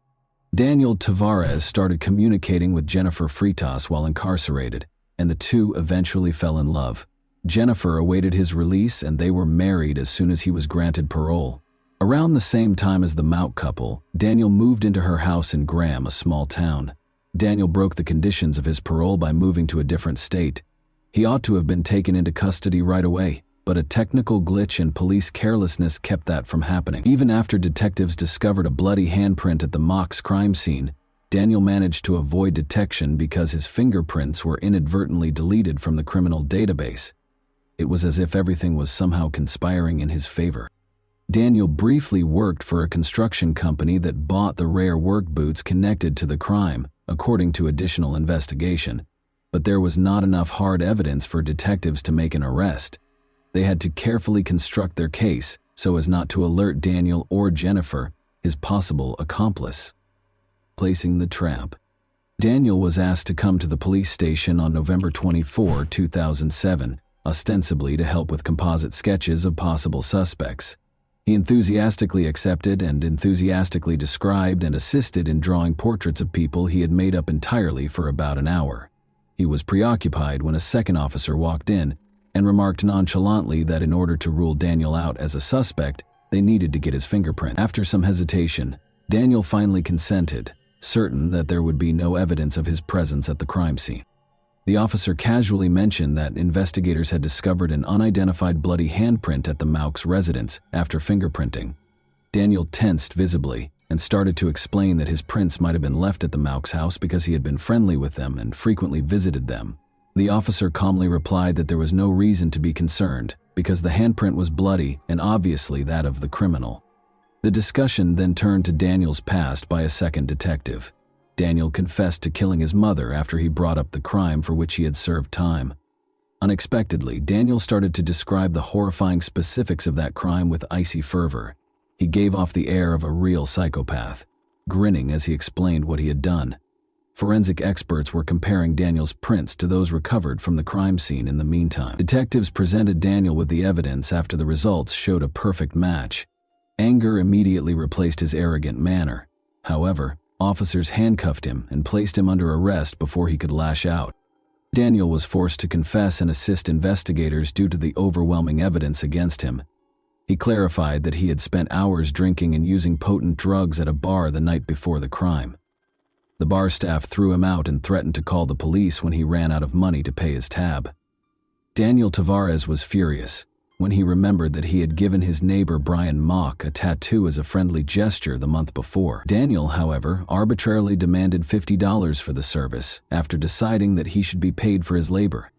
Daniel Tavares started communicating with Jennifer Freitas while incarcerated, and the two eventually fell in love. Jennifer awaited his release and they were married as soon as he was granted parole. Around the same time as the Mount couple, Daniel moved into her house in Graham, a small town. Daniel broke the conditions of his parole by moving to a different state. He ought to have been taken into custody right away, but a technical glitch and police carelessness kept that from happening. Even after detectives discovered a bloody handprint at the Mox crime scene, Daniel managed to avoid detection because his fingerprints were inadvertently deleted from the criminal database. It was as if everything was somehow conspiring in his favor. Daniel briefly worked for a construction company that bought the rare work boots connected to the crime, according to additional investigation, but there was not enough hard evidence for detectives to make an arrest. They had to carefully construct their case so as not to alert Daniel or Jennifer, his possible accomplice. Placing the trap. Daniel was asked to come to the police station on November 24, 2007, ostensibly to help with composite sketches of possible suspects. He enthusiastically accepted and enthusiastically described and assisted in drawing portraits of people he had made up entirely for about an hour. He was preoccupied when a second officer walked in and remarked nonchalantly that in order to rule Daniel out as a suspect, they needed to get his fingerprint. After some hesitation, Daniel finally consented, certain that there would be no evidence of his presence at the crime scene. The officer casually mentioned that investigators had discovered an unidentified bloody handprint at the Maux residence after fingerprinting. Daniel tensed visibly and started to explain that his prints might have been left at the Maux house because he had been friendly with them and frequently visited them. The officer calmly replied that there was no reason to be concerned because the handprint was bloody and obviously that of the criminal. The discussion then turned to Daniel's past by a second detective. Daniel confessed to killing his mother after he brought up the crime for which he had served time. Unexpectedly, Daniel started to describe the horrifying specifics of that crime with icy fervor. He gave off the air of a real psychopath, grinning as he explained what he had done. Forensic experts were comparing Daniel's prints to those recovered from the crime scene in the meantime. Detectives presented Daniel with the evidence after the results showed a perfect match. Anger immediately replaced his arrogant manner. However, officers handcuffed him and placed him under arrest before he could lash out. Daniel was forced to confess and assist investigators due to the overwhelming evidence against him. He clarified that he had spent hours drinking and using potent drugs at a bar the night before the crime. The bar staff threw him out and threatened to call the police when he ran out of money to pay his tab. Daniel Tavares was furious when he remembered that he had given his neighbor Brian Mock a tattoo as a friendly gesture the month before. Daniel, however, arbitrarily demanded $50 for the service after deciding that he should be paid for his labor.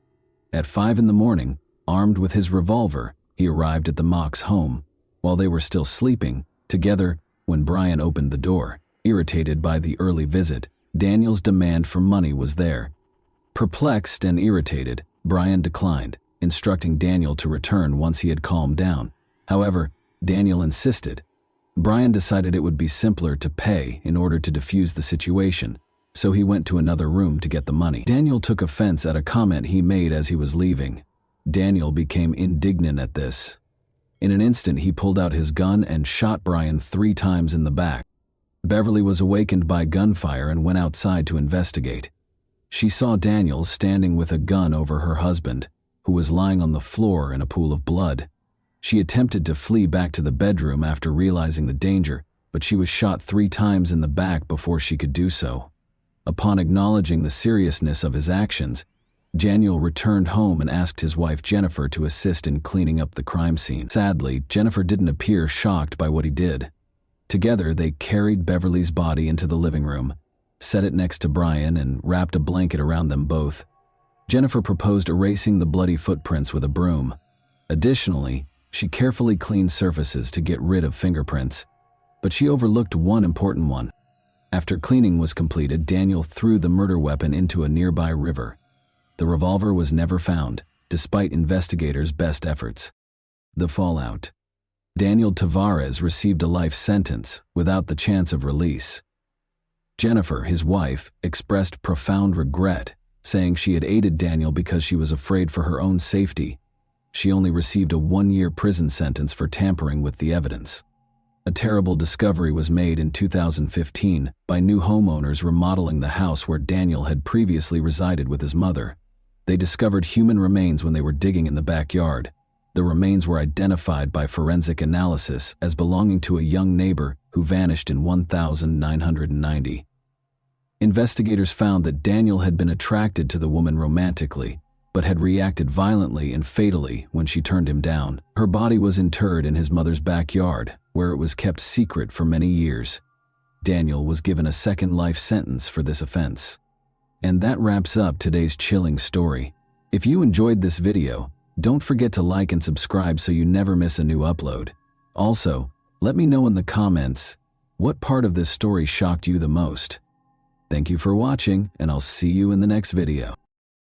At 5 in the morning, armed with his revolver, he arrived at the Mock's home while they were still sleeping together when Brian opened the door. Irritated by the early visit, Daniel's demand for money was there. Perplexed and irritated, Brian declined, instructing Daniel to return once he had calmed down. However, Daniel insisted. Brian decided it would be simpler to pay in order to defuse the situation, so he went to another room to get the money. Daniel took offense at a comment he made as he was leaving. Daniel became indignant at this. In an instant, he pulled out his gun and shot Brian 3 times in the back. Beverly was awakened by gunfire and went outside to investigate. She saw Daniel standing with a gun over her husband, who was lying on the floor in a pool of blood. She attempted to flee back to the bedroom after realizing the danger, but she was shot 3 times in the back before she could do so. Upon acknowledging the seriousness of his actions, Daniel returned home and asked his wife Jennifer to assist in cleaning up the crime scene. Sadly, Jennifer didn't appear shocked by what he did. Together, they carried Beverly's body into the living room, set it next to Brian, and wrapped a blanket around them both. Jennifer proposed erasing the bloody footprints with a broom. Additionally, she carefully cleaned surfaces to get rid of fingerprints, but she overlooked one important one. After cleaning was completed, Daniel threw the murder weapon into a nearby river. The revolver was never found, despite investigators' best efforts. The fallout. Daniel Tavares received a life sentence without the chance of release. Jennifer, his wife, expressed profound regret, saying she had aided Daniel because she was afraid for her own safety. She only received a 1-year prison sentence for tampering with the evidence. A terrible discovery was made in 2015 by new homeowners remodeling the house where Daniel had previously resided with his mother. They discovered human remains when they were digging in the backyard. The remains were identified by forensic analysis as belonging to a young neighbor who vanished in 1990. Investigators found that Daniel had been attracted to the woman romantically, but had reacted violently and fatally when she turned him down. Her body was interred in his mother's backyard, where it was kept secret for many years. Daniel was given a second life sentence for this offense. And that wraps up today's chilling story. If you enjoyed this video, don't forget to like and subscribe so you never miss a new upload. Also, let me know in the comments what part of this story shocked you the most. Thank you for watching, and I'll see you in the next video.